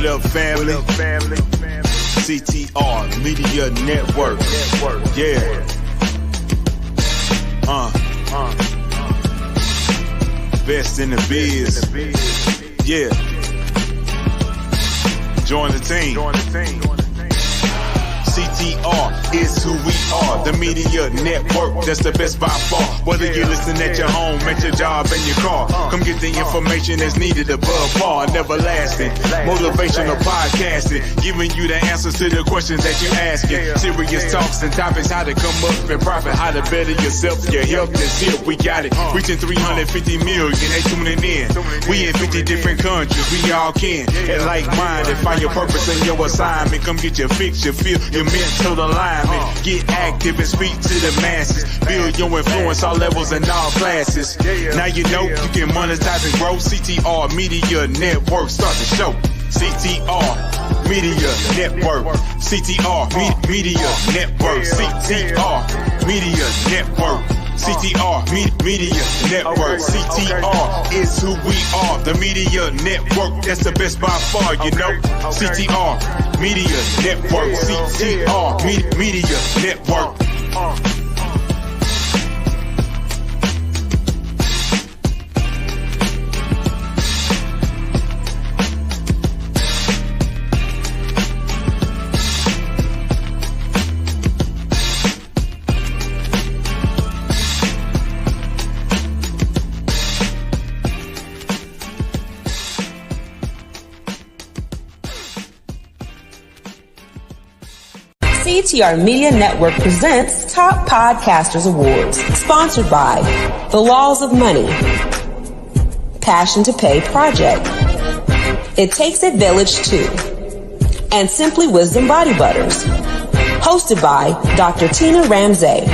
up, family? CTR Media Network. Yeah. Best in the biz. Yeah. Join the team. CTR is who we are, the media network that's the best by far. Whether you listen at your home, at your job, in your car, come get the information that's needed above par. Never-lasting, motivational podcasting, giving you the answers to the questions that you're asking. Serious talks and topics, how to come up and profit, how to better yourself, your health is here. We got it, reaching 350 million, they tuning in. We in 50 different countries, we all can. And like-minded, find your purpose and your assignment. Come get your fix, your feel, your mental alignment. Get active and speak to the masses. Build your influence all levels and all classes. Now you know you can monetize and grow. CTR Media Network, start the show. CTR Media Network. CTR Media Network. CTR Media Network. CTR Media Network. CTR is who we are, the media network that's the best by far, you know. CTR Media Network. CTR Media Network. CTR Media Network presents Top Podcasters Awards, sponsored by The Laws of Money, Passion to Pay Project, It Takes a Village Too, and Simply Wisdom Body Butters, hosted by Dr. Tina Ramsey.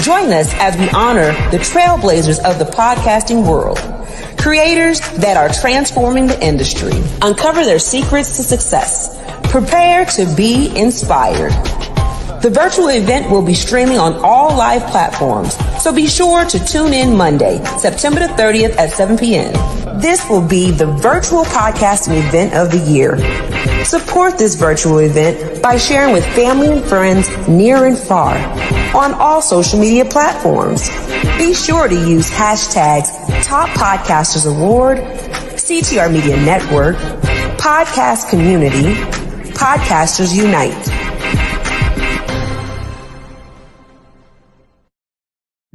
Join us as we honor the trailblazers of the podcasting world, creators that are transforming the industry. Uncover their secrets to success. Prepare to be inspired. The virtual event will be streaming on all live platforms, so be sure to tune in Monday, September the 30th at 7 p.m. This will be the virtual podcasting event of the year. Support this virtual event by sharing with family and friends near and far on all social media platforms. Be sure to use hashtags Top Podcasters Award, CTR Media Network, Podcast Community, Podcasters Unite.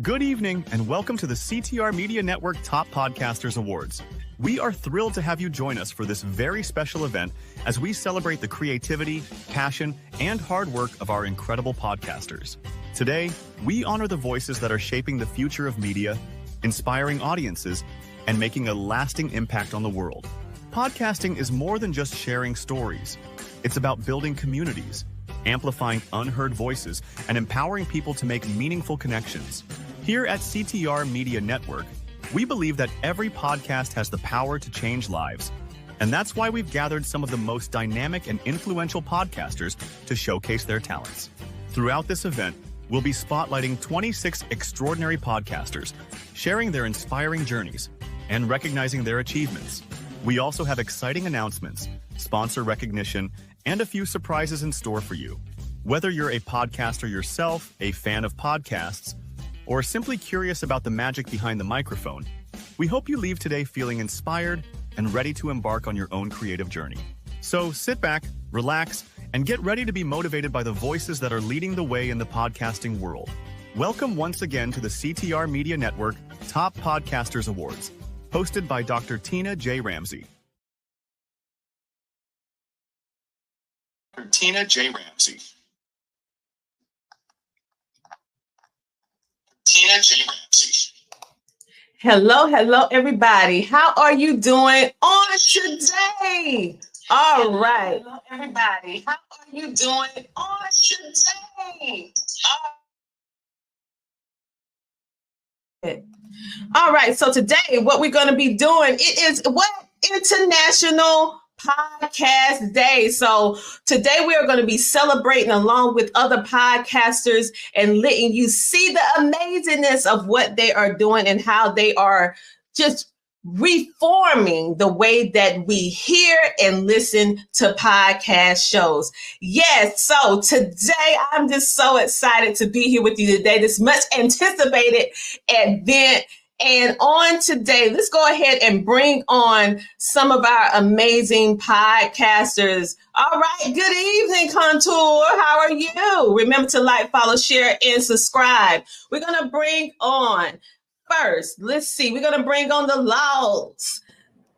Good evening and welcome to the CTR Media Network Top Podcasters Awards. We are thrilled to have you join us for this very special event as we celebrate the creativity, passion, and hard work of our incredible podcasters. Today, we honor the voices that are shaping the future of media, inspiring audiences, and making a lasting impact on the world. Podcasting is more than just sharing stories. It's about building communities, amplifying unheard voices, and empowering people to make meaningful connections. Here at CTR Media Network, we believe that every podcast has the power to change lives. And that's why we've gathered some of the most dynamic and influential podcasters to showcase their talents. Throughout this event, we'll be spotlighting 26 extraordinary podcasters, sharing their inspiring journeys and recognizing their achievements. We also have exciting announcements, sponsor recognition, and a few surprises in store for you. Whether you're a podcaster yourself, a fan of podcasts, or simply curious about the magic behind the microphone, we hope you leave today feeling inspired and ready to embark on your own creative journey. So sit back, relax, and get ready to be motivated by the voices that are leading the way in the podcasting world. Welcome once again to the CTR Media Network Top Podcasters Awards, hosted by Dr. Tina J. Ramsey. Tina J. Ramsey. Tina J. Ramsey. Hello, everybody. How are you doing on today? All right. Hello, everybody. How are you doing on today? All right. So today, what we're going to be doing, it is International Podcast Day. So today we are going to be celebrating along with other podcasters and letting you see the amazingness of what they are doing and how they are just reforming the way that we hear and listen to podcast shows. Yes, so today I'm just so excited to be here with you today, this much anticipated event. And on today, let's go ahead and bring on some of our amazing podcasters. All right, good evening, Contour. How are you? Remember to like, follow, share, and subscribe. We're going to bring on first, let's see, we're going to bring on the laws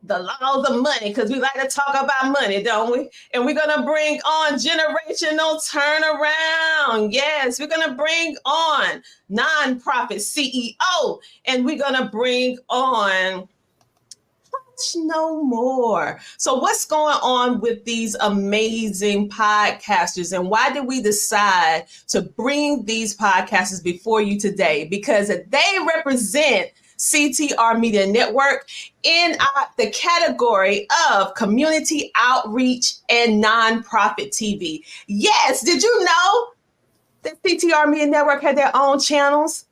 of money, because we like to talk about money, don't we? And we're going to bring on generational turnaround. Yes, we're going to bring on nonprofit CEO, and we're going to bring on no more. So what's going on with these amazing podcasters, and why did we decide to bring these podcasters before you today? Because they represent CTR Media Network in the category of community outreach and nonprofit TV. Yes, did you know that CTR Media Network had their own channels?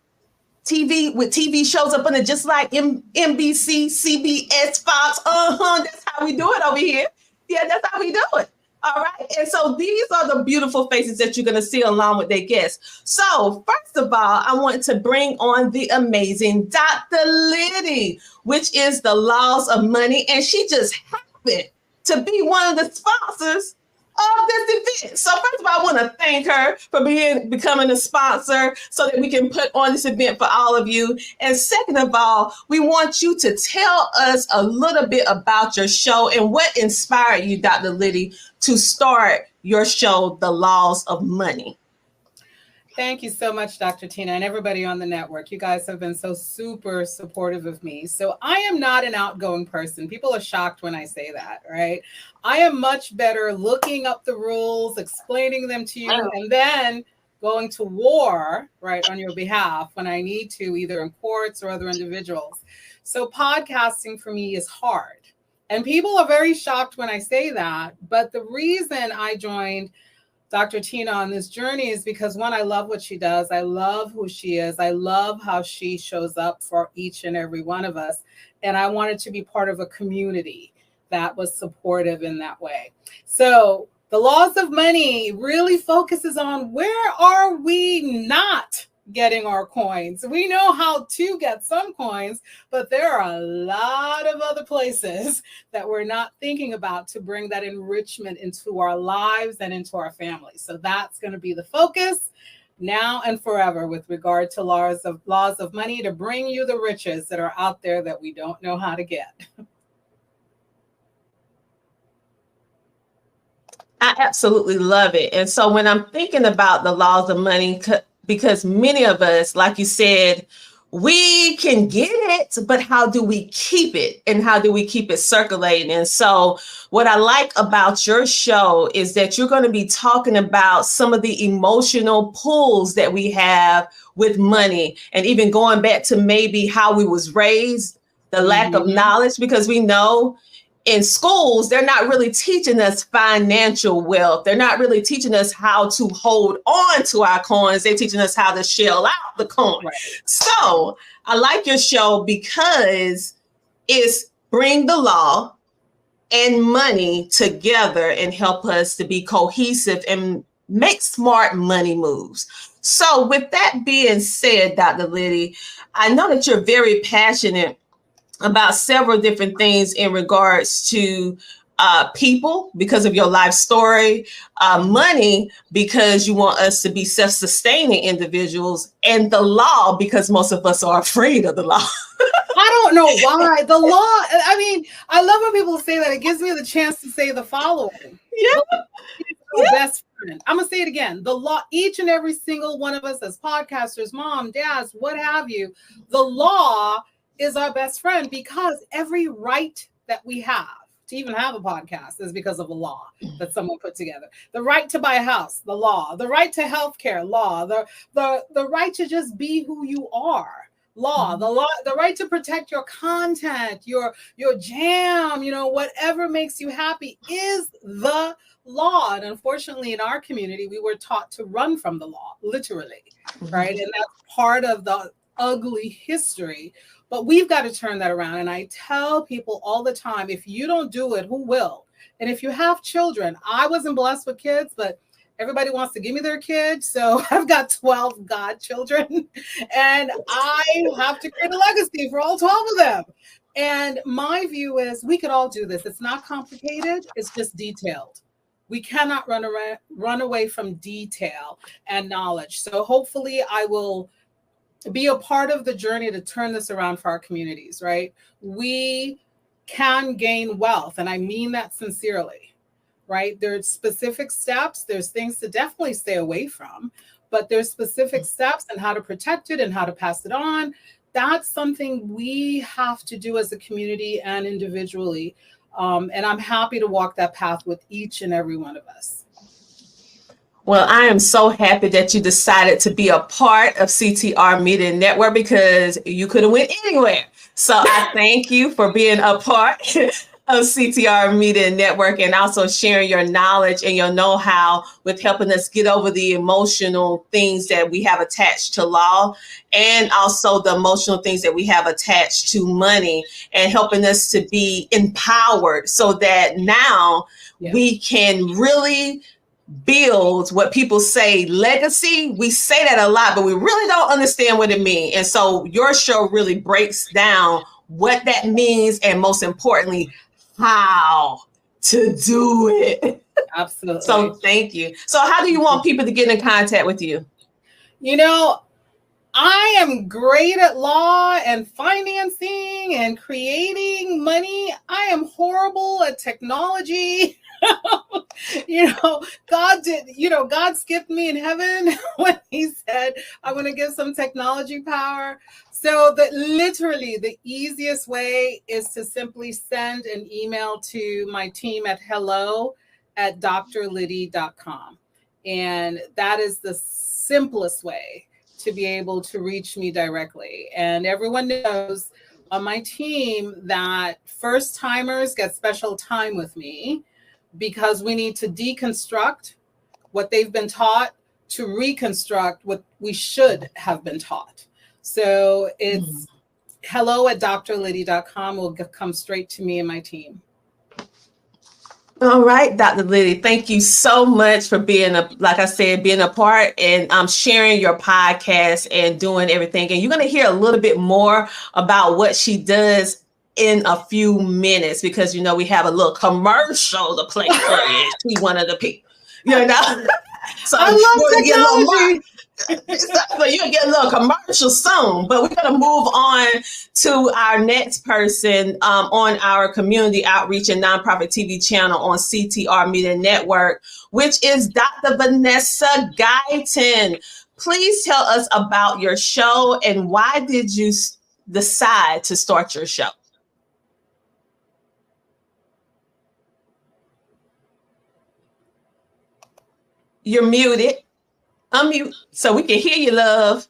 TV with TV shows up under, just like NBC, CBS, Fox. That's how we do it over here. Yeah, that's how we do it. All right. And so these are the beautiful faces that you're going to see along with their guests. So first of all, I want to bring on the amazing Dr. Liddy, which is the Laws of Money. And she just happened to be one of the sponsors of this event. So first of all, I want to thank her for becoming a sponsor so that we can put on this event for all of you. And second of all, we want you to tell us a little bit about your show and what inspired you, Dr. Liddy, to start your show, The Laws of Money. Thank you so much, Dr. Tina, and everybody on the network. You guys have been so super supportive of me. So I am not an outgoing person. People are shocked when I say that, right? I am much better looking up the rules, explaining them to you, and then going to war, right, on your behalf when I need to, either in courts or other individuals. So podcasting for me is hard. And people are very shocked when I say that. But the reason I joined Dr. Tina on this journey is because, one, I love what she does. I love who she is. I love how she shows up for each and every one of us. And I wanted to be part of a community that was supportive in that way. So the Laws of Money really focuses on, where are we not getting our coins? We know how to get some coins, but there are a lot of other places that we're not thinking about to bring that enrichment into our lives and into our families. So that's going to be the focus now and forever with regard to laws of money, to bring you the riches that are out there that we don't know how to get. I absolutely love it. And so when I'm thinking about the laws of money, because many of us, like you said, we can get it, but how do we keep it? And how do we keep it circulating? And so what I like about your show is that you're going to be talking about some of the emotional pulls that we have with money, and even going back to maybe how we was raised, the lack of knowledge, because we know in schools, they're not really teaching us financial wealth. They're not really teaching us how to hold on to our coins. They're teaching us how to shell out the coin. Right. So I like your show because it's bring the law and money together and help us to be cohesive and make smart money moves. So with that being said, Dr. Liddy, I know that you're very passionate about several different things in regards to people because of your life story, money because you want us to be self-sustaining individuals, and the law because most of us are afraid of the law. I don't know why. The law, I mean, I love when people say that. It gives me the chance to say the following. Yeah. Best friend. I'm going to say it again. The law, each and every single one of us as podcasters, mom, dads, what have you, the law is our best friend, because every right that we have to even have a podcast is because of a law that someone put together. The right to buy a house, the law. The right to healthcare, law. The right to just be who you are, law. The right to protect your content, your jam, whatever makes you happy is the law. And unfortunately, in our community, we were taught to run from the law, literally, right? And that's part of ugly history, but we've got to turn that around. And I tell people all the time, if you don't do it, who will? And if you have children, I wasn't blessed with kids, but everybody wants to give me their kids. So I've got 12 godchildren, and I have to create a legacy for all 12 of them. And my view is we could all do this. It's not complicated. It's just detailed. We cannot run away from detail and knowledge. So hopefully I will be a part of the journey to turn this around for our communities, right? We can gain wealth, and I mean that sincerely, right? There's specific steps. There's things to definitely stay away from, but there's specific steps and how to protect it and how to pass it on. That's something we have to do as a community and individually. And I'm happy to walk that path with each and every one of us. Well, I am so happy that you decided to be a part of CTR Media Network, because you could have went anywhere. So I thank you for being a part of CTR Media Network, and also sharing your knowledge and your know-how with helping us get over the emotional things that we have attached to law, and also the emotional things that we have attached to money, and helping us to be empowered so that now we can really build what people say legacy. We say that a lot, but we really don't understand what it means. And so your show really breaks down what that means, and most importantly, how to do it. Absolutely. So thank you. So how do you want people to get in contact with you? You know, I am great at law and financing and creating money. I am horrible at technology. God skipped me in heaven when he said, I'm going to give some technology power. So literally the easiest way is to simply send an email to my team at hello@drliddy.com. And that is the simplest way to be able to reach me directly. And everyone knows on my team that first timers get special time with me, because we need to deconstruct what they've been taught to reconstruct what we should have been taught. So it's hello@drliddy.com will come straight to me and my team. All right, Dr. Liddy, thank you so much for being being a part and sharing your podcast and doing everything. And you're going to hear a little bit more about what she does in a few minutes, because we have a little commercial to play for you. She's one of the people, So I love technology. So you'll get a little commercial soon, but we're going to move on to our next person on our community outreach and nonprofit TV channel on CTR Media Network, which is Dr. Vanessa Guyton. Please tell us about your show, and why did you decide to start your show? You're muted. Unmute so we can hear you, love.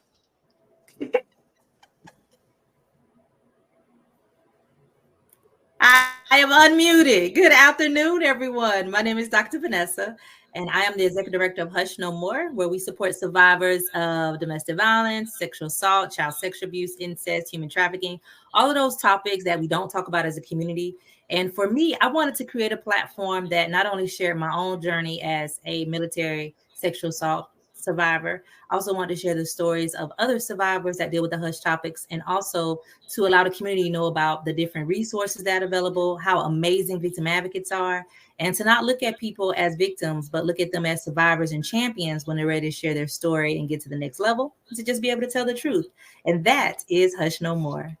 I am unmuted. Good afternoon, everyone. My name is Dr. Vanessa, and I am the Executive Director of Hush No More, where we support survivors of domestic violence, sexual assault, child sexual abuse, incest, human trafficking, all of those topics that we don't talk about as a community. And for me, I wanted to create a platform that not only shared my own journey as a military sexual assault survivor, I also wanted to share the stories of other survivors that deal with the hush topics, and also to allow the community to know about the different resources that are available, how amazing victim advocates are, and to not look at people as victims, but look at them as survivors and champions when they're ready to share their story and get to the next level, to just be able to tell the truth. And that is Hush No More.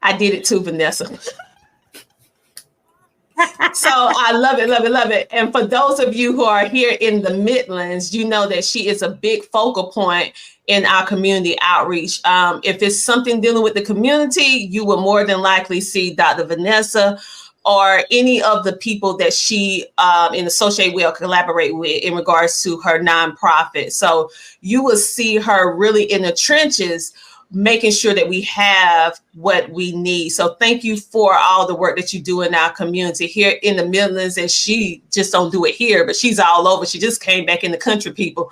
I did it too, Vanessa. So I love it, love it, love it. And for those of you who are here in the Midlands, you know that she is a big focal point in our community outreach. If it's something dealing with the community, you will more than likely see Dr. Vanessa or any of the people that she in associate with or collaborate with in regards to her nonprofit. So you will see her really in the trenches. making sure that we have what we need. So thank you for all the work that you do in our community here in the Midlands. And she just don't do it here, but she's all over. She just came back in the country, people.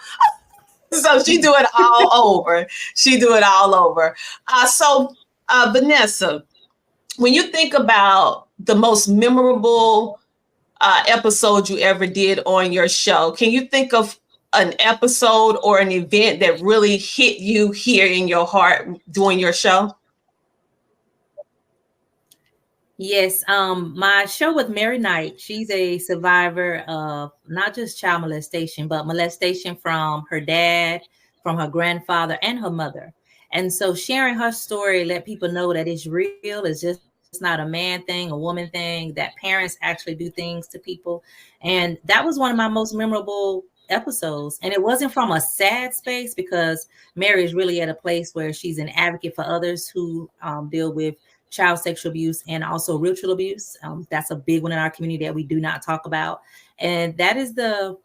So she do it all over. She do it all over. So Vanessa, when you think about the most memorable episode you ever did on your show, can you think of an episode or an event that really hit you here in your heart doing your show? Yes, my show with Mary Knight, she's a survivor of not just child molestation, but molestation from her dad, from her grandfather, and her mother. And so sharing her story let people know that it's real. It's not a man thing, a woman thing, that parents actually do things to people. And that was one of my most memorable episodes. And it wasn't from a sad space, because Mary is really at a place where she's an advocate for others who deal with child sexual abuse and also ritual abuse. That's a big one in our community that we do not talk about. And that is the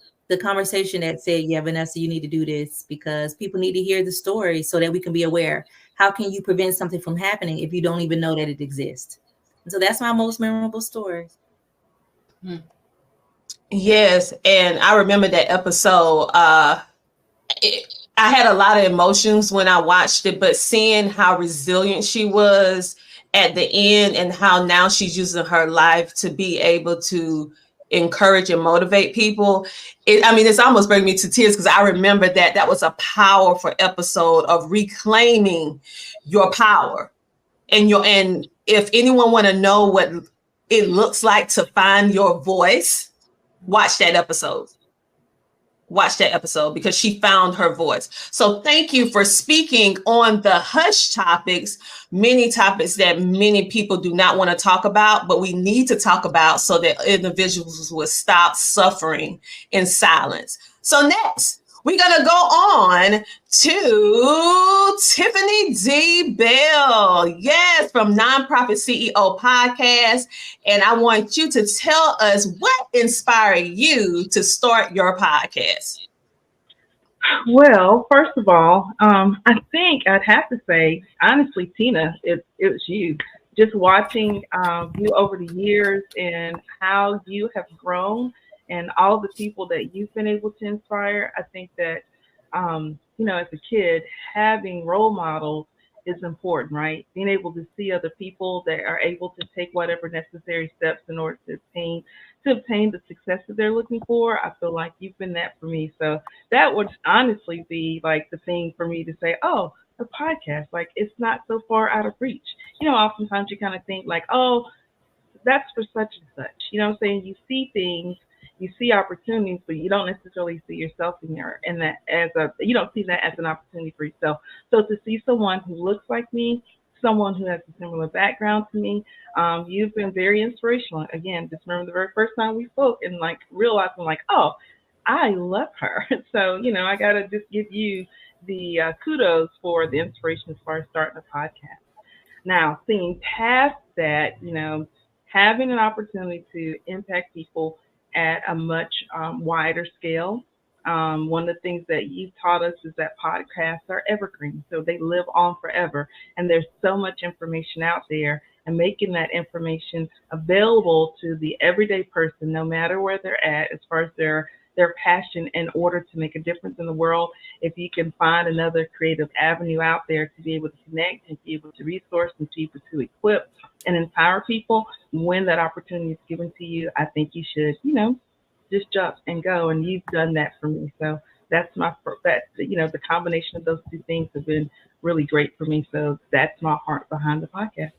conversation that said, yeah, Vanessa, you need to do this, because people need to hear the story so that we can be aware. How can you prevent something from happening if you don't even know that it exists? And so that's my most memorable story. Yes. And I remember that episode. I had a lot of emotions when I watched it, but seeing how resilient she was at the end and how now she's using her life to be able to encourage and motivate people. It's almost bringing me to tears, because I remember that was a powerful episode of reclaiming your power. And if anyone want to know what it looks like to find your voice, watch that episode. Watch that episode, because she found her voice. So thank you for speaking on the hush topics, many topics that many people do not want to talk about, but we need to talk about so that individuals will stop suffering in silence. So next, we're going to go on to Tiffany D. Bell. Yes, from Nonprofit CEO Podcast. And I want you to tell us what inspired you to start your podcast. Well, first of all, I think I'd have to say, honestly, Tina, it was you. Just watching you over the years and how you have grown and all the people that you've been able to inspire. I think that, as a kid, having role models is important, right? Being able to see other people that are able to take whatever necessary steps in order to obtain the success that they're looking for. I feel like you've been that for me. So that would honestly be like the thing for me to say, oh, a podcast, like it's not so far out of reach. Oftentimes you kind of think like, oh, that's for such and such. You know what I'm saying? You see things, you see opportunities, but you don't necessarily see yourself in there, and you don't see that as an opportunity for yourself. So to see someone who looks like me, someone who has a similar background to me, you've been very inspirational. Again, just remember the very first time we spoke and like realizing like, oh, I love her. So, I got to just give you the kudos for the inspiration as far as starting a podcast. Now, seeing past that, having an opportunity to impact people at a much wider scale. One of the things that you've taught us is that podcasts are evergreen, so they live on forever. And there's so much information out there, and making that information available to the everyday person, no matter where they're at, as far as their passion in order to make a difference in the world. If you can find another creative avenue out there to be able to connect and be able to resource and be able to equip and empower people when that opportunity is given to you, I think you should, just jump and go. And you've done that for me. So that's the combination of those two things have been really great for me. So that's my heart behind the podcast.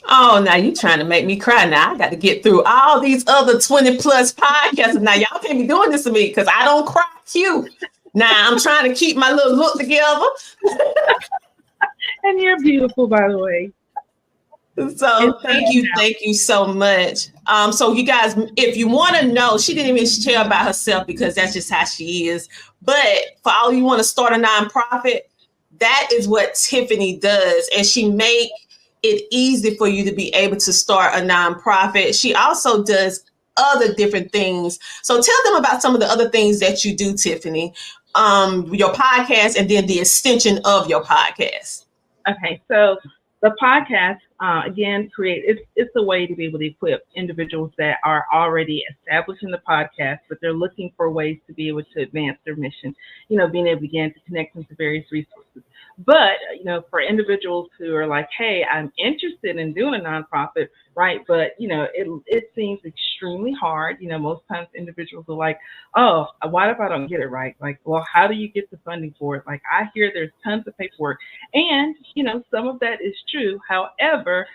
Oh, now you trying to make me cry. Now I got to get through all these other 20 plus podcasts. Now y'all can't be doing this to me, because I don't cry cute. Now I'm trying to keep my little look together. And you're beautiful, by the way. So thank you so much. So you guys, if you want to know, she didn't even share about herself because that's just how she is. But for all you want to start a nonprofit, that is what Tiffany does, and she make it easy for you to be able to start a nonprofit. She also does other different things. So tell them about some of the other things that you do, Tiffany. your podcast and then the extension of your podcast? Okay, so the podcast, again, it's a way to be able to equip individuals that are already established in the podcast, but they're looking for ways to be able to advance their mission, being able to begin to connect them to various resources. But, for individuals who are like, hey, I'm interested in doing a nonprofit, right? But, it seems extremely hard. Most times individuals are like, oh, what if I don't get it right? Like, well, how do you get the funding for it? Like, I hear there's tons of paperwork. And, some of that is true. However,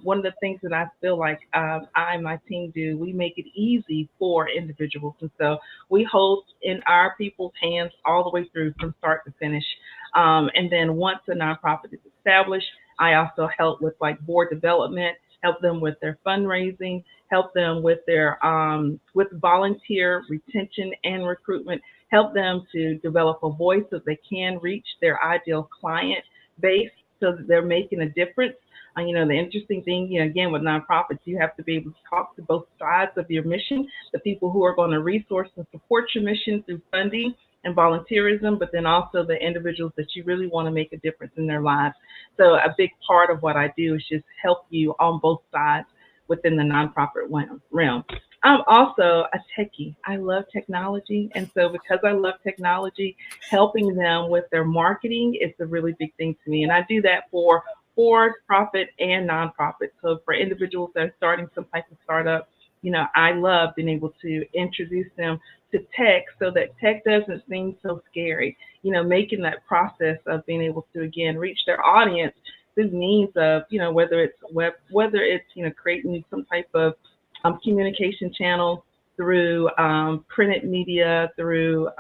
one of the things that I feel like I and my team do, we make it easy for individuals. And so we hold in our people's hands all the way through from start to finish. And then once a nonprofit is established, I also help with like board development, help them with their fundraising, help them with their with volunteer retention and recruitment, help them to develop a voice so they can reach their ideal client base so that they're making a difference. The interesting thing, again, with nonprofits, you have to be able to talk to both sides of your mission, the people who are going to resource and support your mission through funding and volunteerism, but then also the individuals that you really want to make a difference in their lives. So a big part of what I do is just help you on both sides within the nonprofit realm. I'm also a techie. I love technology. And so because I love technology, helping them with their marketing is a really big thing to me. And I do that for profit and nonprofit. So for individuals that are starting some type of startup, I love being able to introduce them to tech so that tech doesn't seem so scary, making that process of being able to, again, reach their audience through means of, whether it's web, whether it's, creating some type of communication channel through printed media, through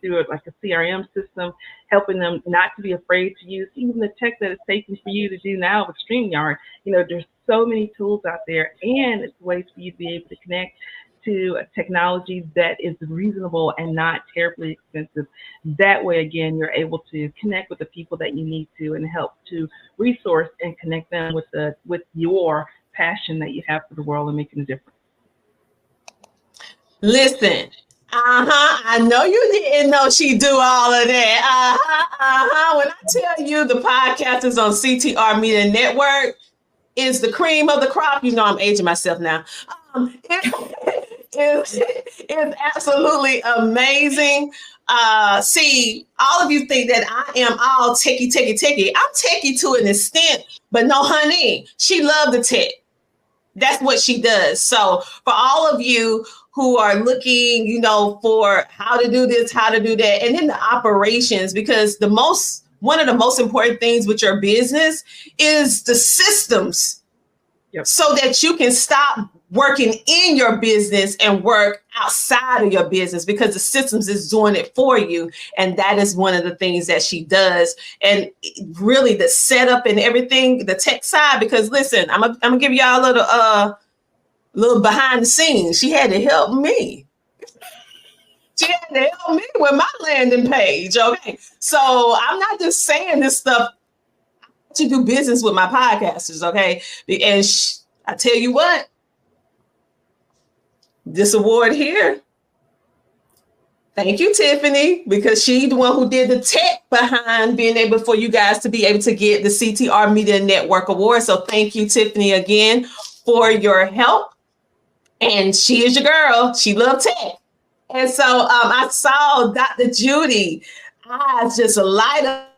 through like a CRM system, helping them not to be afraid to use even the tech that it's taking for you to do now with StreamYard. There's so many tools out there, and it's ways for you to be able to connect to a technology that is reasonable and not terribly expensive. That way, again, you're able to connect with the people that you need to and help to resource and connect them with your passion that you have for the world and making a difference. Listen, I know you didn't know she do all of that. When I tell you the podcast is on CTR Media Network, is the cream of the crop. I'm aging myself now. It's absolutely amazing. See, all of you think that I am all techie. I'm techie to an extent, but no, honey, she loves the tech. That's what she does. So for all of you who are looking, for how to do this, how to do that, and then the operations, because one of the most important things with your business is the systems. Yep. So that you can stop working in your business and work outside of your business, because the systems is doing it for you. And that is one of the things that she does. And really the setup and everything, the tech side, because listen, I'm gonna give y'all a little behind the scenes. She had to help me. She had to help me with my landing page. Okay. So I'm not just saying this stuff to do business with my podcasters. Okay. And I tell you what, this award here, thank you, Tiffany, because she's the one who did the tech behind being able for you guys to be able to get the CTR Media Network Award. So thank you, Tiffany, again for your help. And she is your girl. She loves tech. And so I saw Dr. Judy eyes just light up.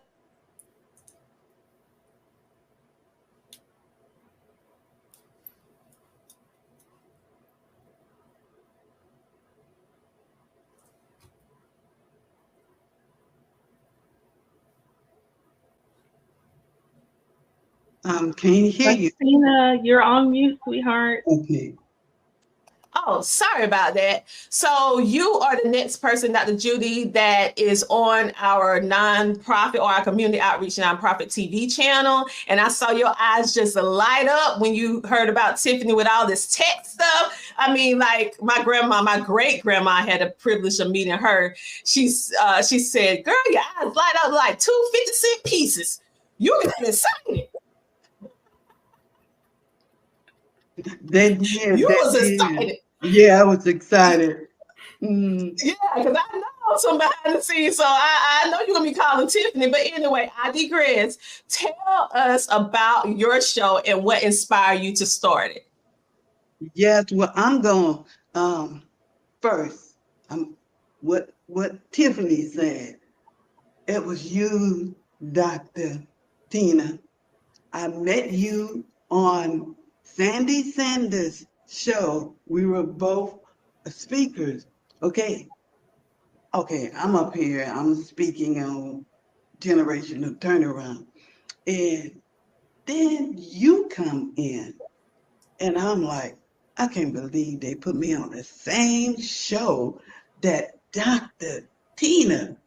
Can't hear you. Christina, you're on mute, sweetheart. Okay. Oh, sorry about that. So you are the next person, Dr. Judy, that is on our nonprofit or our community outreach nonprofit TV channel. And I saw your eyes just light up when you heard about Tiffany with all this tech stuff. I mean, like my great grandma had the privilege of meeting her. She said, girl, your eyes light up like 2 50-cent pieces. You got excited. You was excited. Yeah, I was excited. Yeah, because I know some behind the scenes, so I know you're gonna be calling Tiffany. But anyway, I digress. Tell us about your show and what inspired you to start it. Yes, well, I'm going first. What Tiffany said. It was you, Dr. Tina. I met you on Sandy Sanders' show. We were both speakers. Okay. Okay, I'm up here. I'm speaking on generational turnaround. And then you come in, and I'm like, I can't believe they put me on the same show that Dr. Tina.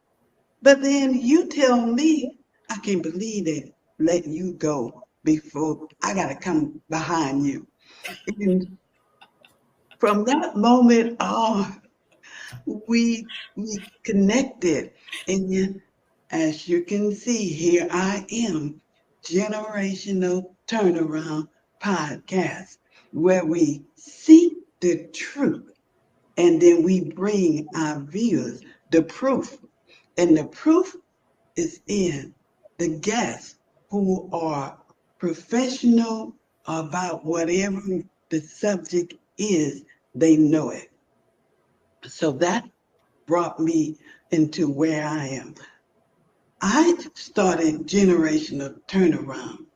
But then you tell me, I can't believe they let you go before I got to come behind you. And from that moment on, we connected. And as you can see, here I am, Generational Turnaround Podcast, where we seek the truth and then we bring our viewers the proof. And the proof is in the guests who are professional about whatever the subject is, they know it. So that brought me into where I am. I started Generational Turnaround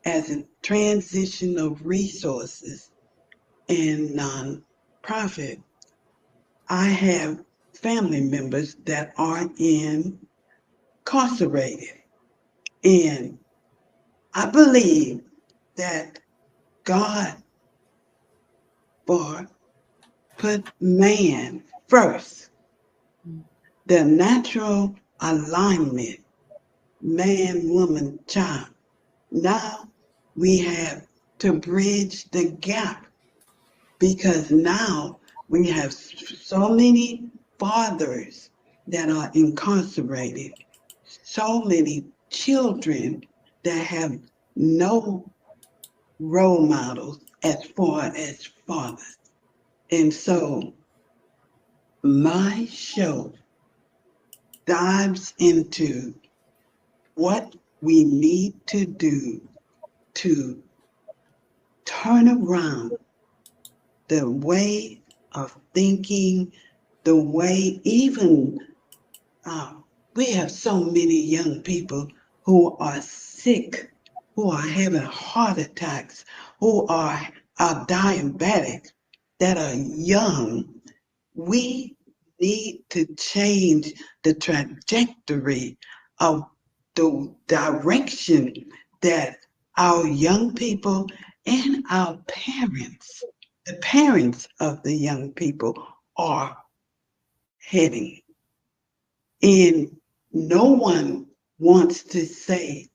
as a transition of resources and nonprofit. I have family members that are incarcerated. And I believe that God put man first, the natural alignment, man, woman, child. Now we have to bridge the gap because now we have so many fathers that are incarcerated, so many children that have no role models as far as fathers. And so my show dives into what we need to do to turn around the way of thinking, the way even we have so many young people who are sick, who are having heart attacks, who are diabetic, that are young. We need to change the trajectory of the direction that our young people and our parents, the parents of the young people, are heading. And no one wants to say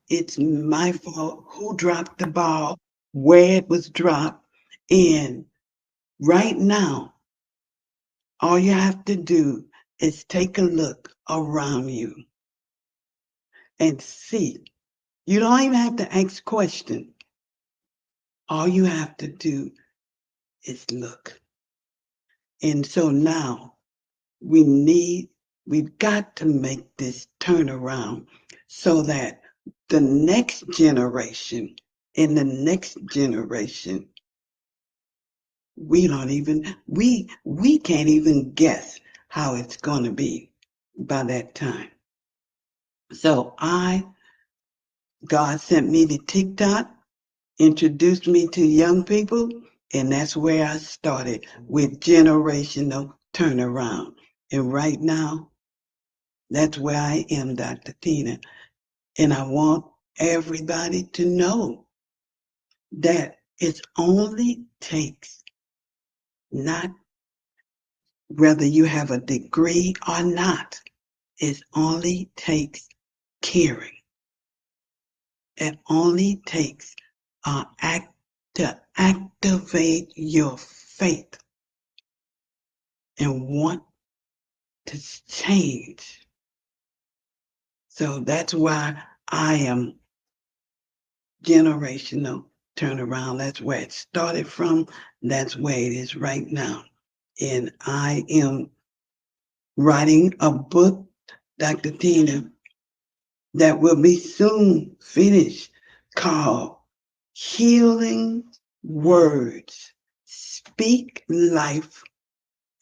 it's my fault, who dropped the ball, where it was dropped. And right now, all you have to do is take a look around you and see. You don't even have to ask questions. All you have to do is look. And so now we've got to make this turnaround so that the next generation and the next generation, we can't even guess how it's going to be by that time. So God sent me to TikTok, introduced me to young people, and that's where I started with Generational Turnaround. And right now, that's where I am, Dr. Tina. And I want everybody to know that it only takes, not whether you have a degree or not, it only takes caring. It only takes to activate your faith and want to change. So that's why I am Generational Turnaround. That's where it started from. That's where it is right now. And I am writing a book, Dr. Tina, that will be soon finished, called Healing Words. Speak life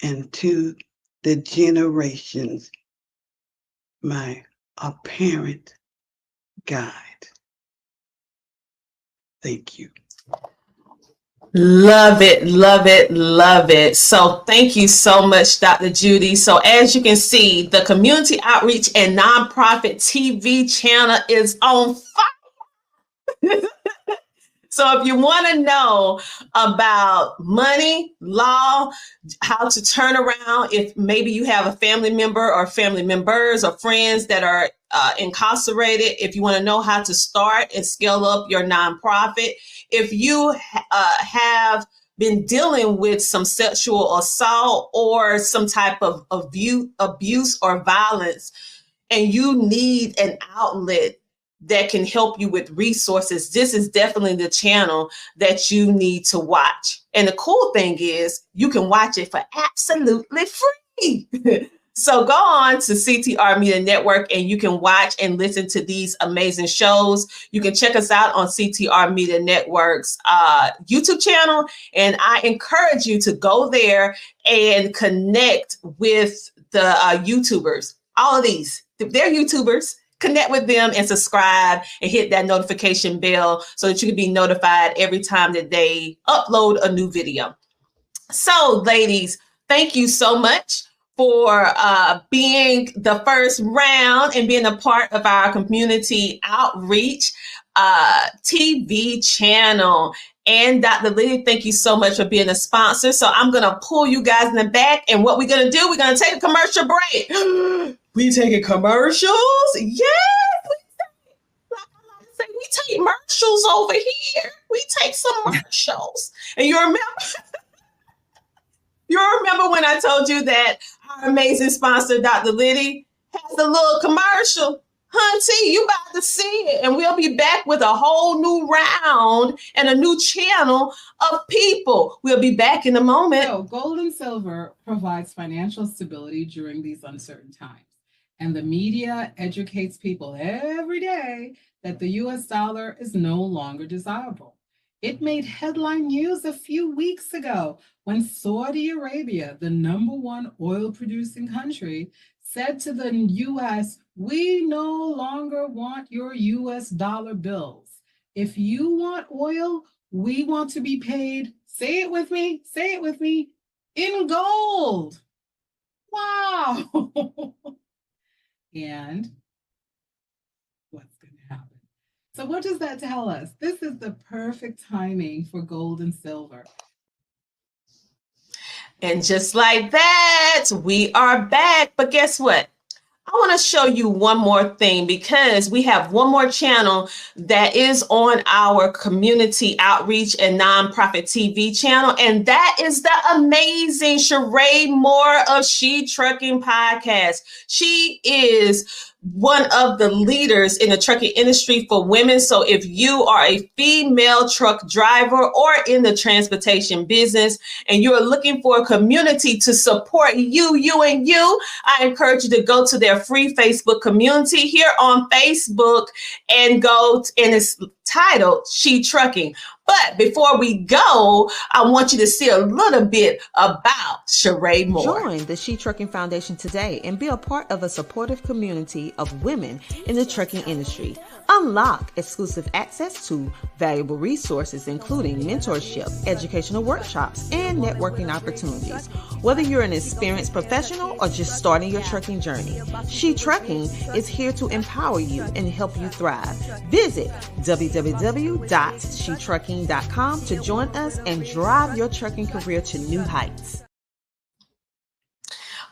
into the generations. My apparent guide. Thank you. Love it, love it, love it. So thank you so much, Dr. Judy. So as you can see, the Community Outreach and Nonprofit TV channel is on fire. So if you want to know about money, law, how to turn around, if maybe you have a family member or family members or friends that are incarcerated, if you want to know how to start and scale up your nonprofit, if you have been dealing with some sexual assault or some type of abuse or violence, and you need an outlet that can help you with resources, this is definitely the channel that you need to watch. And the cool thing is you can watch it for absolutely free. So go on to CTR Media Network and you can watch and listen to these amazing shows. You can check us out on CTR Media Network's YouTube channel. And I encourage you to go there and connect with the YouTubers. All of these, they're YouTubers. Connect with them and subscribe and hit that notification bell so that you can be notified every time that they upload a new video. So, ladies, thank you so much for being the first round and being a part of our Community Outreach TV channel. And Dr. Liddy, thank you so much for being a sponsor. So I'm going to pull you guys in the back. And what we're going to do, we're going to take a commercial break. We taking commercials? Yes. We take commercials over here. We take some commercials. And you remember when I told you that our amazing sponsor, Dr. Liddy, has a little commercial? Hunty, you about to see it. And we'll be back with a whole new round and a new channel of people. We'll be back in a moment. So gold and silver provides financial stability during these uncertain times. And the media educates people every day that the US dollar is no longer desirable. It made headline news a few weeks ago when Saudi Arabia, the #1 oil producing country, said to the US, "We no longer want your US dollar bills. If you want oil, we want to be paid," say it with me, in gold. Wow. And what's going to happen? So what does that tell us? This is the perfect timing for gold and silver. And just like that, we are back. But guess what? I want to show you one more thing because we have one more channel that is on our Community Outreach and Nonprofit TV channel. And that is the amazing Sheree Moore of She Trucking Podcast. She is one of the leaders in the trucking industry for women. So if you are a female truck driver or in the transportation business and you're looking for a community to support you, I encourage you to go to their free Facebook community here on Facebook and and it's titled She Trucking. But before we go, I want you to see a little bit about Sheree Moore. Join the She Trucking Foundation today and be a part of a supportive community of women in the trucking industry. Unlock exclusive access to valuable resources, including mentorship, educational workshops, and networking opportunities. Whether you're an experienced professional or just starting your trucking journey, She Trucking is here to empower you and help you thrive. Visit www.shetrucking.com to join us and drive your trucking career to new heights.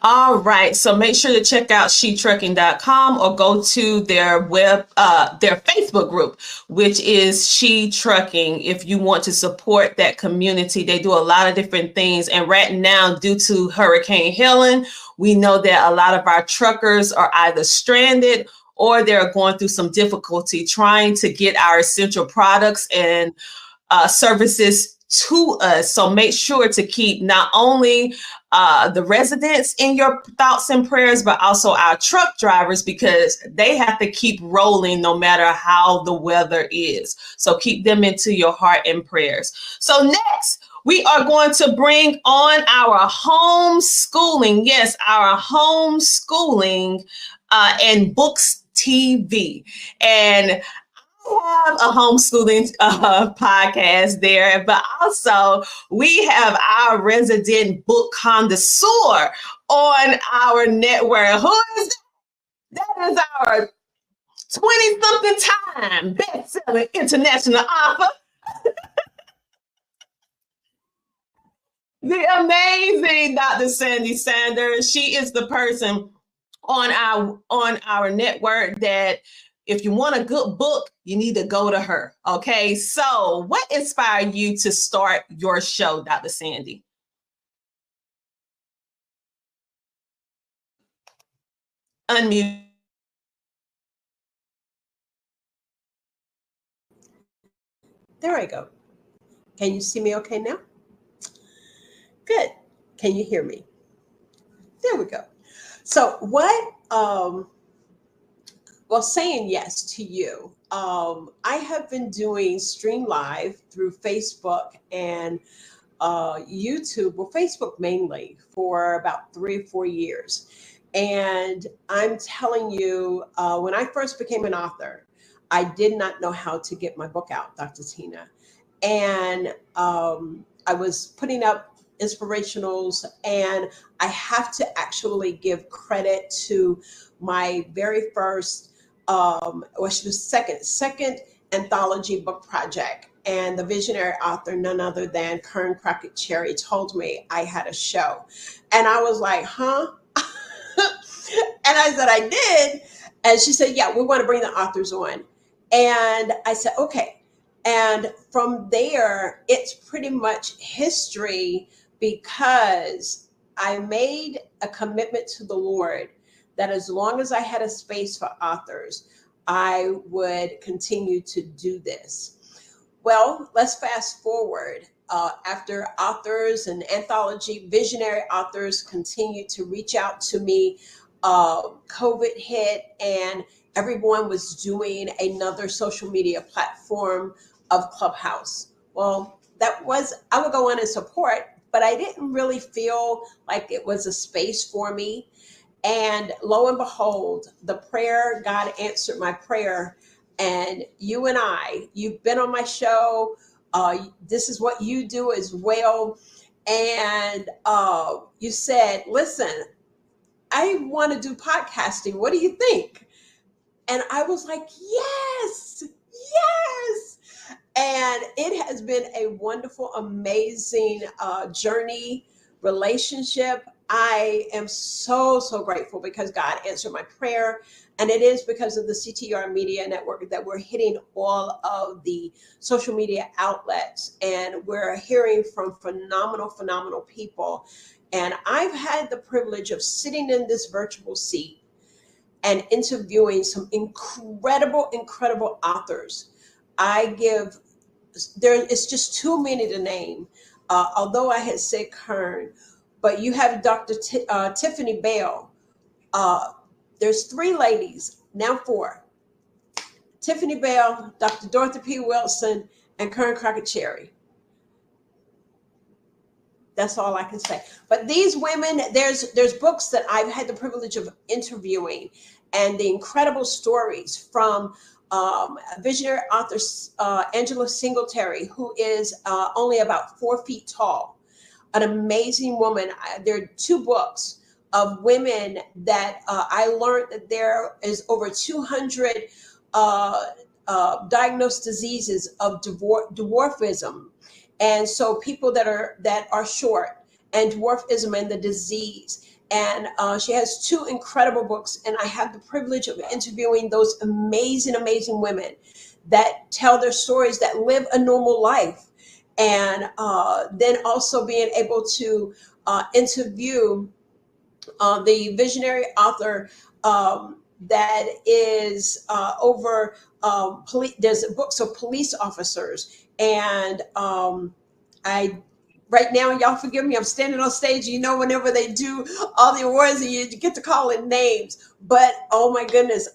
All right, so make sure to check out shetrucking.com or go to their their Facebook group, which is She Trucking. If you want to support that community, they do a lot of different things. And right now, due to Hurricane Helen, we know that a lot of our truckers are either stranded or they're going through some difficulty trying to get our essential products and services to us. So make sure to keep not only the residents in your thoughts and prayers, but also our truck drivers, because they have to keep rolling no matter how the weather is. So keep them into your heart and prayers. So next, we are going to bring on our homeschooling. Yes, our homeschooling and books TV. And I have a homeschooling podcast there, but also we have our resident book connoisseur on our network. Who is that? That is our 20-something time best-selling international author, the amazing Dr. Sandy Sanders. She is the person on our network that if you want a good book, you need to go to her. Okay, so what inspired you to start your show, Dr. Sandy? Unmute. There I go. Can you see me okay now? Good. Can you hear me? There we go. So saying yes to you. I have been doing Stream Live through Facebook and YouTube, well, Facebook mainly, for about 3 or 4 years. And I'm telling you, when I first became an author, I did not know how to get my book out, Dr. Tina. And I was putting up inspirationals, and I have to actually give credit to my very first, second anthology book project. And the visionary author, none other than Kern Crockett Cherry, told me I had a show. And I was like, huh? And I said, I did. And she said, yeah, we want to bring the authors on. And I said, okay. And from there, it's pretty much history, because I made a commitment to the Lord that as long as I had a space for authors, I would continue to do this. Well, let's fast forward. After authors and anthology visionary authors continued to reach out to me, COVID hit and everyone was doing another social media platform of Clubhouse. Well, I would go on and support, but I didn't really feel like it was a space for me. And lo and behold, God answered my prayer. And you and you've been on my show. This is what you do as well. And you said, listen, I want to do podcasting. What do you think? And I was like, yes, yes. And it has been a wonderful, amazing journey, relationship. I am so, so grateful because God answered my prayer. And it is because of the CTR Media Network that we're hitting all of the social media outlets. And we're hearing from phenomenal, phenomenal people. And I've had the privilege of sitting in this virtual seat and interviewing some incredible, incredible authors. It's just too many to name, although I had said Kern, but you have Dr. Tiffany Bell. There's 3 ladies, now 4. Tiffany Bell, Dr. Dorothy P. Wilson, and Kern Crockett Cherry. That's all I can say. But these women, there's books that I've had the privilege of interviewing, and the incredible stories from visionary author Angela Singletary, who is only about 4 feet tall, an amazing woman. There are 2 books of women that I learned that there is over 200 diagnosed diseases of dwarfism. And so people that are short, and dwarfism and the disease. And she has 2 incredible books. And I have the privilege of interviewing those amazing, amazing women that tell their stories, that live a normal life. And then also being able to interview the visionary author that is over there's books of police officers. And I right now, y'all forgive me, I'm standing on stage, whenever they do all the awards and you get to call in names. But oh my goodness,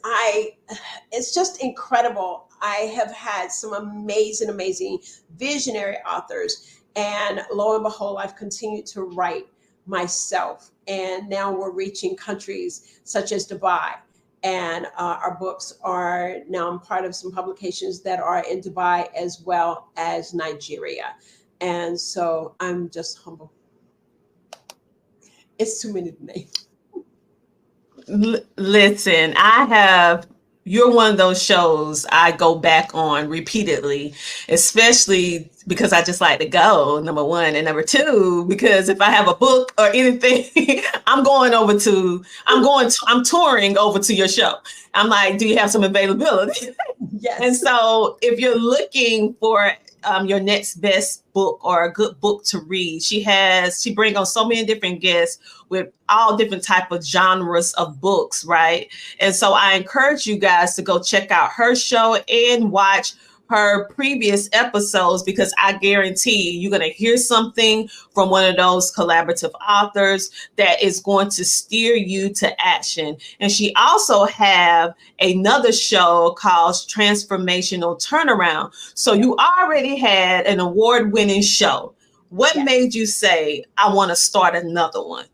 it's just incredible. I have had some amazing visionary authors. And lo and behold, I've continued to write myself. And now we're reaching countries such as Dubai. And our books are now, I'm part of some publications that are in Dubai as well as Nigeria. And so I'm just humble. It's too many to name. Listen, you're one of those shows I go back on repeatedly, especially because I just like to go, number one. And number two, because if I have a book or anything, I'm touring over to your show. I'm like, do you have some availability? Yes. And so if you're looking for your next best book or a good book to read, she brings on so many different guests with all different type of genres of books, right? And so I encourage you guys to go check out her show and watch her previous episodes, because I guarantee you're going to hear something from one of those collaborative authors that is going to steer you to action. And she also have another show called Transformational Turnaround. So you already had an award-winning show. What made you say, I want to start another one?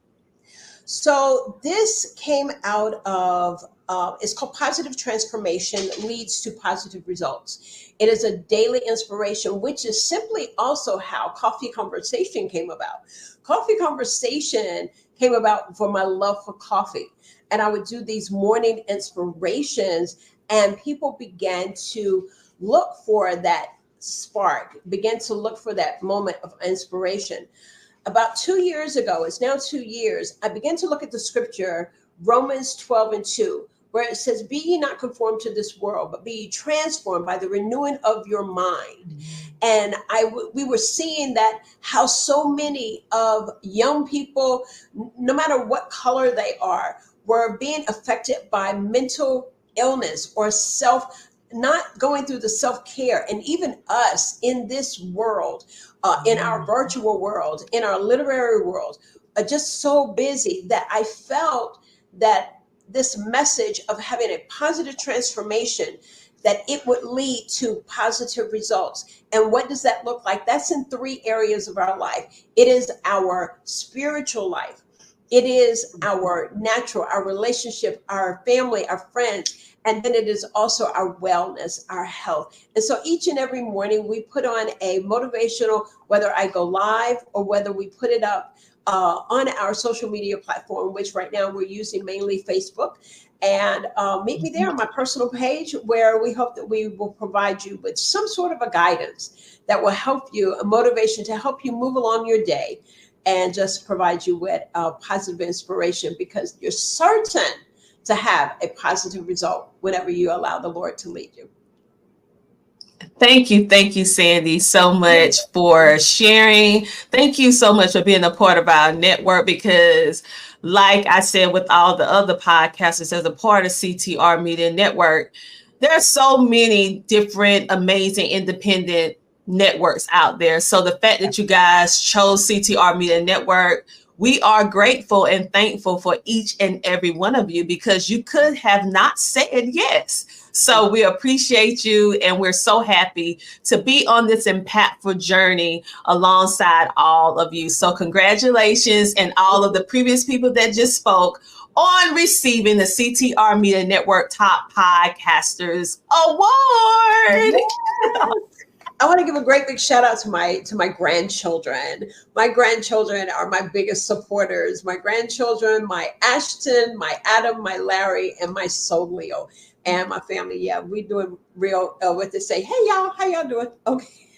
So this came out of, it's called Positive Transformation Leads to Positive Results. It is a daily inspiration, which is simply also how Coffee Conversation came about. Coffee Conversation came about for my love for coffee. And I would do these morning inspirations, and people began to look for that spark, began to look for that moment of inspiration. About 2 years ago, it's now 2 years, I began to look at the scripture, Romans 12:2, where it says, be ye not conformed to this world, but be ye transformed by the renewing of your mind. Mm-hmm. And we were seeing that how so many of young people, no matter what color they are, were being affected by mental illness or not going through the self-care. And even us in this world, in our virtual world, in our literary world, are just so busy that I felt that this message of having a positive transformation, that it would lead to positive results. And what does that look like? That's in 3 areas of our life. It is our spiritual life. It is our natural, our relationship, our family, our friends. And then it is also our wellness, our health. And so each and every morning we put on a motivational, whether I go live or whether we put it up on our social media platform, which right now we're using mainly Facebook. And meet me there on my personal page, where we hope that we will provide you with some sort of a guidance that will help you, a motivation to help you move along your day, and just provide you with positive inspiration, because you're certain to have a positive result whenever you allow the Lord to lead you. Thank you, Sandy, so much for sharing. Thank you so much for being a part of our network, because like I said, with all the other podcasters as a part of CTR Media Network, there are so many different, amazing, independent networks out there. So the fact that you guys chose CTR Media Network, we are grateful and thankful for each and every one of you, because you could have not said yes. So we appreciate you, and we're so happy to be on this impactful journey alongside all of you. So congratulations, and all of the previous people that just spoke, on receiving the CTR Media Network Top Podcasters Award. I want to give a great big shout out to my grandchildren. My grandchildren are my biggest supporters. My grandchildren, my Ashton, my Adam, my Larry, and my soul Leo. And my family, yeah, we doing real what they say. Hey y'all, how y'all doing? Okay.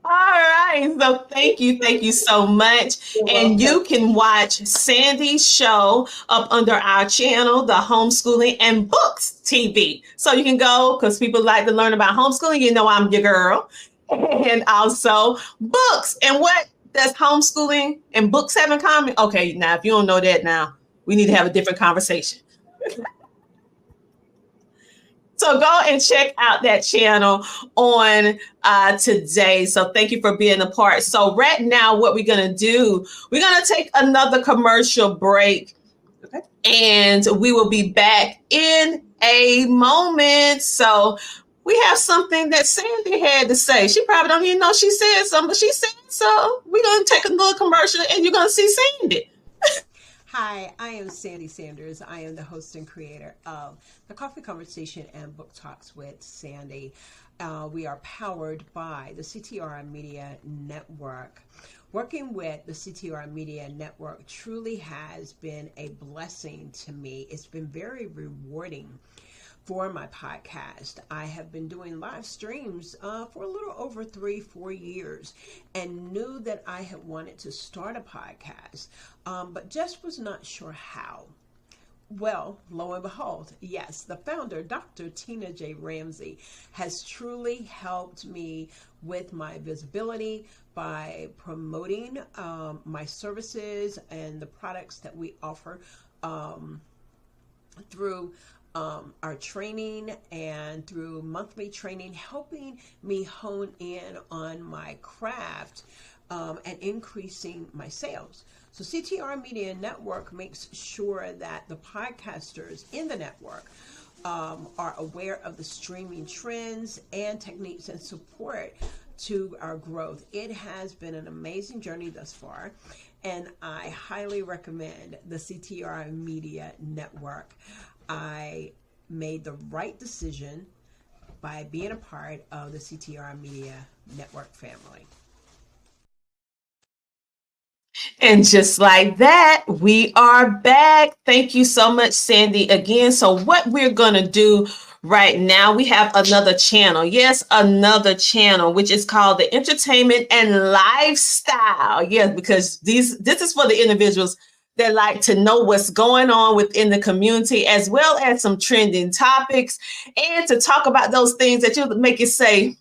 All right. So thank you so much. And you can watch Sandy's show up under our channel, the Homeschooling and Books TV. So you can go, because people like to learn about homeschooling. You know, I'm your girl. And also books. And what does homeschooling and books have in common? Okay, now if you don't know that now, we need to have a different conversation. So go and check out that channel on today. So thank you for being a part. So right now, what we're going to do, we're going to take another commercial break. Okay. And we will be back in a moment. So we have something that Sandy had to say. She probably don't even know she said something, but she said so. We're going to take a little commercial and you're going to see Sandy. Hi, I am Sandy Sanders. I am the host and creator of the Coffee Conversation and Book Talks with Sandy. We are powered by the CTR Media Network. Working with the CTR Media Network truly has been a blessing to me. It's been very rewarding for my podcast. I have been doing live streams for a little over 3-4 years and knew that I had wanted to start a podcast, but just was not sure how. Well, lo and behold, yes, the founder, Dr. Tina J. Ramsey, has truly helped me with my visibility by promoting my services and the products that we offer through our training and through monthly training, helping me hone in on my craft and increasing my sales. So CTR Media Network makes sure that the podcasters in the network are aware of the streaming trends and techniques and support to our growth. It has been an amazing journey thus far, and I highly recommend the CTR Media Network. I made the right decision by being a part of the CTR Media Network family. And just like that, we are back. Thank you so much, Sandy, again. So what we're going to do right now, we have another channel. Yes, another channel, which is called the Entertainment and Lifestyle. Yes, because this is for the individuals that like to know what's going on within the community, as well as some trending topics, and to talk about those things that you make you say,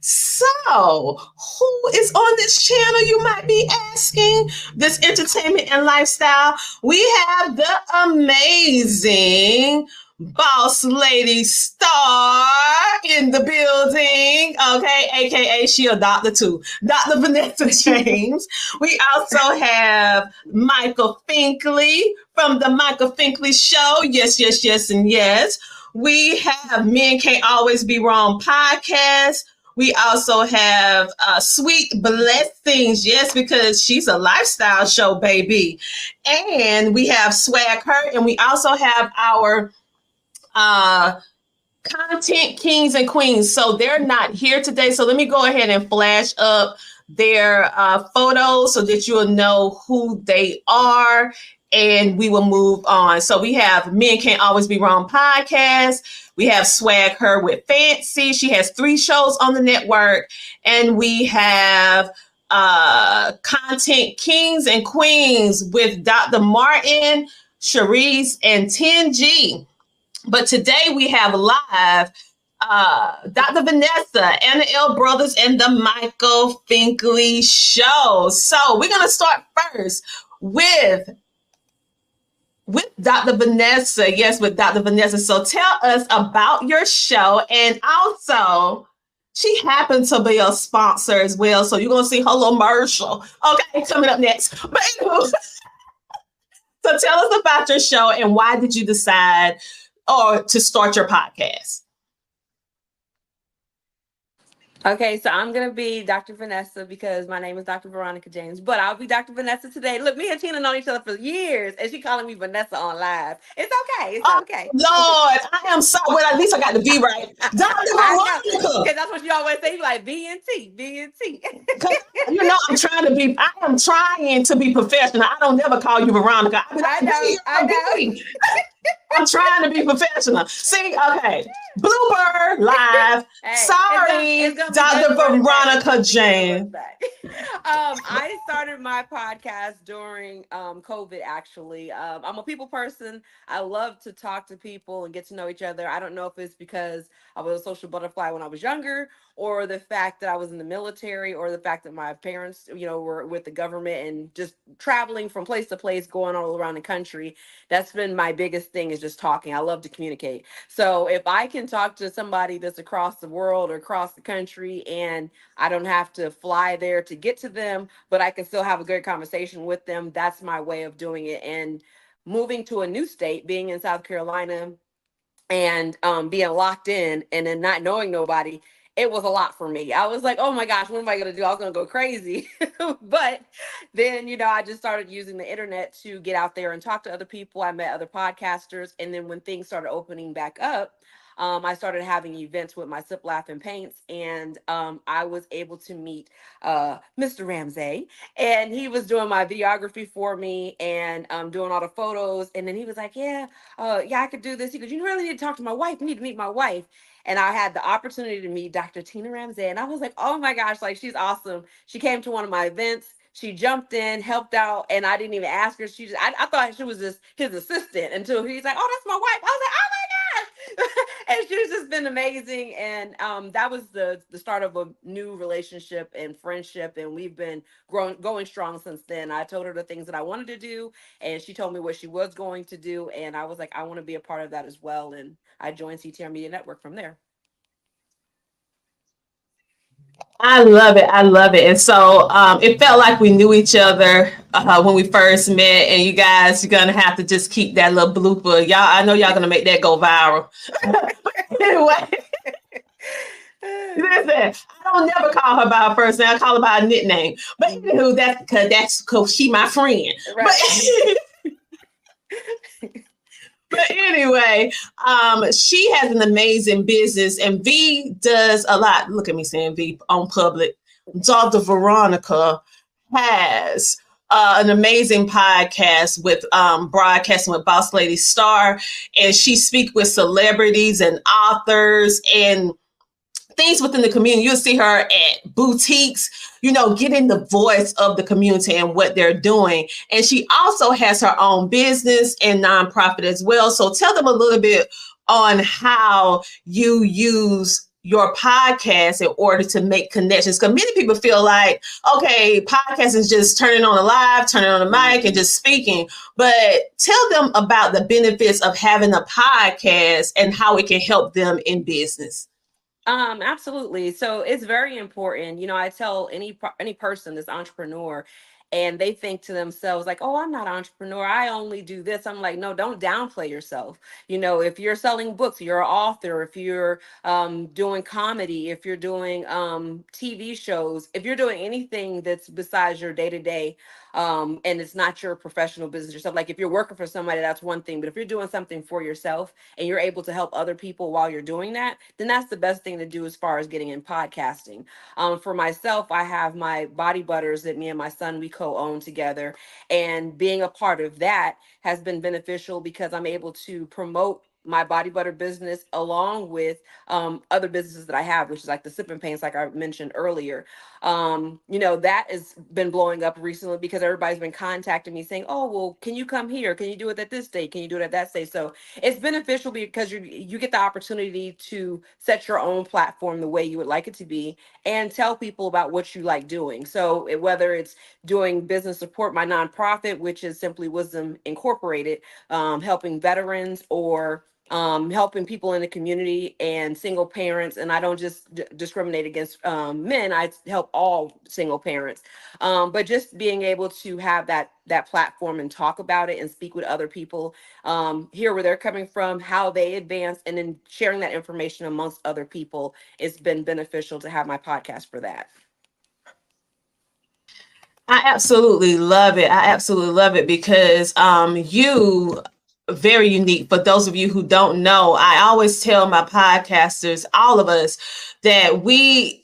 So, who is on this channel, you might be asking? This Entertainment and Lifestyle. We have the amazing Boss Lady Star in the building, okay, aka she a doctor too, Dr. Vanessa James. We also have Michael Finkley from the Michael Finkley Show. Yes, yes, yes, and yes. We have Men Can't Always Be Wrong podcast. We also have Sweet Blessings, yes, because she's a lifestyle show, baby. And we have Swag Her, and we also have our content kings and queens. So they're not here today. So let me go ahead and flash up their photos so that you'll know who they are, and we will move on. So we have Men Can't Always Be Wrong podcast. We have Swag Her with Fancy. She has 3 shows on the network. And we have Content Kings and Queens with Dr. Martin, Sharice, and 10G. But today we have live Dr. Vanessa, Anna L. Brothers, and the Michael Finkley Show. So we're going to start first with Dr. Vanessa. Yes, with Dr. Vanessa. So tell us about your show. And also, she happens to be a sponsor as well. So you're going to see her little commercial. Okay, coming up next. But anyway, so tell us about your show and why did you decide to start your podcast? Okay, so I'm going to be Dr. Vanessa because my name is Dr. Veronica James, but I'll be Dr. Vanessa today. Look, me and Tina known each other for years, and she calling me Vanessa on live. It's okay. It's okay. Lord, I am sorry. Well, at least I got the B right. Dr. Veronica. Because that's what you always say, like B and T. You know, I am trying to be professional. I don't never call you Veronica. I know. I'm trying to be professional. See, okay. Blooper live. Hey, sorry, Dr. Veronica James. I started my podcast during COVID, actually. I'm a people person. I love to talk to people and get to know each other. I don't know if it's because I was a social butterfly when I was younger, or the fact that I was in the military, or the fact that my parents, were with the government and just traveling from place to place, going all around the country. That's been my biggest thing, is just talking. I love to communicate. So if I can talk to somebody that's across the world or across the country, and I don't have to fly there to get to them, but I can still have a good conversation with them, that's my way of doing it. And moving to a new state, being in South Carolina, and being locked in and then not knowing nobody, it was a lot for me. I was like, oh my gosh, what am I going to do? I was going to go crazy. But then, I just started using the internet to get out there and talk to other people. I met other podcasters. And then when things started opening back up, I started having events with my Sip, Laugh, and Paints, and I was able to meet Mr. Ramsey, and he was doing my videography for me and doing all the photos. And then he was like, yeah, I could do this. He goes, you really need to talk to my wife. You need to meet my wife. And I had the opportunity to meet Dr. Tina Ramsey, and I was like, oh my gosh, like, she's awesome. She came to one of my events. She jumped in, helped out, and I didn't even ask her. I thought she was just his assistant until he's like, oh, that's my wife. I was like, oh my gosh. And she's just been amazing. And that was the start of a new relationship and friendship. And we've been going strong since then. I told her the things that I wanted to do, and she told me what she was going to do. And I was like, I want to be a part of that as well. And I joined CTR Media Network from there. I love it. I love it. And so it felt like we knew each other when we first met. And you guys, you're going to have to just keep that little blooper. Y'all, I know y'all going to make that go viral. Anyway, listen, I don't never call her by her first name. I call her by her nickname. But anywho, that's because she my friend. Right. But anyway, she has an amazing business, and V does a lot. Look at me saying V on public. Dr. Veronica has an amazing podcast with broadcasting with Boss Lady Star, and she speaks with celebrities and authors and things within the community. You'll see her at boutiques, getting the voice of the community and what they're doing. And she also has her own business and nonprofit as well. So tell them a little bit on how you use your podcast in order to make connections. Because many people feel like, okay, podcast is just turning on a live, turning on a mic and just speaking. But tell them about the benefits of having a podcast and how it can help them in business. Absolutely. So it's very important. I tell any person that's entrepreneur, and they think to themselves like, oh, I'm not an entrepreneur, I only do this. I'm like, no, don't downplay yourself. If you're selling books, you're an author. If you're doing comedy, if you're doing TV shows, if you're doing anything that's besides your day-to-day, and it's not your professional business yourself. Like if you're working for somebody, that's one thing. But if you're doing something for yourself and you're able to help other people while you're doing that, then that's the best thing to do as far as getting in podcasting. For myself, I have my Body Butters that me and my son, we co-own together. And being a part of that has been beneficial because I'm able to promote my body butter business along with other businesses that I have, which is like the Sip and Paints, like I mentioned earlier. That has been blowing up recently because everybody's been contacting me saying, oh, well, can you come here? Can you do it at this date? Can you do it at that state? So it's beneficial because you get the opportunity to set your own platform the way you would like it to be and tell people about what you like doing. So whether it's doing business support, my nonprofit, which is Simply Wisdom Incorporated, helping veterans or helping people in the community and single parents. And I don't just discriminate against men. I help all single parents. But just being able to have that platform and talk about it and speak with other people, hear where they're coming from, how they advance, and then sharing that information amongst other people, it's been beneficial to have my podcast for that. I absolutely love it. I absolutely love it because you very unique. For those of you who don't know, I always tell my podcasters, all of us, that we're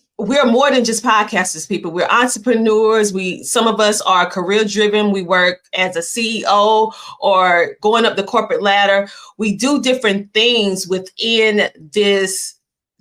more than just podcasters, people. We're entrepreneurs. Some of us are career driven. We work as a CEO or going up the corporate ladder. We do different things within this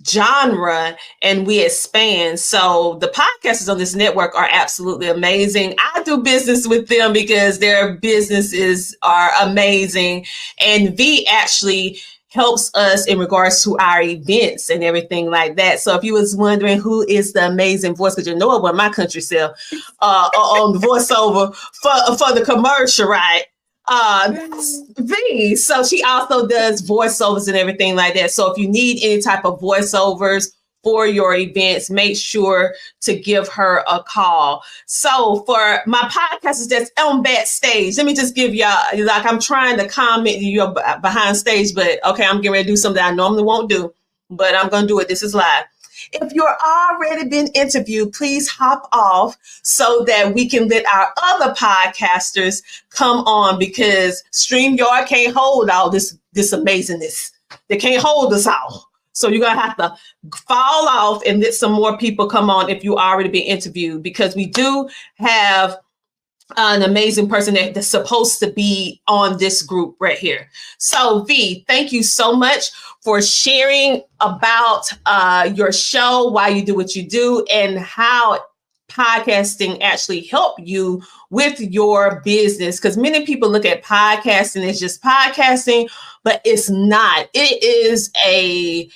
genre and we expand. So the podcasters on this network are absolutely amazing. I do business with them because their businesses are amazing. And V actually helps us in regards to our events and everything like that. So if you was wondering who is the amazing voice, because you know it was my country self on the voiceover for the commercial, right? That's V. So she also does voiceovers and everything like that. So if you need any type of voiceovers for your events, make sure to give her a call. So for my podcasters that's on backstage, let me just give y'all, like I'm trying to comment you behind stage, but okay, I'm getting ready to do something I normally won't do, but I'm going to do it. This is live. If you're already been interviewed, please hop off so that we can let our other podcasters come on, because StreamYard can't hold all this amazingness. They can't hold us all. So you're going to have to fall off and let some more people come on if you already been interviewed, because we do have an amazing person that's supposed to be on this group right here. So V, thank you so much for sharing about your show, why you do what you do, and how podcasting actually help you with your business. Because many people look at podcasting as just podcasting, but it's not. It is a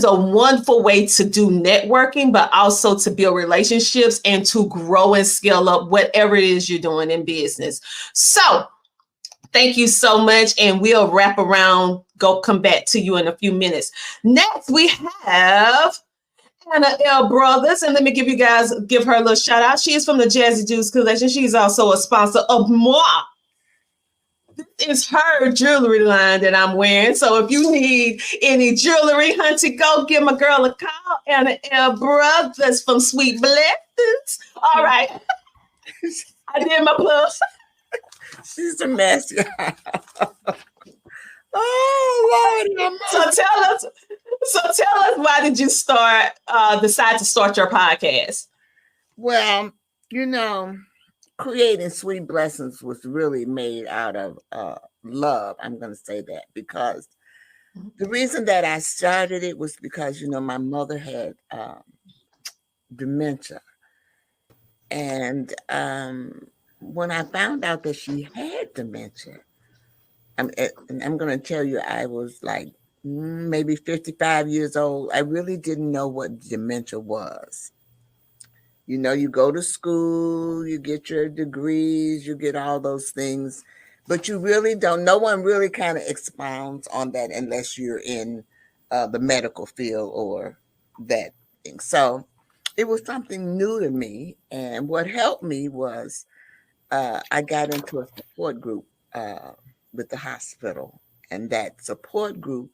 wonderful way to do networking, but also to build relationships and to grow and scale up whatever it is you're doing in business. So thank you so much. And we'll wrap around, come back to you in a few minutes. Next, we have Anna L. Brothers. And let me give her a little shout out. She is from the Jazzy Juice Collection. She's also a sponsor of Moi. It's her jewelry line that I'm wearing. So if you need any jewelry, hunty, go give my girl a call. Anna L. Brothers from Sweet Blessings. All right. I did my plug. She's a mess. Oh, Lord. So tell us, why did you decide to start your podcast? Well, creating Sweet Blessings was really made out of love. I'm going to say that, because the reason that I started it was because, my mother had dementia. And when I found out that she had dementia, I'm going to tell you, I was like maybe 55 years old. I really didn't know what dementia was. You go to school, you get your degrees, you get all those things, but you really don't. No one really kind of expounds on that unless you're in the medical field or that thing. So it was something new to me. And what helped me was I got into a support group with the hospital. And that support group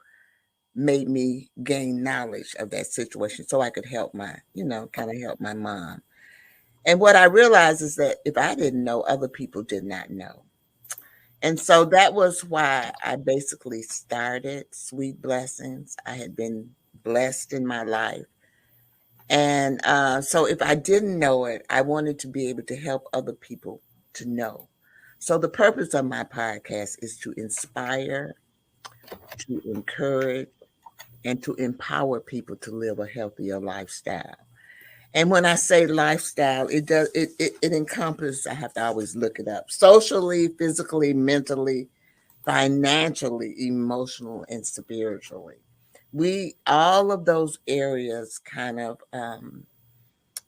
made me gain knowledge of that situation so I could help help my mom. And what I realized is that if I didn't know, other people did not know. And so that was why I basically started Sweet Blessings. I had been blessed in my life. And so if I didn't know it, I wanted to be able to help other people to know. So the purpose of my podcast is to inspire, to encourage, and to empower people to live a healthier lifestyle. And when I say lifestyle, it encompasses, I have to always look it up, socially, physically, mentally, financially, emotional, and spiritually. All of those areas kind of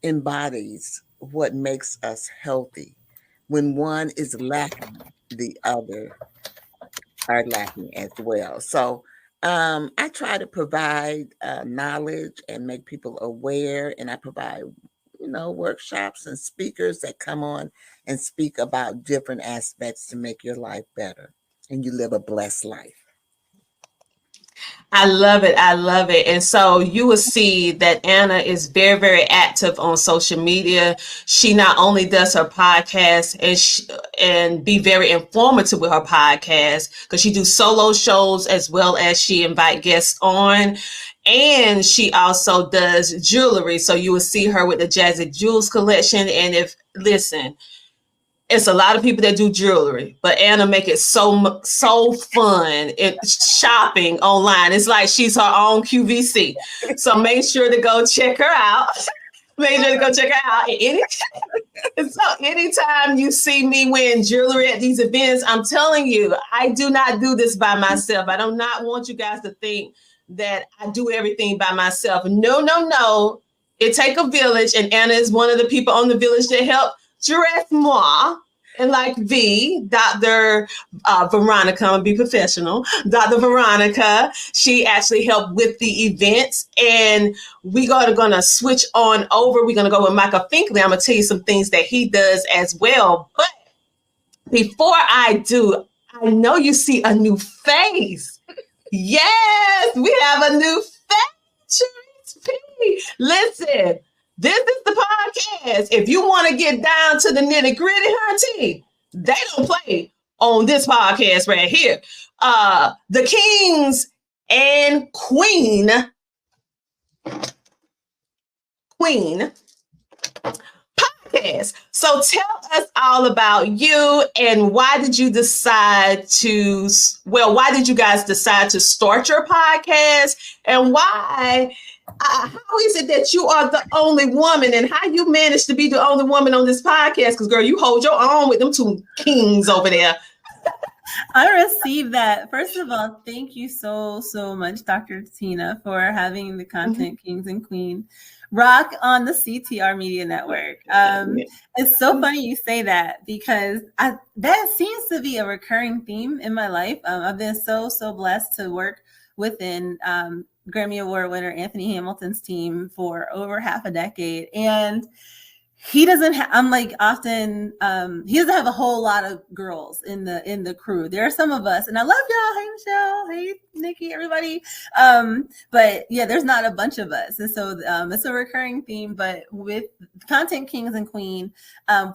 embodies what makes us healthy. When one is lacking, the other are lacking as well. So I try to provide knowledge and make people aware, and I provide, workshops and speakers that come on and speak about different aspects to make your life better and you live a blessed life. I love it. I love it. And so you will see that Anna is very, very active on social media. She not only does her podcast and be very informative with her podcast, because she do solo shows as well as she invite guests on. And she also does jewelry. So you will see her with the Jazzy Jewels collection. And it's a lot of people that do jewelry, but Anna make it so fun in shopping online. It's like she's her own QVC. So make sure to go check her out. So anytime you see me wearing jewelry at these events, I'm telling you, I do not do this by myself. I do not want you guys to think that I do everything by myself. No. It take a village, and Anna is one of the people on the village that help dress moi. And like Dr. Veronica, I'm gonna be professional. Dr. Veronica, she actually helped with the events, and we're gonna switch on over. We're gonna go with Michael Finkley. I'm gonna tell you some things that he does as well. But before I do, I know you see a new face. Yes, we have a new face. Sharice P. Listen, this is the podcast. If you want to get down to the nitty gritty, hunty, they don't play on this podcast right here. The Kings and Queen podcast. So tell us all about you and why did you decide to, why did you guys decide to start your podcast, and why, how is it that you are the only woman, and how you managed to be the only woman on this podcast? Because girl, you hold your own with them two kings over there. I received that. First of all, thank you so much, Dr. Tina, for having the Content Kings and Queen rock on the CTR Media Network. It's so funny you say that, because that seems to be a recurring theme in my life. I've been so blessed to work within Grammy Award winner Anthony Hamilton's team for over half a decade, and he doesn't have, he doesn't have a whole lot of girls in the crew. There are some of us, and I love y'all. Hey, Michelle. Hey, Nikki, everybody. But yeah, there's not a bunch of us. And so it's a recurring theme, but with Content Kings and Queen,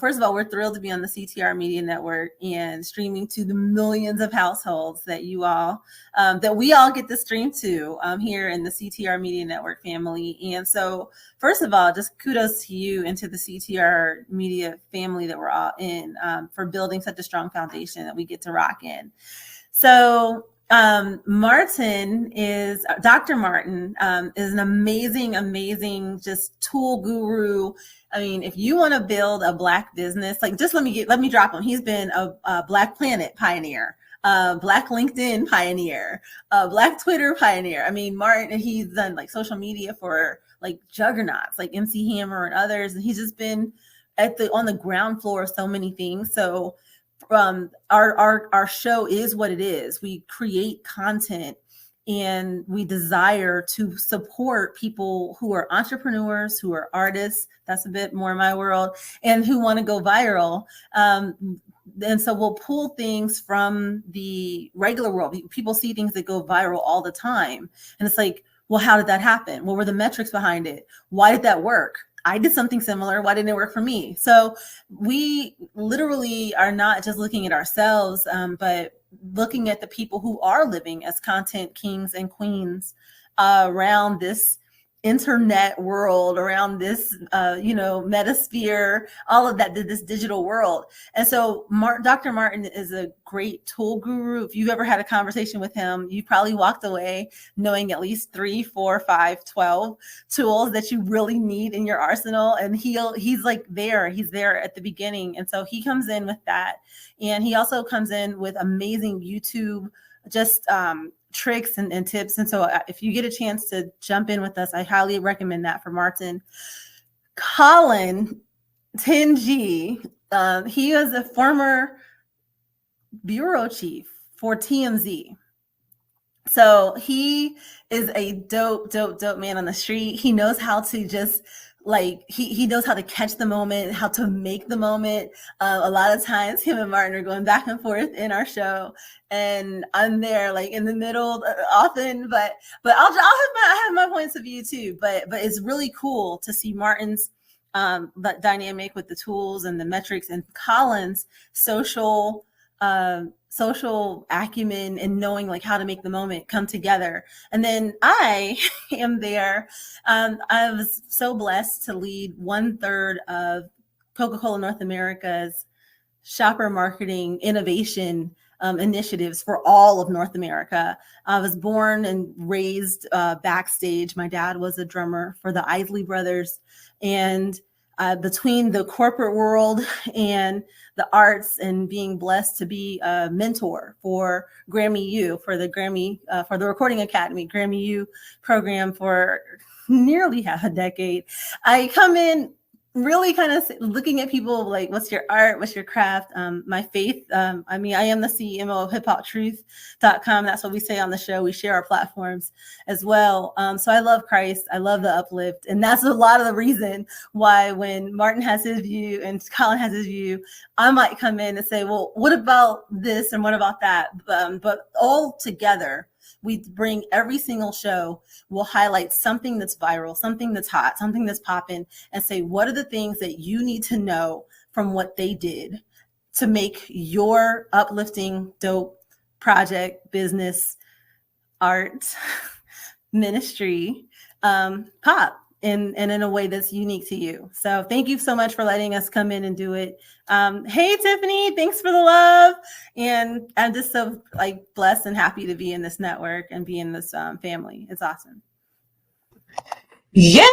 first of all, we're thrilled to be on the CTR Media Network and streaming to the millions of households that you all, that we all get to stream to here in the CTR Media Network family. And so first of all, just kudos to you and to the CTR Media family that we're all in for building such a strong foundation that we get to rock in. So Dr. Martin is an amazing just tool guru. I mean, if you want to build a Black business, just let me drop him. He's been a Black Planet pioneer, Black LinkedIn pioneer, Black Twitter pioneer. I mean, Martin, he's done social media for juggernauts like MC Hammer and others, and he's just been on the ground floor of so many things. So our show is what it is. We create content and we desire to support people who are entrepreneurs, who are artists. That's a bit more my world, and who want to go viral. And so we'll pull things from the regular world. People see things that go viral all the time, and it's like, well, how did that happen? What were the metrics behind it? Why did that work? I did something similar. Why didn't it work for me? So we literally are not just looking at ourselves, but looking at the people who are living as content kings and queens around this internet world, around this, metasphere, all of that, this digital world. And so Dr. Martin is a great tool guru. If you've ever had a conversation with him, you probably walked away knowing at least 3, 4, 5, 12 tools that you really need in your arsenal. And he's there at the beginning. And so he comes in with that. And he also comes in with amazing YouTube, just tricks and tips. And so if you get a chance to jump in with us, I highly recommend that for Martin. Colin 10G, he was a former bureau chief for TMZ. So he is a dope man on the street. He knows how to just he knows how to catch the moment, how to make the moment. A lot of times him and Martin are going back and forth in our show, and I'm there in the middle often, but I have my points of view too, but it's really cool to see Martin's that dynamic with the tools and the metrics, and Colin's social acumen and knowing how to make the moment come together. And then I am there. I was so blessed to lead 1/3 of Coca-Cola North America's shopper marketing innovation initiatives for all of North America. I was born and raised backstage. My dad was a drummer for the Isley Brothers, and between the corporate world and the arts, and being blessed to be a mentor for Grammy U, for the Recording Academy Grammy U program for nearly half a decade. I come in really kind of looking at people like, what's your art, what's your craft, my faith. I mean, I am the CMO of hiphoptruth.com. That's what we say on the show. We share our platforms as well. So I love Christ. I love the uplift. And that's a lot of the reason why when Martin has his view and Colin has his view, I might come in and say, well, what about this and what about that? But all together, we bring every single show, we'll highlight something that's viral, something that's hot, something that's popping, and say, what are the things that you need to know from what they did to make your uplifting, dope project, business, art, ministry pop and in a way that's unique to you. So thank you so much for letting us come in and do it. Hey, Tiffany, thanks for the love. And I'm just so like blessed and happy to be in this network and be in this family. It's awesome. Yes,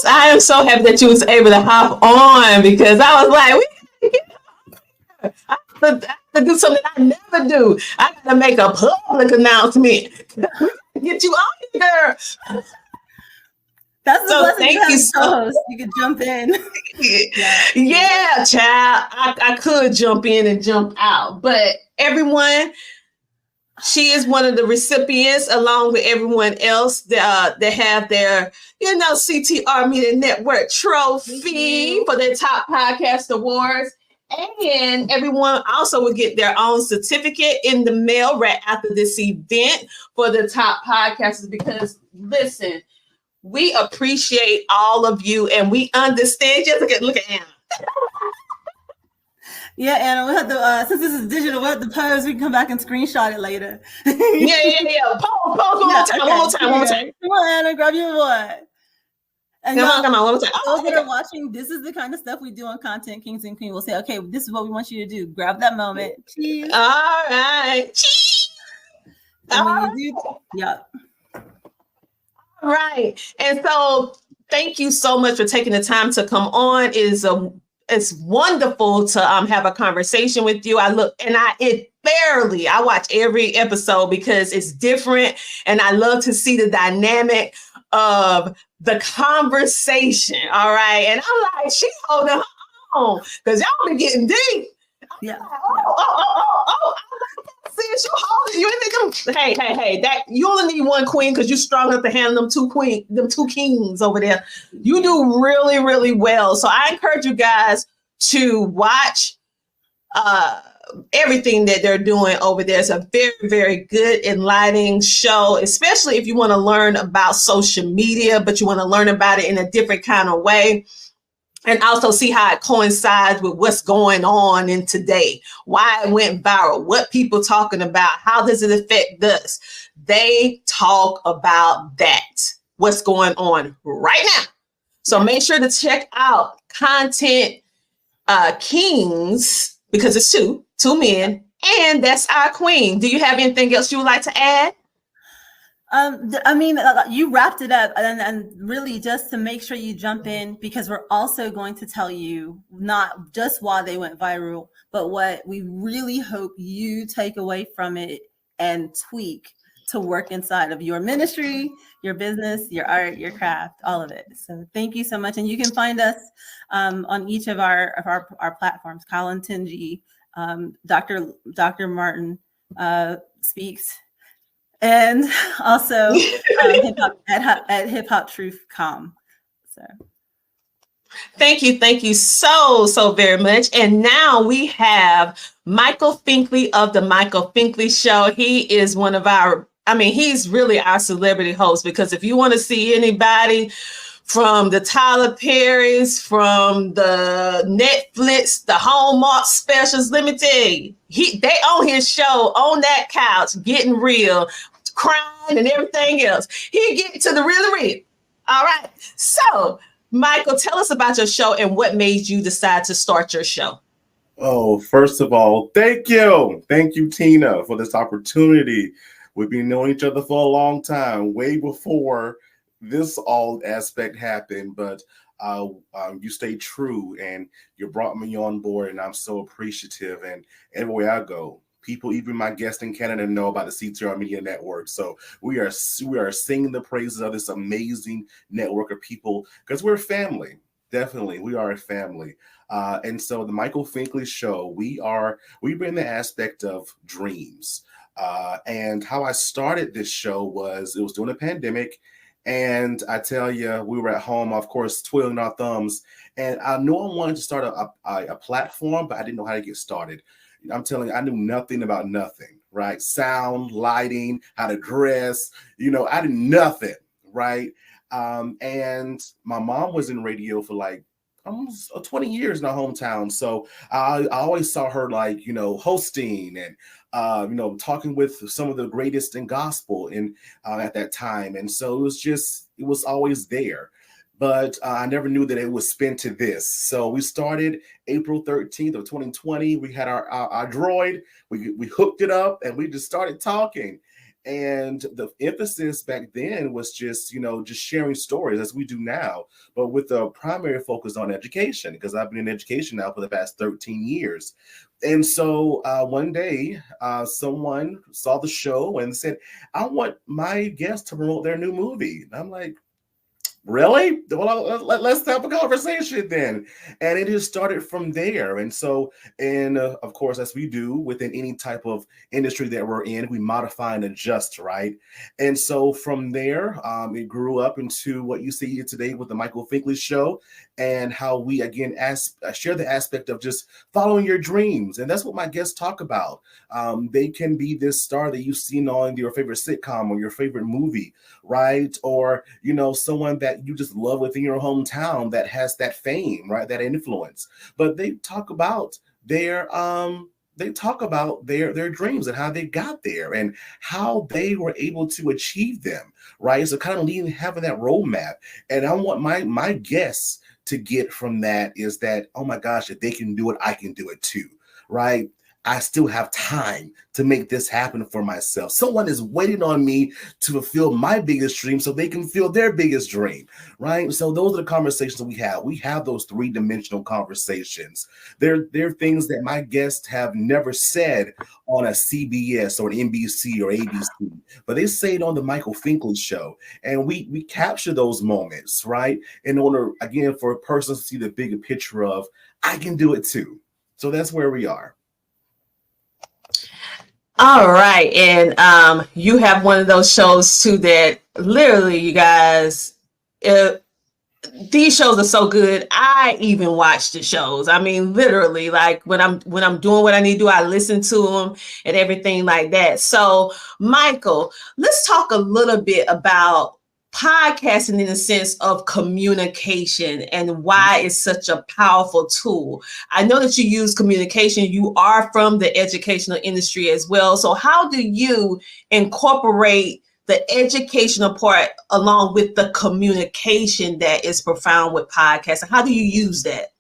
I am so happy that you was able to hop on because I was like, I have to do something I never do. I got to make a public announcement. Get you on here, girl. That's the So blessing. thank You you have co-host. You could jump in. Yeah, child. I could jump in and jump out, but everyone, she is one of the recipients, along with everyone else that have their, CTR Media Network trophy for their Top Podcast Awards. And everyone also will get their own certificate in the mail right after this event for the top podcasters. Because listen, we appreciate all of you and we understand. Just look at Anna. Yeah, Anna, we have to, since this is digital, we have to pose. We can come back and screenshot it later. Yeah. Pose one more time. Come on, Anna, grab your boy. And come on, one more time. Those that are watching, this is the kind of stuff we do on Content Kings and Queens. We'll say, okay, this is what we want you to do. Grab that moment. Cheese. All right. Cheese. And when you do, yeah. All right. And so thank you so much for taking the time to come on. It's wonderful to have a conversation with you. I watch every episode because it's different. And I love to see the dynamic of the conversation. All right. And I'm like, she holding her own because y'all be getting deep. Yeah. I like that. Sis, you holding. You ain't think hey, that you only need one queen because you're strong enough to handle them two kings over there. You do really, really well. So I encourage you guys to watch everything that they're doing over there. It's a very, very good, enlightening show, especially if you want to learn about social media, but you want to learn about it in a different kind of way. And also see how it coincides with what's going on in today, why it went viral, what people talking about, how does it affect us? They talk about that, what's going on right now. So make sure to check out Content Kings because it's two men, and that's our queen. Do you have anything else you would like to add? I mean, you wrapped it up and really just to make sure you jump in because we're also going to tell you not just why they went viral, but what we really hope you take away from it and tweak to work inside of your ministry, your business, your art, your craft, all of it. So thank you so much. And you can find us on each of our platforms, Colin Tingy, Dr. Martin Speaks, and also at hiphoptruth.com. So thank you so very much. And now we have Michael Finkley of the Michael Finkley Show. He is he's really our celebrity host, because if you want to see anybody from the Tyler Perrys, from the Netflix, the Hallmark specials, let me tell you, they on his show, on that couch, getting real, crying and everything else. He get to the real. All right. So, Michael, tell us about your show and what made you decide to start your show. Oh, first of all, thank you. Thank you, Tina, for this opportunity. We've been knowing each other for a long time, way before this all aspect happened, but you stayed true and you brought me on board, and I'm so appreciative. And everywhere I go, people, even my guests in Canada, know about the CTR Media Network. So we are singing the praises of this amazing network of people because we're family. Definitely, we are a family. And so the Michael Finkley Show, we bring the aspect of dreams. And how I started this show was it was during the pandemic. And I tell you, we were at home, of course, twiddling our thumbs. And I knew I wanted to start a platform, but I didn't know how to get started. I'm telling you, I knew nothing about nothing, right? Sound, lighting, how to dress, I did nothing, right? And my mom was in radio for like almost 20 years in our hometown. So I always saw her like, hosting and, talking with some of the greatest in gospel at that time. And so it was always there. But I never knew that it would spin to this. So we started April 13th of 2020. We had our droid. We hooked it up and we just started talking. And the emphasis back then was just sharing stories as we do now, but with the primary focus on education, because I've been in education now for the past 13 years. And so one day, someone saw the show and said, I want my guests to promote their new movie. And I'm like, really? Well, let's have a conversation then. And it just started from there. And so, of course, as we do within any type of industry that we're in, we modify and adjust, right? And so from there, it grew up into what you see here today with the Michael Finkley Show, and how we, again, share the aspect of just following your dreams. And that's what my guests talk about. They can be this star that you've seen on your favorite sitcom or your favorite movie, right? Or, someone that you just love within your hometown that has that fame, right? That influence. But they talk about their dreams and how they got there and how they were able to achieve them, right? So kind of having that roadmap. And I want my guests to get from that is that, oh my gosh, if they can do it, I can do it too, right? I still have time to make this happen for myself. Someone is waiting on me to fulfill my biggest dream so they can fulfill their biggest dream, right? So those are the conversations we have. We have those three-dimensional conversations. They're things that my guests have never said on a CBS or an NBC or ABC, but they say it on the Michael Finkley Show. And we capture those moments, right? In order, again, for a person to see the bigger picture of, I can do it too. So that's where we are. All right. And you have one of those shows too that literally, you guys, these shows are so good. I even watch the shows. I mean, literally, like when I'm doing what I need to do, I listen to them and everything like that. So, Michael, let's talk a little bit about podcasting in the sense of communication and why it's such a powerful tool. I know that you use communication. You are from the educational industry as well. So how do you incorporate the educational part along with the communication that is profound with podcasting? How do you use that?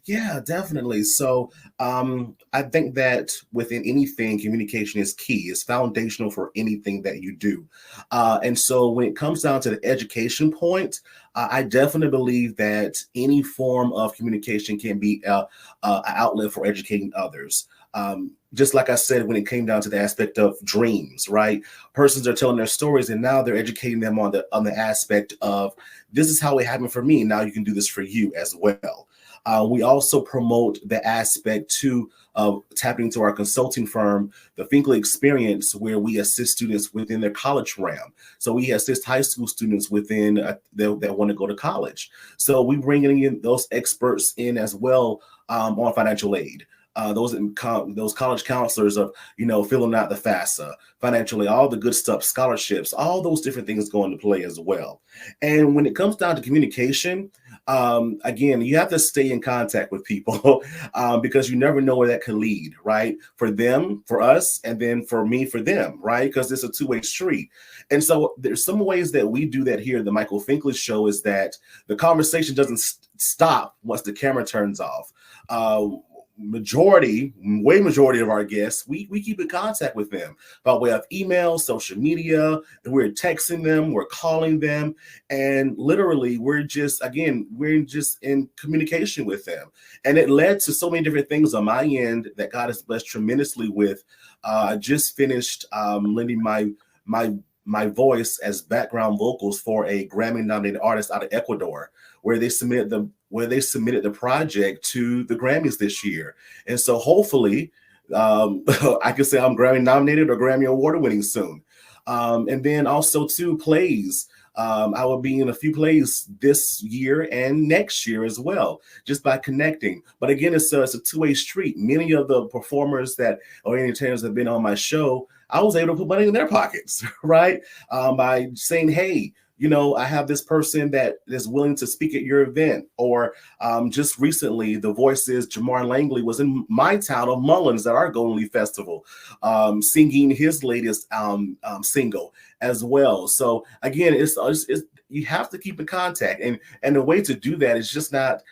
Yeah, definitely. So I think that within anything, communication is key. It's foundational for anything that you do. And so when it comes down to the education point, I definitely believe that any form of communication can be an outlet for educating others. Just like I said, when it came down to the aspect of dreams, right? Persons are telling their stories and now they're educating them on the aspect of, this is how it happened for me. Now you can do this for you as well. We also promote the aspect too of tapping into our consulting firm, the Finkley Experience, where we assist students within their college realm. So we assist high school students within that want to go to college. So we bring in those experts in as well on financial aid. Those college counselors of, filling out the FAFSA, financially, all the good stuff, scholarships, all those different things go into play as well. And when it comes down to communication, again, you have to stay in contact with people because you never know where that could lead, right? For them, for us, and then for me, for them, right? Because it's a two-way street. And so there's some ways that we do that here at the Michael Finkley Show is that the conversation doesn't stop once the camera turns off. Majority of our guests, we keep in contact with them by way of email, social media, and we're texting them, we're calling them, and literally we're just in communication with them. And it led to so many different things on my end that God has blessed tremendously with. I just finished lending my my voice as background vocals for a Grammy-nominated artist out of Ecuador, where they submitted the project to the Grammys this year. And so hopefully I can say I'm Grammy nominated or Grammy award winning soon. And then also two plays. I will be in a few plays this year and next year as well, just by connecting. But again, it's a two-way street. Many of the performers or entertainers that have been on my show, I was able to put money in their pockets, right? By saying, hey, I have this person that is willing to speak at your event. Or just recently, the Voices, Jamar Langley was in my town of Mullins at our Golden Leaf Festival, singing his latest single as well. So again, it's you have to keep in contact, and the way to do that is just not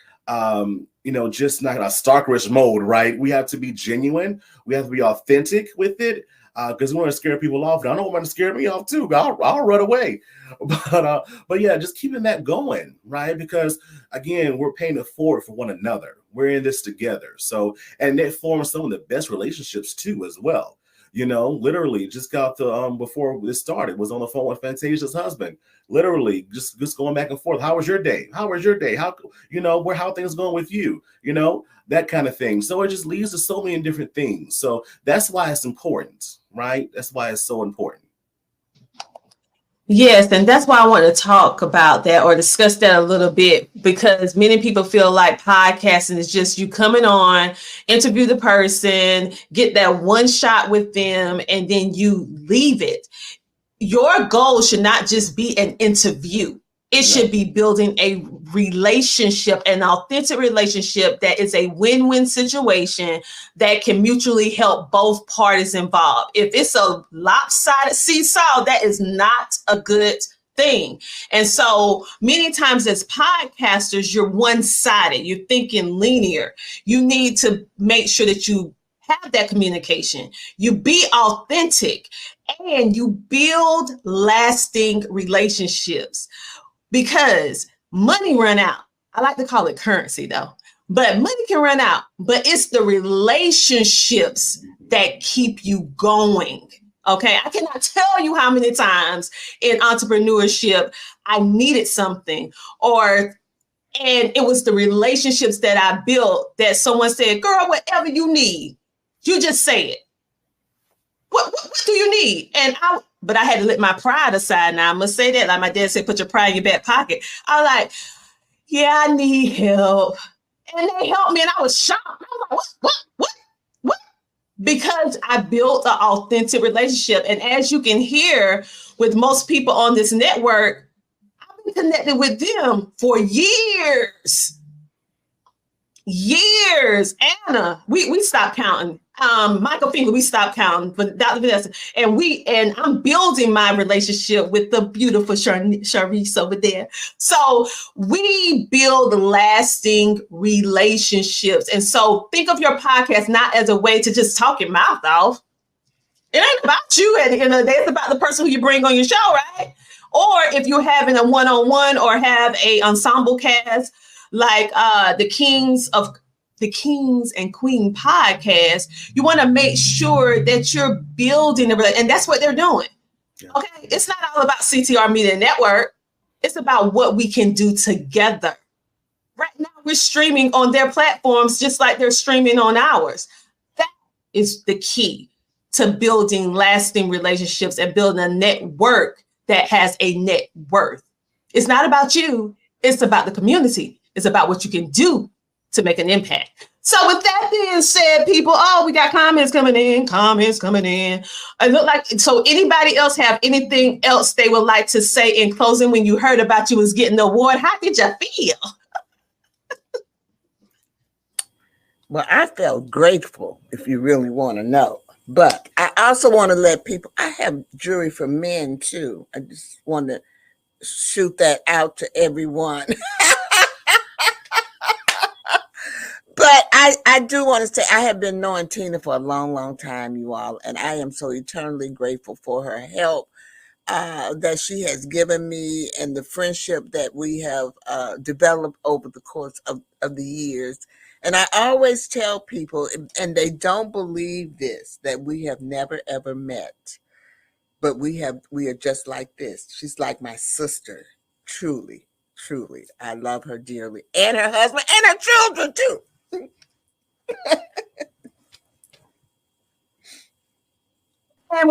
just not a stalkerish mode, right? We have to be genuine. We have to be authentic with it. Because we want to scare people off. And I don't want to scare me off too. I'll run away. But yeah, just keeping that going, right? Because again, we're paying it forward for one another. We're in this together. So, and it forms some of the best relationships too, as well. Literally just got the before this started, was on the phone with Fantasia's husband. Literally just going back and forth. How was your day? How was your day? How things going with you? That kind of thing. So it just leads to so many different things. So that's why it's important, right? That's why it's so important. Yes, and that's why I want to talk about that or discuss that a little bit, because many people feel like podcasting is just you coming on, interview the person, get that one shot with them, and then you leave it. Your goal should not just be an interview. It should be building a relationship, an authentic relationship that is a win-win situation that can mutually help both parties involved. If it's a lopsided seesaw, that is not a good thing. And so many times as podcasters, you're one-sided. You're thinking linear. You need to make sure that you have that communication. You be authentic and you build lasting relationships. Because money run out. I like to call it currency though, but money can run out, but it's the relationships that keep you going. Okay. I cannot tell you how many times in entrepreneurship I needed something and it was the relationships that I built that someone said, girl, whatever you need, you just say it. What do you need? But I had to let my pride aside. Now I must say that, like my dad said, put your pride in your back pocket. I was like, yeah, I need help. And they helped me and I was shocked. I was like, what? Because I built an authentic relationship. And as you can hear with most people on this network, I've been connected with them for years. Anna, we stopped counting. Michael Finger, we stopped counting, but Dr. Vanessa, and I'm building my relationship with the beautiful Sharice over there. So we build lasting relationships. And so think of your podcast not as a way to just talk your mouth off. It ain't about you at the end of the day. It's about the person who you bring on your show, right? Or if you're having a one-on-one or have a ensemble cast, like the Kings and Queen podcast, you want to make sure that you're building and that's what they're doing. Yeah. Okay. It's not all about CTR Media Network. It's about what we can do together. Right now we're streaming on their platforms just like they're streaming on ours. That is the key to building lasting relationships and building a network that has a net worth. It's not about you. It's about the community. It's about what you can do to make an impact. So with that being said, people, we got comments coming in. I look like, so anybody else have anything else they would like to say in closing when you heard about you was getting the award? How did you feel? Well, I felt grateful, if you really want to know. But I also want to let people, I have jury for men too. I just want to shoot that out to everyone. But I do want to say I have been knowing Tina for a long, long time, you all, and I am so eternally grateful for her help that she has given me and the friendship that we have developed over the course of the years. And I always tell people, and they don't believe this, that we have never, ever met. but we are just like this. She's like my sister, truly, truly. I love her dearly, and her husband, and her children too. And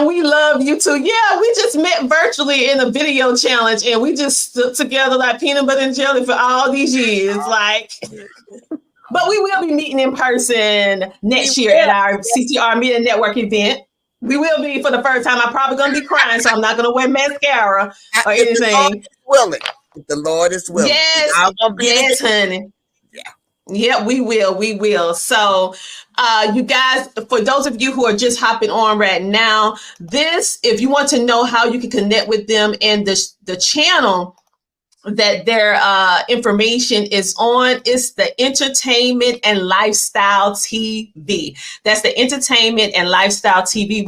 we love you too. Yeah, we just met virtually in a video challenge, and we just stood together like peanut butter and jelly for all these years. Like, but we will be meeting in person next year at our CTR Media Network event. We will be for the first time. I'm probably going to be crying, so I'm not going to wear mascara or anything. If the Lord is willing. Yes, yes, honey. Yeah, we will. So, you guys, for those of you who are just hopping on right now, if you want to know how you can connect with them and the channel that their information is on, it's the Entertainment and Lifestyle TV. That's the Entertainment and Lifestyle TV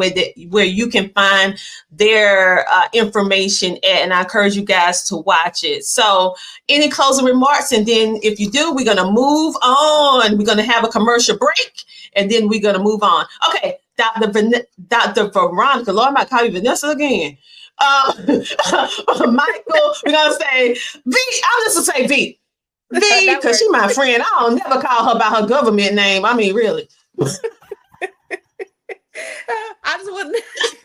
where you can find their information at, and I encourage you guys to watch it. So any closing remarks? And then if you do, we're going to move on. We're going to have a commercial break, and then we're going to move on. Okay, Dr. Veronica, Lord, I might call you Vanessa again. Michael, we're gonna say V. I'm just gonna say V because she's my friend. I'll never call her by her government name. I mean, really.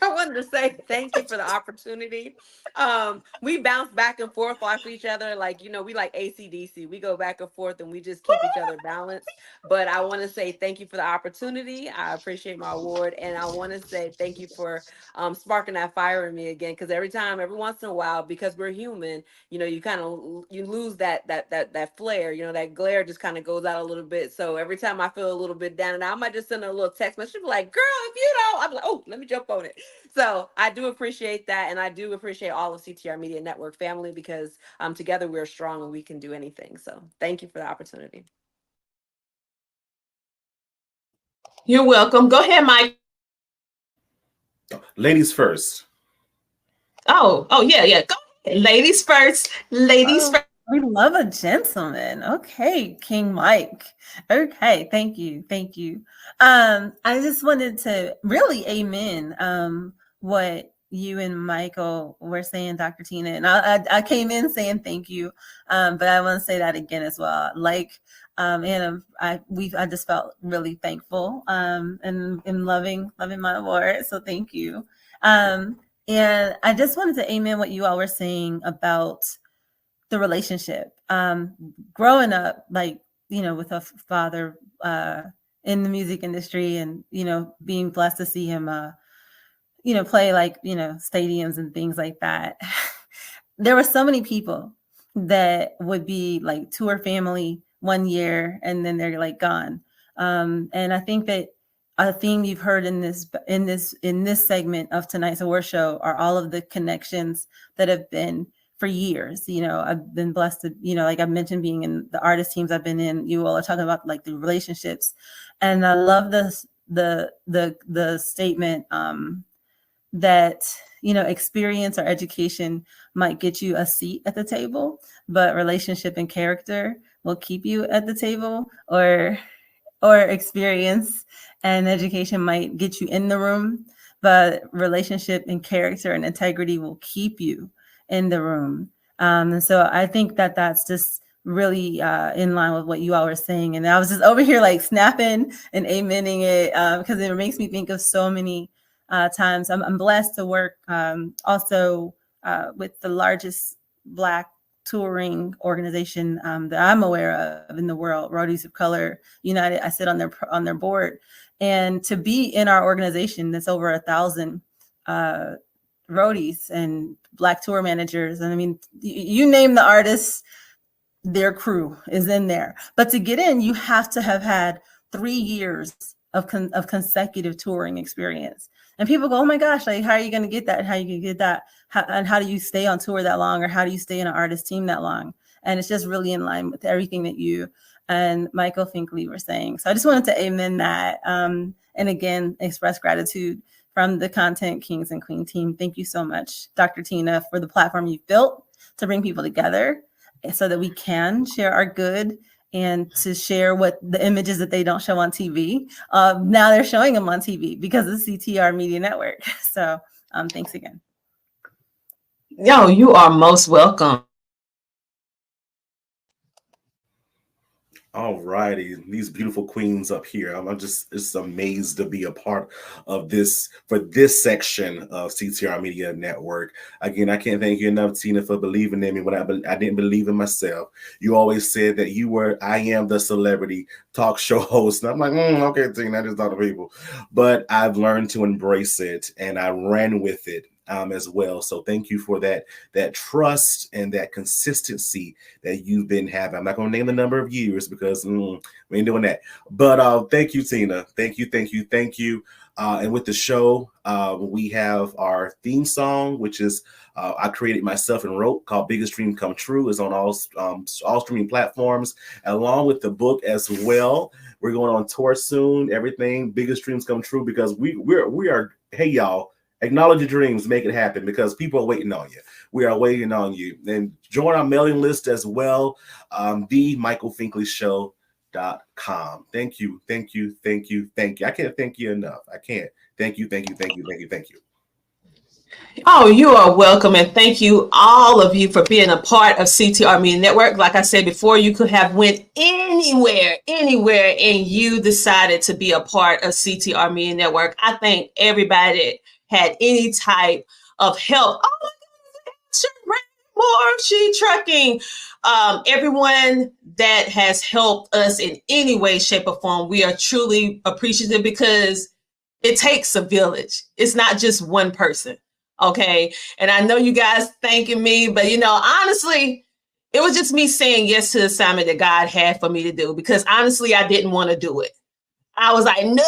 I wanted to say thank you for the opportunity. We bounce back and forth off each other. Like, we like AC/DC. We go back and forth and we just keep each other balanced. But I want to say thank you for the opportunity. I appreciate my award. And I want to say thank you for sparking that fire in me again. Because every once in a while, because we're human, you kind of, you lose that flare, that glare just kind of goes out a little bit. So every time I feel a little bit down and out, I might just send her a little text message like, girl, if you don't, I'm like, oh, let me jump on it. So I do appreciate that. And I do appreciate all of CTR Media Network family because together we're strong and we can do anything. So thank you for the opportunity. You're welcome. Go ahead, Mike. Ladies first. Oh, yeah. Go ahead. Ladies first. First. We love a gentleman. Okay, King Mike. Okay, thank you. I just wanted to really amen what you and Michael were saying, Dr. Tina, and I came in saying thank you, but I want to say that again as well. And I just felt really thankful and loving my award. So thank you. And I just wanted to amen what you all were saying about the relationship. Growing up, with a father in the music industry, and being blessed to see him play stadiums and things like that. There were so many people that would be like tour family one year and then they're like gone. And I think that a theme you've heard in this segment of tonight's award show are all of the connections that have been for years. I've been blessed to, like I mentioned, being in the artist teams I've been in. You all are talking about like the relationships, and I love the statement that experience or education might get you a seat at the table, but relationship and character will keep you at the table, or experience and education might get you in the room, but relationship and character and integrity will keep you in the room. And so I think that that's just really in line with what you all were saying. And I was just over here like snapping and amening it because it makes me think of so many times. I'm blessed to work also with the largest Black touring organization that I'm aware of in the world, Roadies of Color United. I sit on their board, and to be in our organization that's over 1,000 roadies and Black tour managers, and I mean, you name the artists, their crew is in there. But to get in, you have to have had 3 years of consecutive touring experience. And people go, oh my gosh, like, how are you going to get that? How you can get that? And how do you stay on tour that long? Or how do you stay in an artist team that long? And it's just really in line with everything that you and Michael Finkley were saying. So I just wanted to amen that. And again, express gratitude from the Content Kings and Queen team. Thank you so much, Dr. Tina, for the platform you've built to bring people together so that we can share our good and to share what the images that they don't show on TV. Now they're showing them on TV because of CTR Media Network. So Thanks again. Yo, you are most welcome. All righty, these beautiful queens up here. I'm just amazed to be a part of this for this section of CTR Media Network. Again, I can't thank you enough, Tina, for believing in me when I didn't believe in myself. You always said that I am the celebrity talk show host. And I'm like, okay, Tina, I just talk to people. But I've learned to embrace it, and I ran with it as well. So thank you for that trust and that consistency that you've been having. I'm not going to name the number of years because we ain't doing that. But thank you, Tina. Thank you. And with the show, we have our theme song, which is I created myself and wrote, called Biggest Dream Come True. Is on all streaming platforms, along with the book as well. We're going on tour soon. Everything Biggest Dreams Come True, because we are. Hey y'all, acknowledge your dreams, make it happen, because people are waiting on you. We are waiting on you. And join our mailing list as well, themichaelfinkley.com. Thank you. I can't thank you enough. I can't. Thank you. Oh, you are welcome. And thank you, all of you, for being a part of CTR Media Network. Like I said before, you could have went anywhere, and you decided to be a part of CTR Media Network. I think everybody had any type of help. Oh my goodness, more She Trucking. Everyone that has helped us in any way, shape, or form, we are truly appreciative, because it takes a village. It's not just one person. Okay. And I know you guys thanking me, but honestly, it was just me saying yes to the assignment that God had for me to do, because honestly, I didn't want to do it. I was like, nope.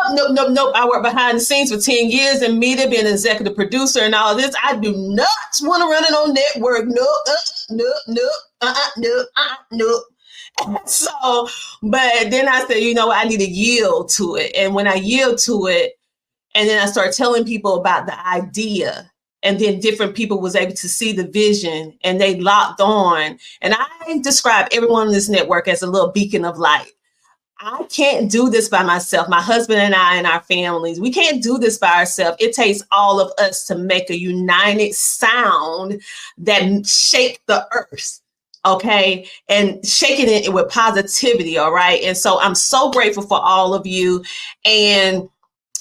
I worked behind the scenes for 10 years in media, being an executive producer and all this. I do not want to run it on network. No. So, but then I said, I need to yield to it. And when I yield to it, and then I started telling people about the idea, and then different people was able to see the vision, and they locked on. And I describe everyone on this network as a little beacon of light. I can't do this by myself. My husband and I and our families, we can't do this by ourselves. It takes all of us to make a united sound that shake the earth. Okay. And shaking it with positivity. All right. And so I'm so grateful for all of you. And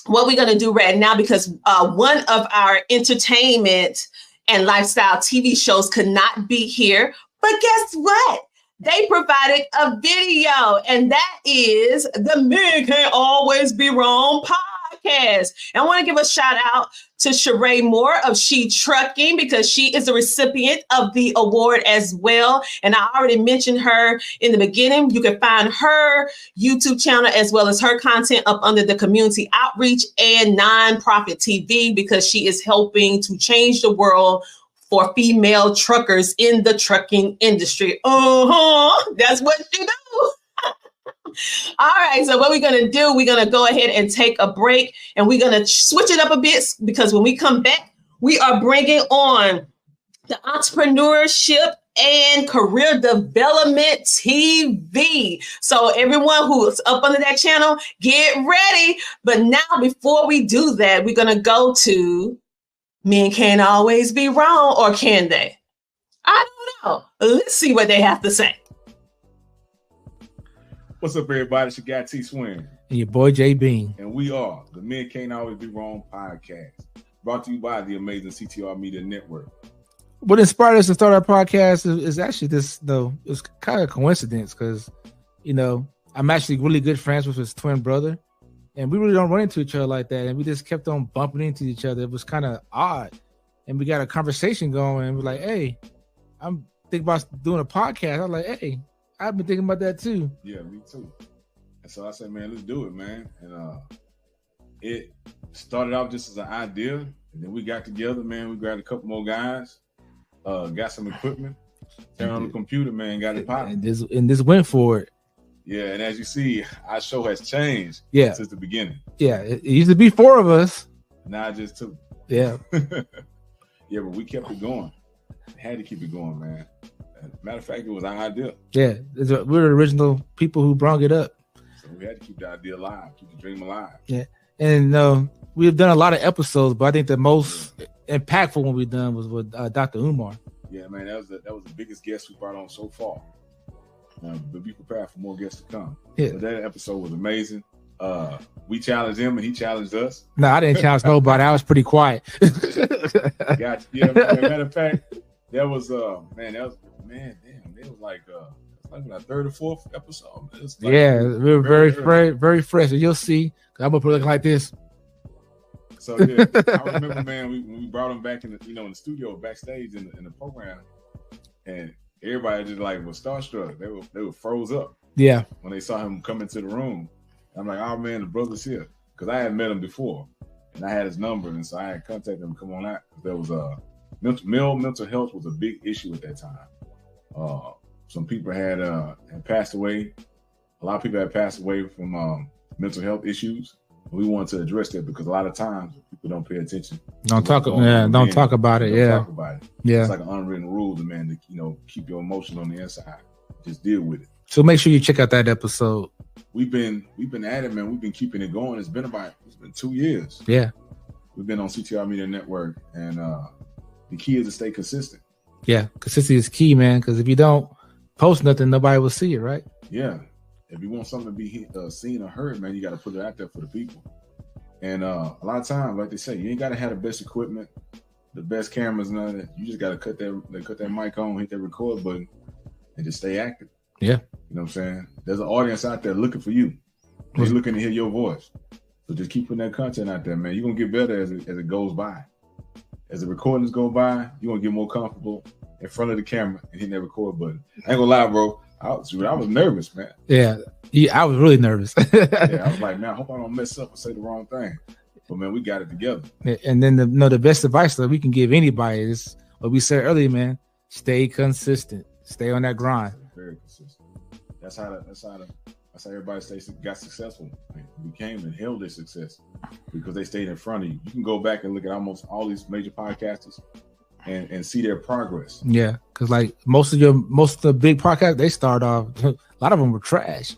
what we're going to do right now, because one of our entertainment and lifestyle TV shows could not be here, but guess what? They provided a video, and that is the Men Can't Always Be Wrong podcast. And I want to give a shout out to Sheree Moore of She Trucking, because she is the recipient of the award as well. And I already mentioned her in the beginning. You can find her YouTube channel as well as her content up under the community outreach and nonprofit TV, because she is helping to change the world for female truckers in the trucking industry. That's what you do. All right, so what we're going to do, we're going to go ahead and take a break, and we're going to switch it up a bit, because when we come back, we are bringing on the entrepreneurship and career development TV. So everyone who's up under that channel, get ready. But now, before we do that, we're going to go to Men Can't Always Be Wrong, or can they? I don't know. Let's see what they have to say. What's up, everybody? It's your guy T Swin. And your boy J Bean. And we are the Men Can't Always Be Wrong podcast, brought to you by the amazing CTR Media Network. What inspired us to start our podcast is actually this, though. It's kind of a coincidence, because, I'm actually really good friends with his twin brother, and we really don't run into each other like that. And we just kept on bumping into each other. It was kind of odd. And we got a conversation going, and we're like, hey, I'm thinking about doing a podcast. I'm like, hey, I've been thinking about that too. Yeah, me too. And so I said, man, let's do it, man. And it started off just as an idea. And then we got together, man. We grabbed a couple more guys, got some equipment, turned on the computer, man, got it popping. And this went for it. Yeah, and as you see, our show has changed since the beginning. Yeah, it used to be 4 of us. Now it just 2. Yeah. Yeah, but we kept it going. Had to keep it going, man. Matter of fact, it was our idea. Yeah, we're the original people who brought it up. So we had to keep the idea alive, keep the dream alive. Yeah, And we've done a lot of episodes, but I think the most impactful one we've done was with Dr. Umar. Yeah, man, that was the biggest guest we brought on so far. But be prepared for more guests to come. Yeah. But that episode was amazing. We challenged him and he challenged us. No, I didn't challenge nobody. I was pretty quiet. Gotcha. Yeah, matter of fact, that was damn, it was like our third or fourth episode. Like, yeah, we were very fresh. And you'll see, I'm gonna put it looking like this. So yeah, I remember, man, when we brought him back in the studio backstage in the program, and everybody just like was starstruck. They were froze up. Yeah. When they saw him come into the room, I'm like, oh man, the brother's here, because I had met him before, and I had his number, and so I had contacted him to come on out. There was mental health was a big issue at that time. Some people had passed away. A lot of people had passed away from mental health issues. We wanted to address that because a lot of times people don't pay attention. Don't talk about it. Don't talk about it. Yeah. It's like an unwritten rule, man, to keep your emotion on the inside. Just deal with it. So make sure you check out that episode. We've been at it, man. We've been keeping it going. It's been 2 years. Yeah. We've been on CTR Media Network, and the key is to stay consistent. Yeah, consistency is key, man. Because if you don't post nothing, nobody will see it, right? Yeah. If you want something to be seen or heard, man, you got to put it out there for the people. And a lot of times, like they say, you ain't got to have the best equipment, the best cameras, none of that. You just got to cut that mic on, hit that record button, and just stay active. Yeah. You know what I'm saying? There's an audience out there looking for you. They're looking to hear your voice. So just keep putting that content out there, man. You're going to get better as it goes by. As the recordings go by, you're going to get more comfortable in front of the camera and hitting that record button. I ain't going to lie, bro. I was nervous, man. Yeah, I was really nervous. Yeah, I was like, man, I hope I don't mess up and say the wrong thing. But man, we got it together. And then the best advice that we can give anybody is what we said earlier, man. Stay consistent. Stay on that grind. Very consistent. That's how everybody got successful. Became and held their success because they stayed in front of you. You can go back and look at almost all these major podcasters and see their progress. Yeah, because like most of the big podcasts, they start off, a lot of them were trash.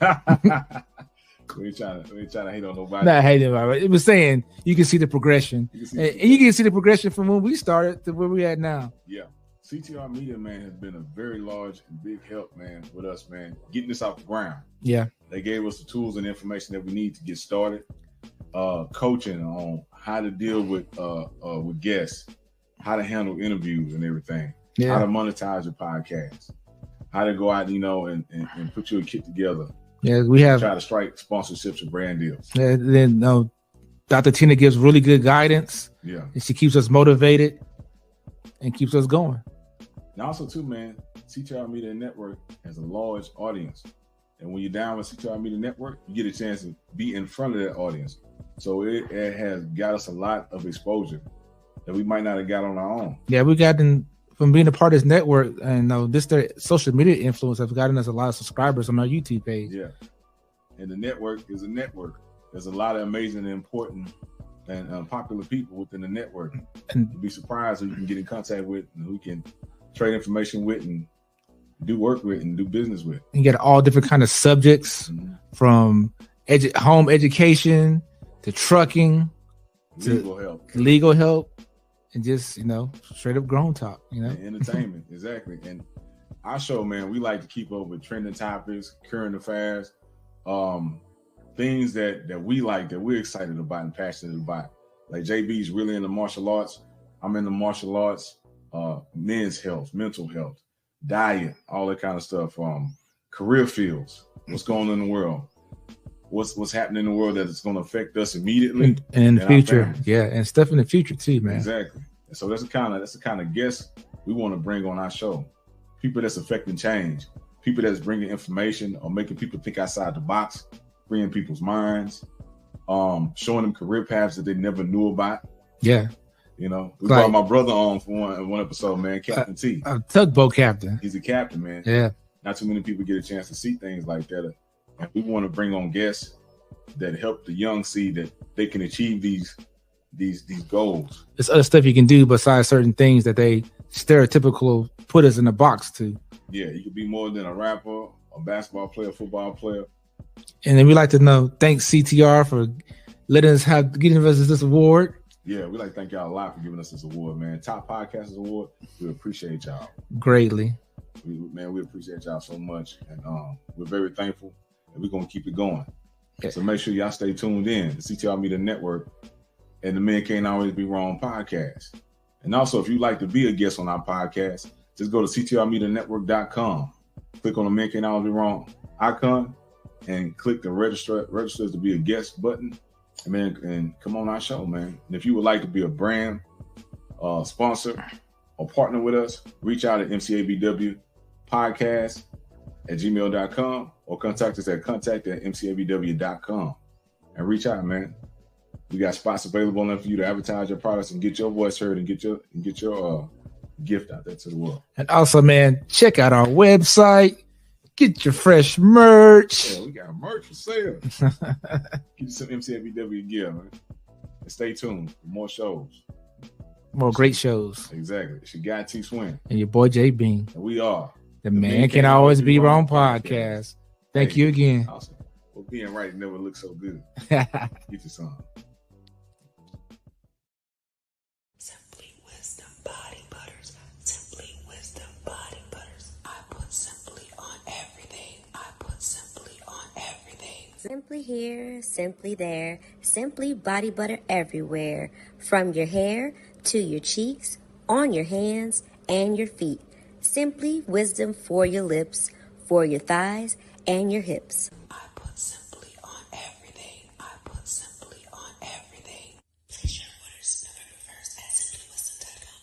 We ain't trying to hate on nobody. Not hating nobody. It was saying you can see the progression. You can see the progression from when we started to where we at now. Yeah. CTR Media, man, has been a very large and big help, man, with us, man, getting this off the ground. Yeah. They gave us the tools and information that we need to get started. Coaching on how to deal with guests, how to handle interviews and everything, how to monetize your podcast, how to go out, and put your kit together. Yeah, we have try to strike sponsorships and brand deals. Yeah, then Dr. Tina gives really good guidance. Yeah, and she keeps us motivated and keeps us going. And also, too, man, CTR Media Network has a large audience, and when you're down with CTR Media Network, you get a chance to be in front of that audience. So it has got us a lot of exposure that we might not have got on our own. Yeah, we got from being a part of this network, and their social media influence have gotten us a lot of subscribers on our YouTube page. Yeah, and the network is a network. There's a lot of amazing and important and popular people within the network. And you'd be surprised who you can get in contact with and who you can trade information with and do work with and do business with. You get all different kind of subjects, from home education to trucking, legal help. And just, straight up grown talk, And entertainment, exactly. And our show, man, we like to keep up with trending topics, current affairs, things that we like, that we're excited about and passionate about. Like JB's really into martial arts. I'm into martial arts, men's health, mental health, diet, all that kind of stuff. Career fields, what's going on in the world, what's happening in the world that is going to affect us immediately and in the future. Yeah, and stuff in the future too, man. Exactly. And so that's the kind of guests we want to bring on our show. People that's affecting change, people that's bringing information or making people think outside the box, bringing people's minds, showing them career paths that they never knew about. Yeah. We brought my brother on for one episode, man, Captain T. A tugboat captain. He's a captain, man. Yeah. Not too many people get a chance to see things like that. And we want to bring on guests that help the young see that they can achieve these goals. There's other stuff you can do besides certain things that they stereotypical put us in a box to. Yeah, you could be more than a rapper, a basketball player, football player. And then we like to thank CTR for giving us this award. Yeah, we like to thank y'all a lot for giving us this award, man. Top Podcasters Award. We appreciate y'all greatly. We appreciate y'all so much, and we're very thankful, and we're gonna keep it going. So make sure y'all stay tuned in to CTR Media Network and the Men Can't Always Be Wrong podcast. And also, if you'd like to be a guest on our podcast, just go to ctrmedianetwork.com, click on the Men Can't Always Be Wrong icon, and click the register to be a guest button, and come on our show, man. And if you would like to be a brand sponsor or partner with us, reach out at mcabwpodcast@gmail.com or contact us at contact@mcabw.com and reach out, man. We got spots available enough for you to advertise your products and get your voice heard and get your gift out there to the world. And also, man, check out our website. Get your fresh merch. Yeah, we got merch for sale. Get you some MCABW gear, man. And stay tuned for more shows. More great shows. Exactly. It's your guy T Swin. And your boy J Bean. And we are the Man Can Always Be Wrong podcast. Thank you again. Awesome. Well, being right never looks so good. Get you some. Simply Wisdom Body Butters. Simply Wisdom Body Butters. I put simply on everything. I put simply on everything. Simply here, simply there, simply body butter everywhere. From your hair to your cheeks, on your hands and your feet. Simply wisdom for your lips, for your thighs and your hips. I put simply on everything. I put simply on everything. Place your orders November 1st at simplywisdom.com.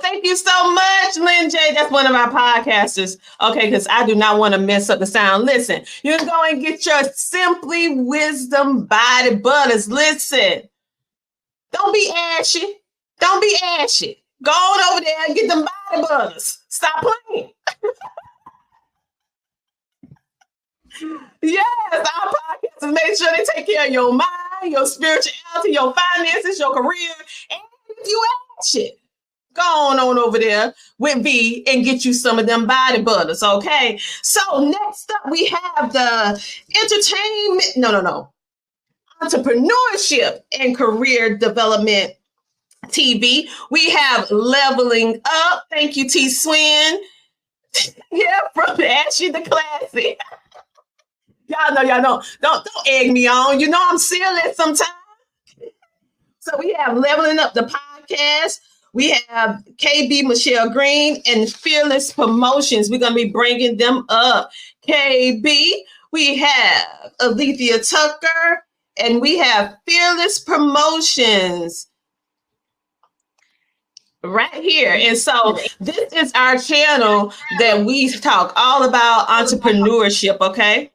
Thank you so much, Lynn J. That's one of our podcasters. Okay, because I do not want to mess up the sound. Listen, you can go and get your Simply Wisdom Body Butters. Listen, don't be ashy. Don't be ashy. Go on over there and get them body butters. Stop playing. Yes, our podcasters make sure they take care of your mind, your spirituality, your finances, your career, and if you ashy. Go on over there with V and get you some of them body butters, okay? So next up, we have the entrepreneurship and career development TV. We have Leveling Up. Thank you, T Swin. Yeah, from Ashy to Classy. Y'all know. Don't egg me on. You know I'm silly sometimes. So we have Leveling Up the podcast. We have KB Michelle Green and Fearless Promotions. We're going to be bringing them up. KB, we have Alethea Tucker, and we have Fearless Promotions right here. And so this is our channel that we talk all about entrepreneurship, okay?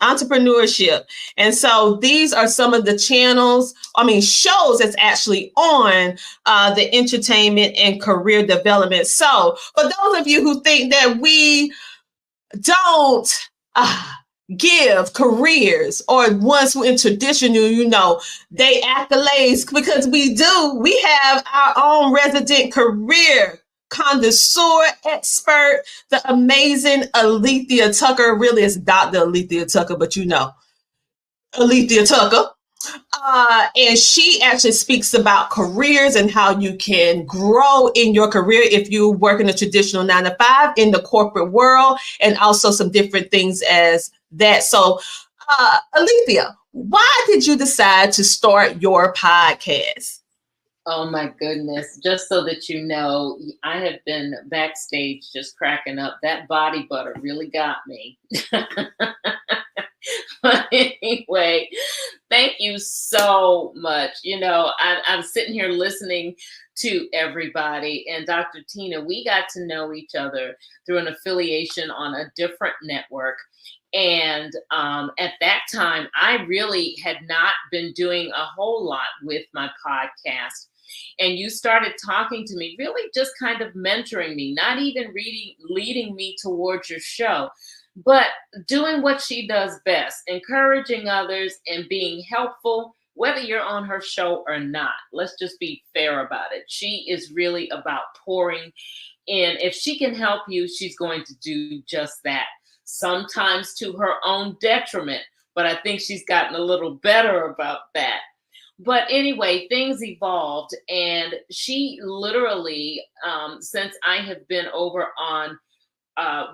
Entrepreneurship. And so these are some of the shows that's actually on the entertainment and career development. So for those of you who think that we don't give careers or ones who in traditional, they accolades, because we do. We have our own resident career connoisseur expert, the amazing Alethea Tucker. Really, it's Dr. Alethea Tucker, but Alethea Tucker. And she actually speaks about careers and how you can grow in your career if you work in a traditional 9-to-5 in the corporate world, and also some different things as that. So, Alethea, why did you decide to start your podcast? Oh my goodness. Just so that you know, I have been backstage just cracking up. That body butter really got me. But anyway, thank you so much. I'm sitting here listening to everybody, and Dr. Tina, we got to know each other through an affiliation on a different network. And at that time, I really had not been doing a whole lot with my podcast. And you started talking to me, really just kind of mentoring me, not even leading me towards your show, but doing what she does best, encouraging others and being helpful, whether you're on her show or not. Let's just be fair about it. She is really about pouring in. If she can help you, she's going to do just that, sometimes to her own detriment. But I think she's gotten a little better about that. But anyway, things evolved, and she literally, since I have been over on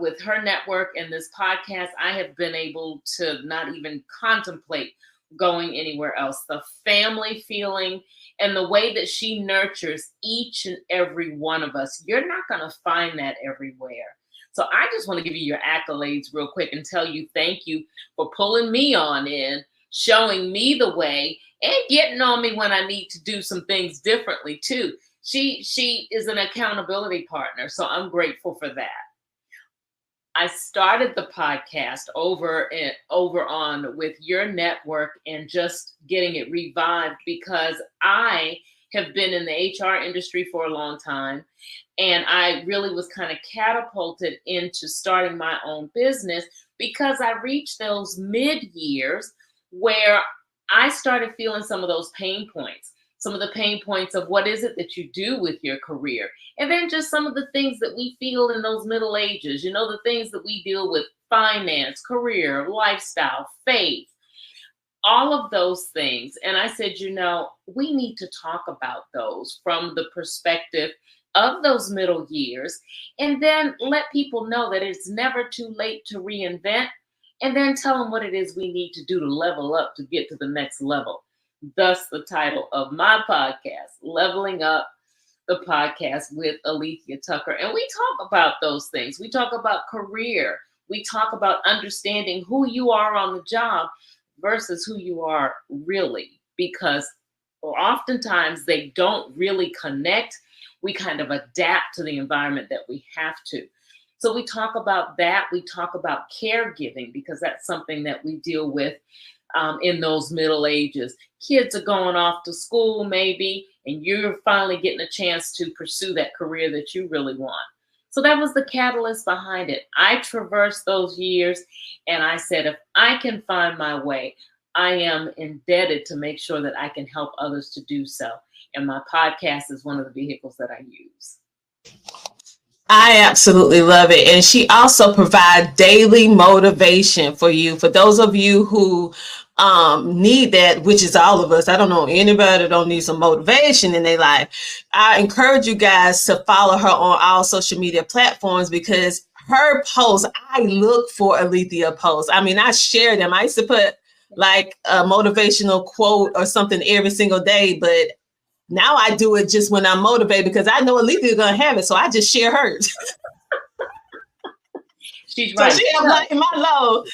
with her network and this podcast, I have been able to not even contemplate going anywhere else. The family feeling and the way that she nurtures each and every one of us, you're not going to find that everywhere. So I just want to give you your accolades real quick and tell you thank you for pulling me on in, showing me the way, and getting on me when I need to do some things differently too. She is an accountability partner, so I'm grateful for that. I started the podcast over on with your network and just getting it revived because I have been in the HR industry for a long time, and I really was kind of catapulted into starting my own business because I reached those mid years where I started feeling some of those pain points, some of the pain points of what is it that you do with your career. And then just some of the things that we feel in those middle ages, you know, the things that we deal with, finance, career, lifestyle, faith, all of those things. And I said, you know, we need to talk about those from the perspective of those middle years, and then let people know that it's never too late to reinvent, and then tell them what it is we need to do to level up to get to the next level. Thus the title of my podcast, Leveling Up the Podcast with Alethea Tucker. And we talk about those things. We talk about career. We talk about understanding who you are on the job versus who you are really, because oftentimes they don't really connect. We kind of adapt to the environment that we have to. So we talk about that. We talk about caregiving because that's something that we deal with in those middle ages. Kids are going off to school maybe, and you're finally getting a chance to pursue that career that you really want. So that was the catalyst behind it. I traversed those years and I said, if I can find my way, I am indebted to make sure that I can help others to do so. And my podcast is one of the vehicles that I use. I absolutely love it. And she also provides daily motivation for you. For those of you who need that, which is all of us. I don't know anybody that don't need some motivation in their life. I encourage you guys to follow her on all social media platforms because her posts, I look for Alethea posts. I mean, I share them. I used to put like a motivational quote or something every single day, but now I do it just when I'm motivated because I know Alethea is going to have it. So I just share hers. She's right. So she lighting my load.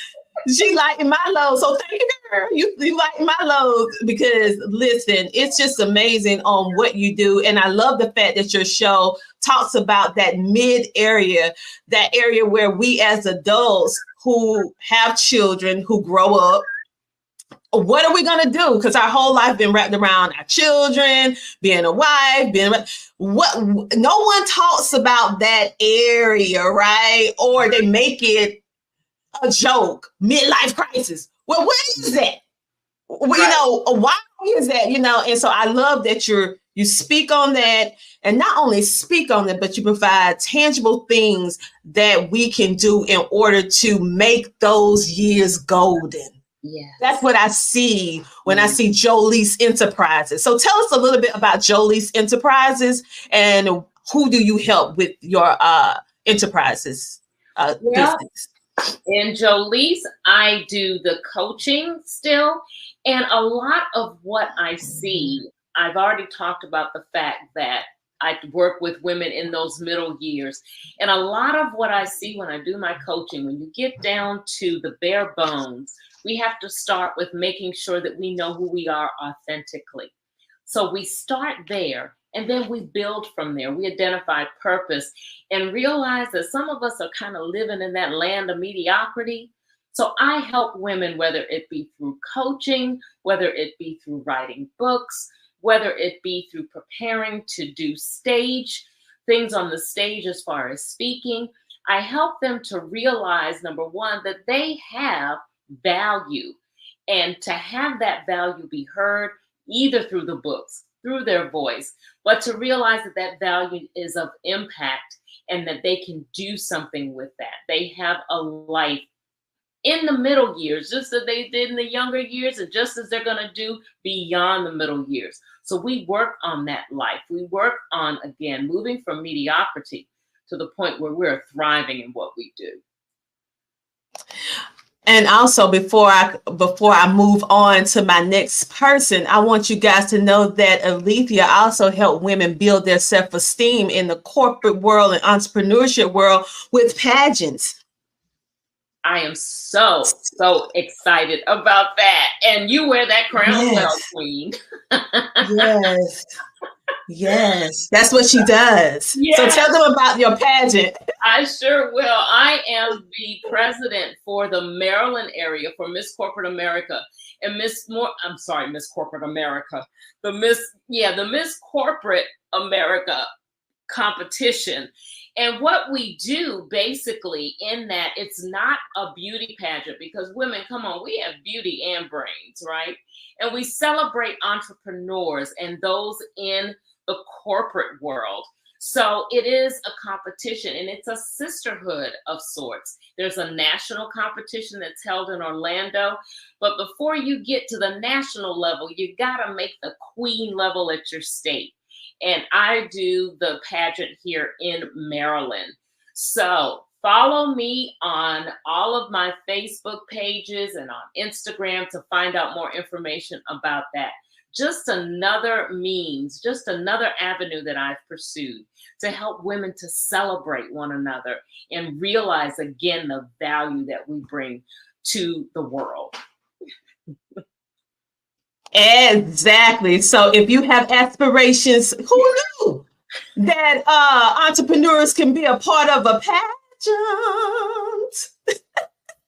She lighting my load. So thank you, girl. You lighting my load because listen, it's just amazing on what you do. And I love the fact that your show talks about that mid area, that area where we as adults who have children who grow up, what are we going to do? Because our whole life been wrapped around our children, being a wife, what? No one talks about that area, right? Or they make it a joke, midlife crisis. Well, what is that? Well, you know, why is that? You know, and so I love that you speak on that, and not only speak on it, but you provide tangible things that we can do in order to make those years golden. Yeah, that's what I see when I see Jolie's Enterprises. So tell us a little bit about Jolie's Enterprises and who do you help with your enterprises business? In Jolie's, I do the coaching still, and a lot of what I see, I've already talked about the fact that I work with women in those middle years. And a lot of what I see when I do my coaching, when you get down to the bare bones, we have to start with making sure that we know who we are authentically. So we start there and then we build from there. We identify purpose and realize that some of us are kind of living in that land of mediocrity. So I help women, whether it be through coaching, whether it be through writing books, whether it be through preparing to do stage things on the stage as far as speaking. I help them to realize, number one, that they have value, and to have that value be heard either through the books, through their voice, but to realize that that value is of impact and that they can do something with that. They have a life in the middle years, just as they did in the younger years, and just as they're going to do beyond the middle years. So we work on that life. We work on, again, moving from mediocrity to the point where we're thriving in what we do. And also, before I move on to my next person, I want you guys to know that Alethea also helped women build their self-esteem in the corporate world and entrepreneurship world with pageants. I am so excited about that. And you wear that crown well, Queen. Yes. Yes. That's what she does. Yes. So tell them about your pageant. I sure will. I am the president for the Maryland area for Miss Corporate America and Miss Corporate America. The Miss Corporate America competition. And what we do basically in that, it's not a beauty pageant, because women, come on, we have beauty and brains, right? And we celebrate entrepreneurs and those in the corporate world. So it is a competition, and it's a sisterhood of sorts. There's a national competition that's held in Orlando, but before you get to the national level, you gotta make the queen level at your state. And I do the pageant here in Maryland. So follow me on all of my Facebook pages and on Instagram to find out more information about that. Just another means, just another avenue that I've pursued to help women to celebrate one another and realize again the value that we bring to the world. Exactly. So if you have aspirations, who knew that entrepreneurs can be a part of a pageant?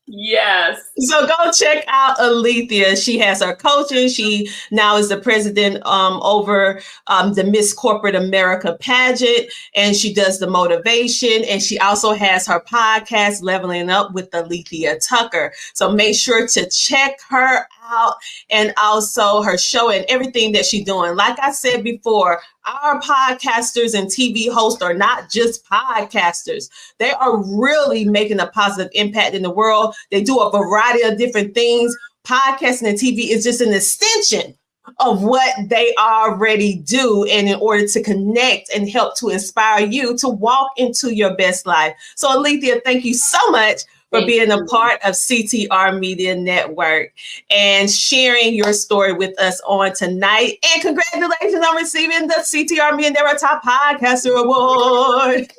Yes. So go check out Alethea. She has her coaching. She now is the president over the Miss Corporate America pageant, and she does the motivation. And she also has her podcast, Leveling Up with Alethea Tucker. So make sure to check her out, and also her show and everything that she's doing. Like I said before, our podcasters and TV hosts are not just podcasters. They are really making a positive impact in the world. They do a variety of different things. Podcasting and TV is just an extension of what they already do, and in order to connect and help to inspire you to walk into your best life. So Alethea, thank you so much for being a part of CTR Media Network and sharing your story with us on tonight. And congratulations on receiving the CTR Media Network Top Podcaster Award.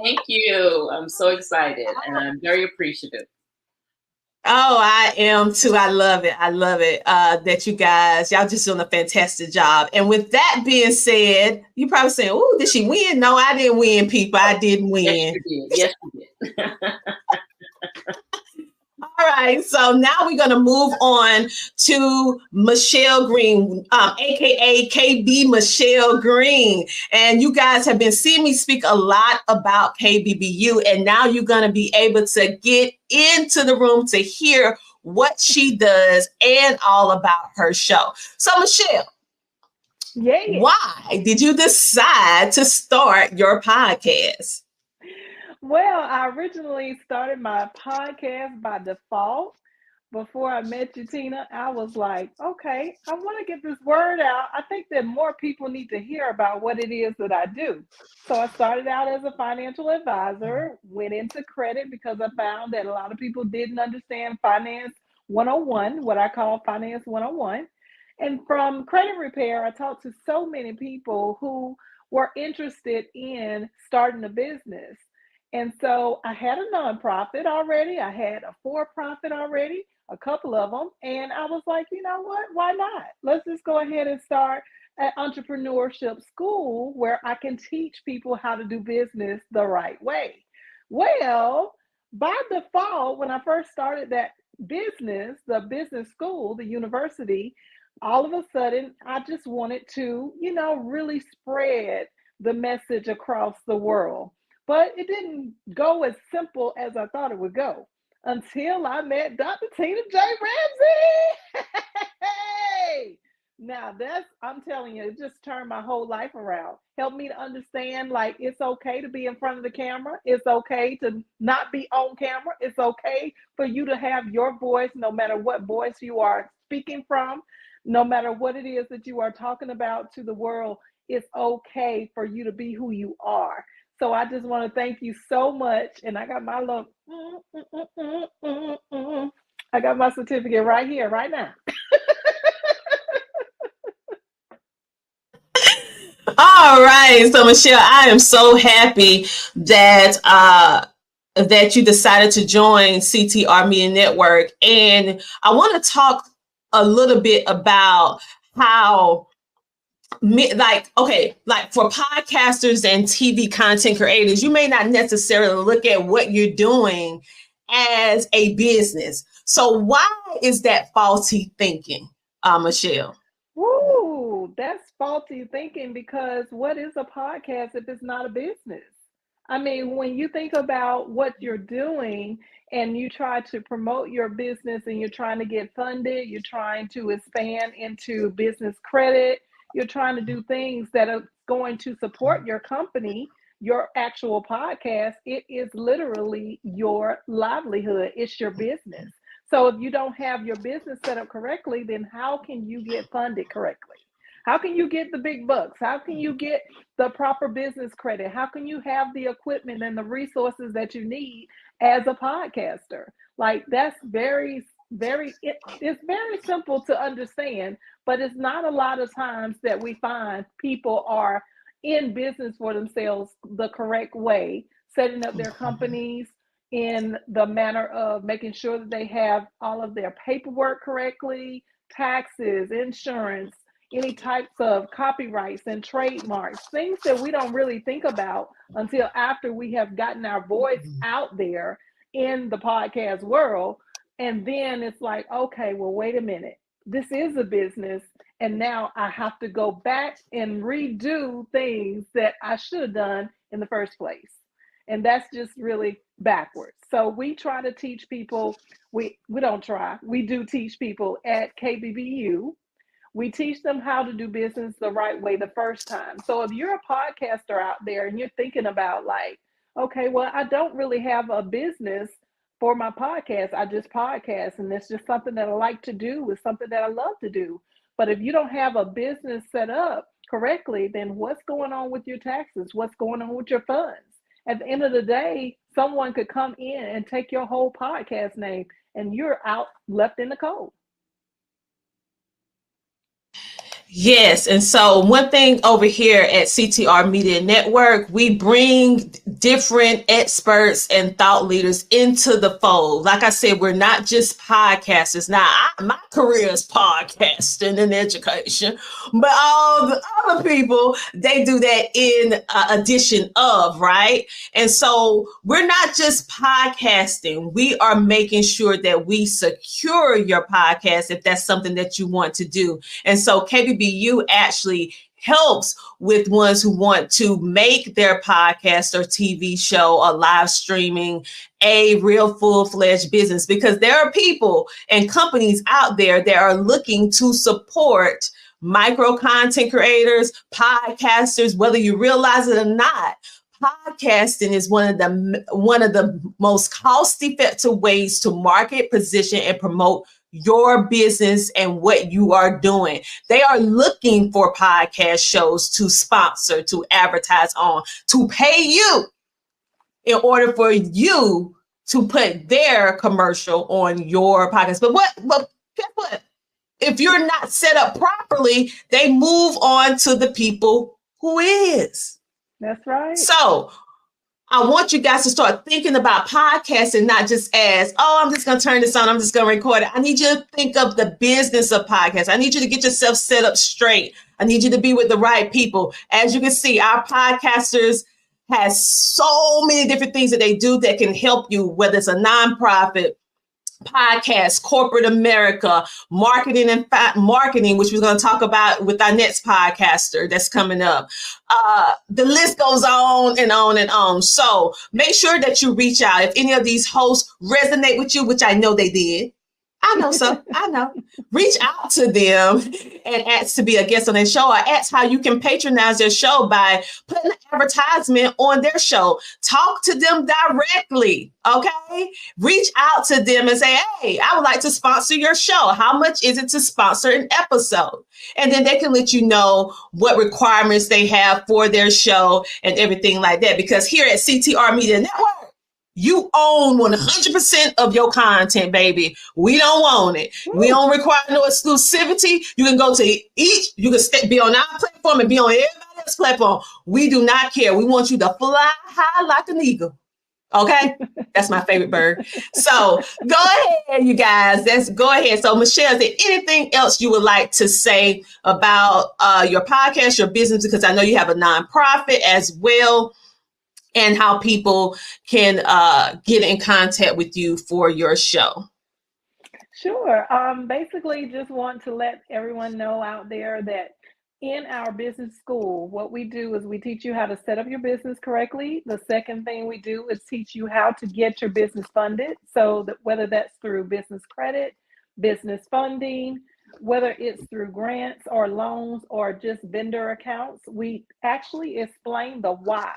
Thank you. I'm so excited, and I'm very appreciative. Oh, I am too. I love it. I love it that you guys, y'all just doing a fantastic job. And with that being said, you probably saying, oh, did she win? No, I didn't win, people. I didn't win. Yes, you did. Yes, you did. All right, so now we're going to move on to Michelle Green, aka KB Michelle Green. And you guys have been seeing me speak a lot about KBBU, and now you're going to be able to get into the room to hear what she does and all about her show. So Michelle, why did you decide to start your podcast? Well, I originally started my podcast by default. Before I met you, Tina, I was like, okay, I want to get this word out. I think that more people need to hear about what it is that I do. So I started out as a financial advisor, went into credit because I found that a lot of people didn't understand Finance 101, what I call Finance 101. And from credit repair, I talked to so many people who were interested in starting a business. And so I had a nonprofit already. I had a for-profit already, a couple of them. And I was like, you know what? Why not? Let's just go ahead and start an entrepreneurship school where I can teach people how to do business the right way. Well, by default, when I first started that business, the business school, the university, all of a sudden, I just wanted to, really spread the message across the world. But it didn't go as simple as I thought it would go until I met Dr. Tina J. Ramsey. Hey! Now I'm telling you, it just turned my whole life around. Helped me to understand like it's okay to be in front of the camera. It's okay to not be on camera. It's okay for you to have your voice, no matter what voice you are speaking from, no matter what it is that you are talking about to the world. It's okay for you to be who you are. So I just want to thank you so much. And I got my little, I got my certificate right here, right now. All right. So Michelle, I am so happy that that you decided to join CTR Media Network. And I want to talk a little bit about how like for podcasters and TV content creators, you may not necessarily look at what you're doing as a business. So why is that faulty thinking, Michelle? Woo, that's faulty thinking, because what is a podcast if it's not a business? I mean, when you think about what you're doing and you try to promote your business and you're trying to get funded, you're trying to expand into business credit, you're trying to do things that are going to support your company, your actual podcast, it is literally your livelihood. It's your business. So if you don't have your business set up correctly, then how can you get funded correctly? How can you get the big bucks? How can you get the proper business credit? How can you have the equipment and the resources that you need as a podcaster? Like that's it's very simple to understand, but it's not a lot of times that we find people are in business for themselves the correct way, setting up their companies in the manner of making sure that they have all of their paperwork correctly, taxes, insurance, any types of copyrights and trademarks, things that we don't really think about until after we have gotten our voice out there in the podcast world. And then it's like, okay, well, wait a minute. This is a business. And now I have to go back and redo things that I should have done in the first place. And that's just really backwards. So we try to teach people, we don't try, we do teach people at KBBU. We teach them how to do business the right way the first time. So if you're a podcaster out there and you're thinking about like, okay, well, I don't really have a business for my podcast. I just podcast and it's just something that I like to do. It's something that I love to do. But if you don't have a business set up correctly, then what's going on with your taxes? What's going on with your funds? At the end of the day, someone could come in and take your whole podcast name and you're out left in the cold. Yes. And so one thing over here at CTR Media Network, we bring different experts and thought leaders into the fold. Like I said, we're not just podcasters. Now, my career is podcasting and education, but all the other people, they do that in addition of, right? And so we're not just podcasting. We are making sure that we secure your podcast if that's something that you want to do. And so KBBU actually helps with ones who want to make their podcast or TV show or live streaming a real full-fledged business, because there are people and companies out there that are looking to support micro content creators, podcasters, whether you realize it or not. Podcasting is one of the most cost-effective ways to market, position, and promote your business and what you are doing. They are looking for podcast shows to sponsor, to advertise on, to pay you in order for you to put their commercial on your podcast. But guess what? If you're not set up properly, they move on to the people who is. That's right. So I want you guys to start thinking about podcasting, not just as, oh, I'm just going to turn this on, I'm just going to record it. I need you to think of the business of podcasts. I need you to get yourself set up straight. I need you to be with the right people. As you can see, our podcasters has so many different things that they do that can help you, whether it's a nonprofit, podcast, corporate America, marketing and marketing, which we're going to talk about with our next podcaster that's coming up. The list goes on and on and on. So make sure that you reach out. If any of these hosts resonate with you, which I know they did. I know so. I know. Reach out to them and ask to be a guest on their show, or ask how you can patronize their show by putting an advertisement on their show. Talk to them directly, okay? Reach out to them and say, hey, I would like to sponsor your show. How much is it to sponsor an episode? And then they can let you know what requirements they have for their show and everything like that. Because here at CTR Media Network, you own 100% of your content, baby. We don't own it. We don't require no exclusivity. You can go to each, you can be on our platform and be on everybody else's platform. We do not care. We want you to fly high like an eagle. Okay? That's my favorite bird. So go ahead, you guys. Go ahead. So Michelle, is there anything else you would like to say about your podcast, your business? Because I know you have a nonprofit as well, and how people can get in contact with you for your show. Sure. Basically, just want to let everyone know out there that in our business school, what we do is we teach you how to set up your business correctly. The second thing we do is teach you how to get your business funded. So that whether that's through business credit, business funding, whether it's through grants or loans or just vendor accounts, we actually explain the whys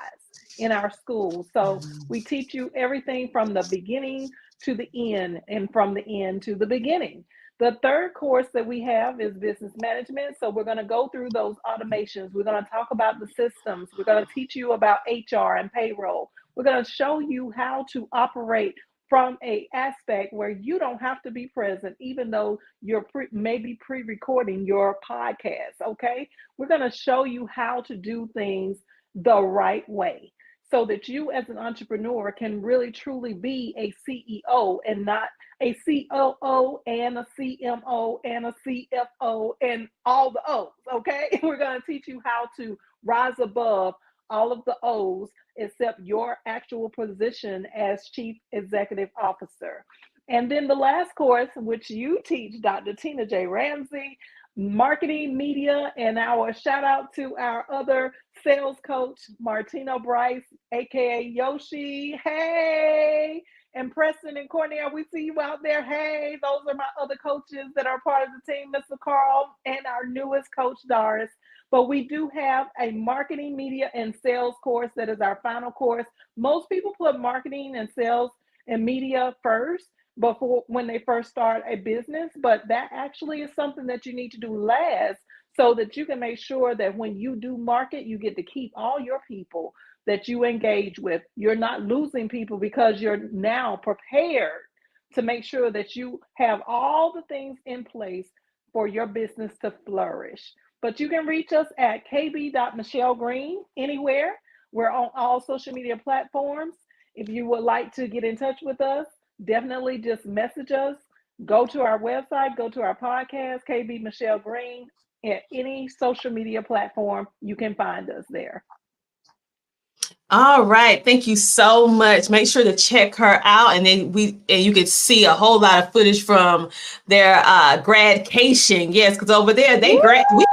in our school. So we teach you everything from the beginning to the end and from the end to the beginning. The third course that we have is business management. So we're going to go through those automations. We're going to talk about the systems. We're going to teach you about HR and payroll. We're going to show you how to operate from a aspect where you don't have to be present, even though you're maybe pre-recording your podcast, okay? We're going to show you how to do things the right way so that you as an entrepreneur can really truly be a CEO and not a COO and a CMO and a CFO and all the O's, okay? We're going to teach you how to rise above all of the O's except your actual position as Chief Executive Officer. And then the last course, which you teach, Dr. Tina J. Ramsey, marketing, media, and our shout out to our other sales coach, Martina Bryce, aka Yoshi. Hey, and Preston and Courtney, we see you out there. Hey, those are my other coaches that are part of the team, Mr. Carl, and our newest coach, Doris. But we do have a marketing, media, and sales course that is our final course. Most people put marketing and sales and media first before when they first start a business, but that actually is something that you need to do last so that you can make sure that when you do market, you get to keep all your people that you engage with. You're not losing people because you're now prepared to make sure that you have all the things in place for your business to flourish. But you can reach us at kb.michellegreen anywhere. We're on all social media platforms. If you would like to get in touch with us, definitely just message us. Go to our website, go to our podcast, KB Michelle Green, at any social media platform. You can find us there. All right. Thank you so much. Make sure to check her out. And then you can see a whole lot of footage from their gradcation. Yes, because over there we graduate,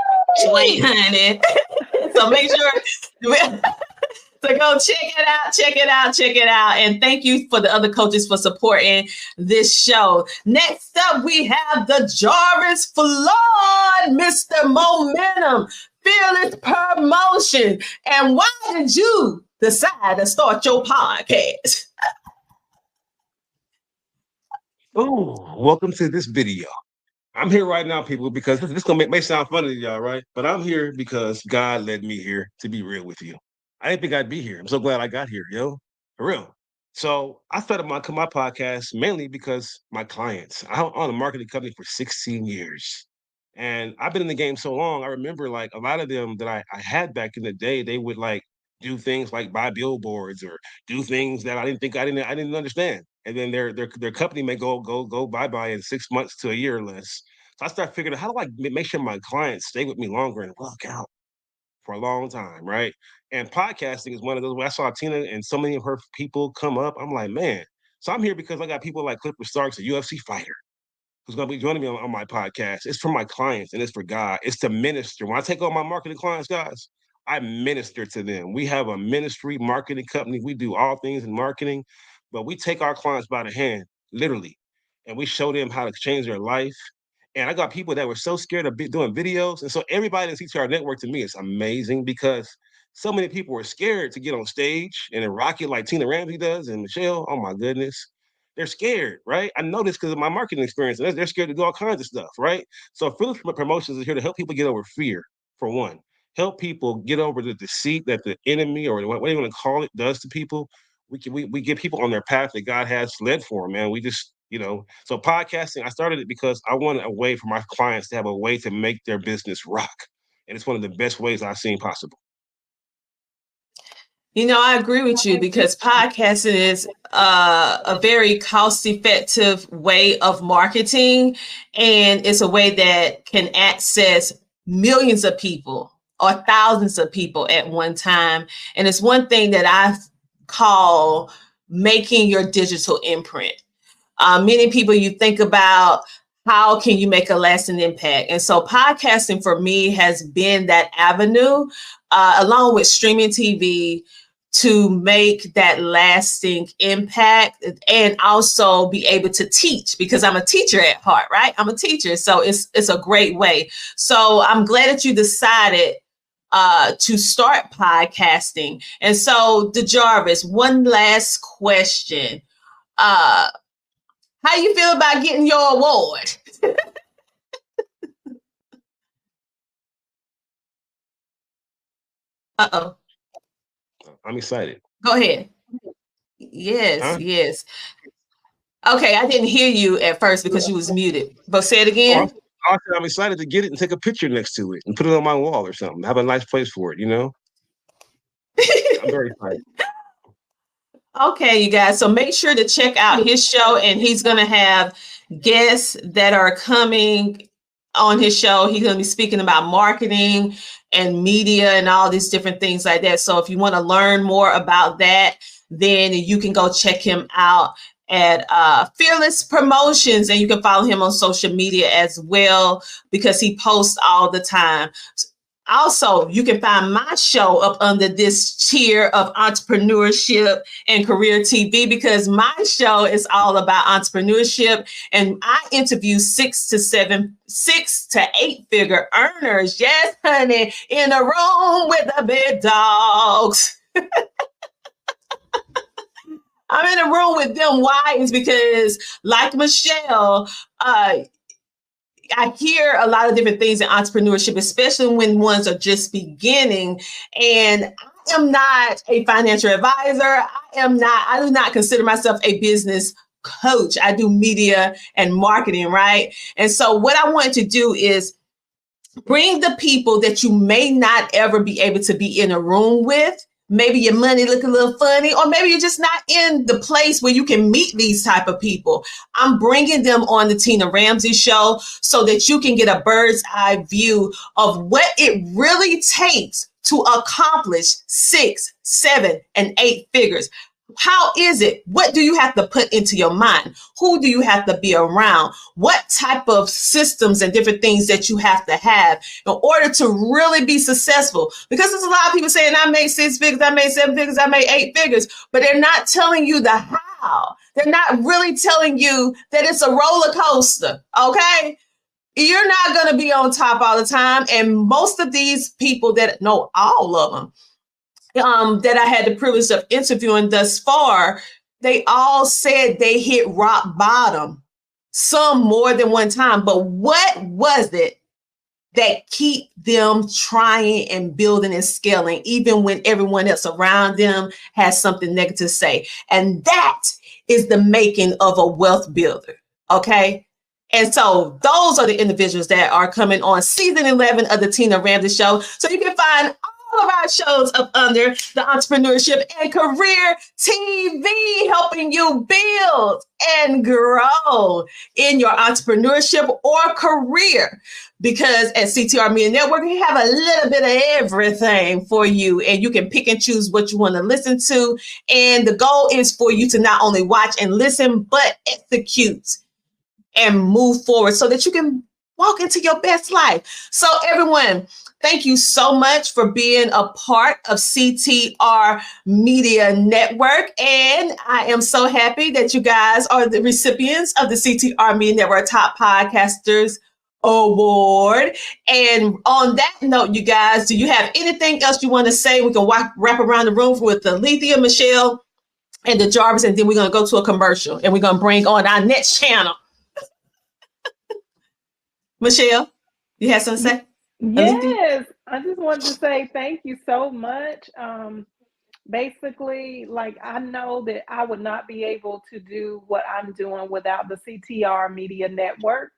honey. So make sure to go check it out. And thank you for the other coaches for supporting this show. Next up, we have the Jarvis Floyd, Mr. Momentum, Fearless Promotion. And why did you decide to start your podcast? Oh, welcome to this video. I'm here right now, people, because this gonna may sound funny to y'all, right? But I'm here because God led me here, to be real with you. I didn't think I'd be here. I'm so glad I got here, yo. For real. So I started my podcast mainly because my clients. I own a marketing company for 16 years. And I've been in the game so long, I remember like a lot of them that I had back in the day, they would like do things like buy billboards or do things that I didn't understand. And then their company may go bye-bye in 6 months to a year or less. So I started figuring out how do I make sure my clients stay with me longer and rock out for a long time, right? And podcasting is one of those where I saw Tina and so many of her people come up. I'm like, man. So I'm here because I got people like Clipper Starks, a UFC fighter, who's going to be joining me on my podcast. It's for my clients and it's for God. It's to minister. When I take on my marketing clients, guys, I minister to them. We have a ministry marketing company. We do all things in marketing, but we take our clients by the hand, literally, and we show them how to change their life. And I got people that were so scared of doing videos. And so everybody in the CTR network to me is amazing because so many people were scared to get on stage and rock it like Tina Ramsey does and Michelle. Oh my goodness. They're scared, right? I know this because of my marketing experience. And they're scared to do all kinds of stuff, right? So Fearless Promotions is here to help people get over fear, for one. Help people get over the deceit that the enemy or what you want to call it does to people. We get people on their path that God has led for them, man. We just, so podcasting, I started it because I wanted a way for my clients to have a way to make their business rock. And it's one of the best ways I've seen possible. I agree with you because podcasting is a very cost-effective way of marketing, and it's a way that can access millions of people or thousands of people at one time. And it's one thing that I call making your digital imprint. Many people, you think about how can you make a lasting impact? And so podcasting for me has been that avenue, along with streaming TV, to make that lasting impact and also be able to teach, because I'm a teacher at heart, right? I'm a teacher. So it's a great way. So I'm glad that you decided to start podcasting. And so, DeJarvis, one last question. How you feel about getting your award? Uh-oh. I'm excited. Go ahead. Yes, yes. Okay, I didn't hear you at first because you was muted. But say it again. I'm excited to get it and take a picture next to it and put it on my wall or something. Have a nice place for it, I'm very excited. Okay, you guys. So make sure to check out his show, and he's going to have guests that are coming on his show. He's going to be speaking about marketing and media and all these different things like that. So if you want to learn more about that, then you can go check him out at Fearless Promotions, and you can follow him on social media as well because he posts all the time. Also, you can find my show up under this tier of entrepreneurship and career TV because my show is all about entrepreneurship, and I interview 6 to 8 figure earners. Yes, honey, in a room with the big dogs. I'm in a room with them. Why? Is because, like Michelle, I hear a lot of different things in entrepreneurship, especially when ones are just beginning. And I am not a financial advisor. I do not consider myself a business coach. I do media and marketing, right? And so what I want to do is bring the people that you may not ever be able to be in a room with. Maybe your money look a little funny, or maybe you're just not in the place where you can meet these type of people. I'm bringing them on the Tina Ramsey show so that you can get a bird's eye view of what it really takes to accomplish 6, 7, and 8 figures. How is it? What do you have to put into your mind? Who do you have to be around? What type of systems and different things that you have to have in order to really be successful? Because there's a lot of people saying, I made 6 figures, I made 7 figures, I made 8 figures, but they're not telling you the how. They're not really telling you that it's a roller coaster, okay? You're not going to be on top all the time. And most of these people that know, all of them, that I had the privilege of interviewing thus far, they all said they hit rock bottom, some more than one time. But what was it that keep them trying and building and scaling, even when everyone else around them has something negative to say? And that is the making of a wealth builder, okay? And so those are the individuals that are coming on season 11 of the Tina Ramsey Show. So you can find all all of our shows up under the Entrepreneurship and Career TV, helping you build and grow in your entrepreneurship or career. Because at CTR Media Network, we have a little bit of everything for you, and you can pick and choose what you want to listen to. And the goal is for you to not only watch and listen, but execute and move forward so that you can walk into your best life. So everyone, thank you so much for being a part of CTR Media Network. And I am so happy that you guys are the recipients of the CTR Media Network Top Podcasters Award. And on that note, you guys, do you have anything else you want to say? We can wrap around the room with Alethea, Michelle, and the Jarvis, and then we're going to go to a commercial, and we're going to bring on our next channel. Michelle, you have something to say? Yes, I just wanted to say thank you so much. Basically, like, I know that I would not be able to do what I'm doing without the CTR Media Network.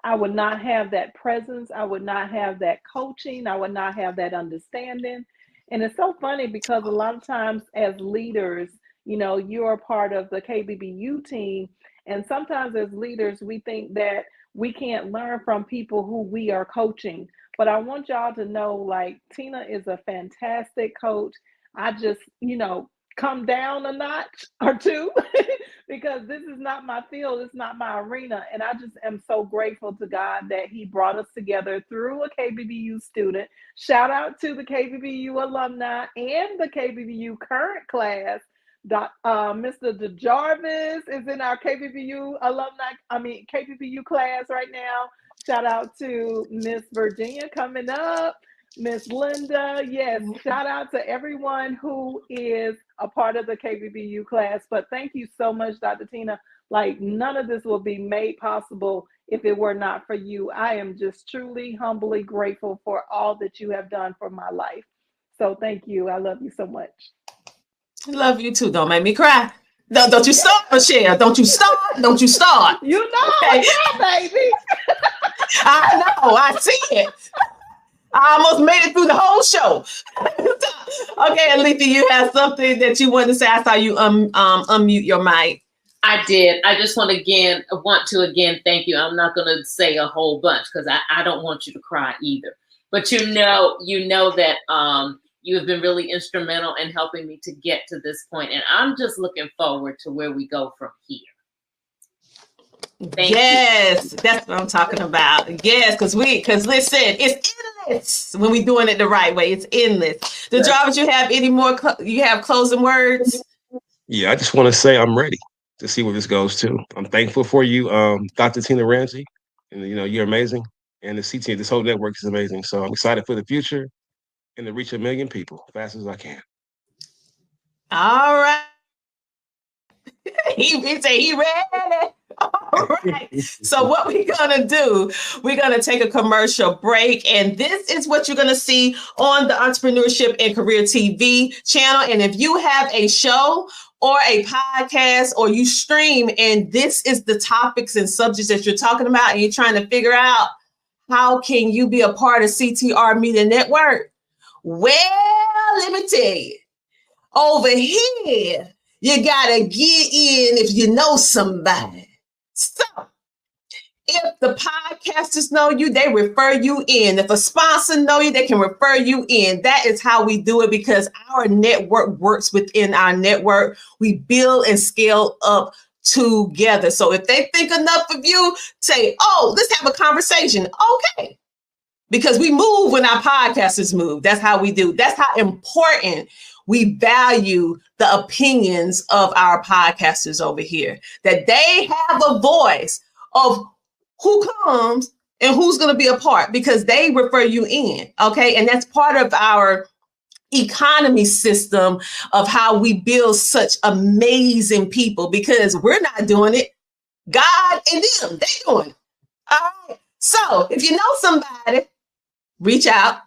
I would not have that presence. I would not have that coaching. I would not have that understanding. And it's so funny because a lot of times as leaders, you know, you're a part of the KBBU team. And sometimes as leaders, we think that we can't learn from people who we are coaching. But I want y'all to know, like, Tina is a fantastic coach. I just, you know, come down a notch or two because this is not my field. It's not my arena. And I just am so grateful to God that he brought us together through a KBBU student. Shout out to the KBBU alumni and the KBBU current class. Mr. Jarvis is in our KBBU KBBU class right now. Shout out to Miss Virginia coming up. Miss Linda, yes, shout out to everyone who is a part of the KBBU class. But thank you so much, Dr. Tina. Like, none of this will be made possible if it were not for you. I am just truly, humbly grateful for all that you have done for my life. So thank you. I love you so much. I love you too. Don't make me cry. Don't you start, Michelle. Don't you start. Don't you start. You know, okay. Baby. I know. I see it. I almost made it through the whole show. Okay, Alethea, you have something that you want to say. I saw you unmute your mic. I did. I just want to again thank you. I'm not going to say a whole bunch because I don't want you to cry either. But you know that you have been really instrumental in helping me to get to this point, and I'm just looking forward to where we go from here. Thank you. That's what I'm talking about. Yes, because listen, it's endless when we're doing it the right way. It's endless. The Jarvis, you have any more? You have closing words? Yeah, I just want to say I'm ready to see where this goes to. I'm thankful for you, Dr. Tina Ramsey, and you know you're amazing, and the CT, this whole network is amazing. So I'm excited for the future and to reach 1 million people as fast as I can. All right. He said he ready. All right. So what we're going to do, we're going to take a commercial break. And this is what you're going to see on the Entrepreneurship and Career TV channel. And if you have a show or a podcast or you stream and this is the topics and subjects that you're talking about and you're trying to figure out how can you be a part of CTR Media Network? Well, let me tell you, over here, you gotta get in if you know somebody. So if the podcasters know you, they refer you in. If a sponsor know you, they can refer you in. That is how we do it because our network works within our network. We build and scale up together. So if they think enough of you, say, oh, let's have a conversation. Okay. Because we move when our podcasters move. That's how we do. That's how important we value the opinions of our podcasters over here, that they have a voice of who comes and who's going to be a part because they refer you in. Okay. And that's part of our economy system of how we build such amazing people because we're not doing it. God and them, they doing it. All right. So if you know somebody, reach out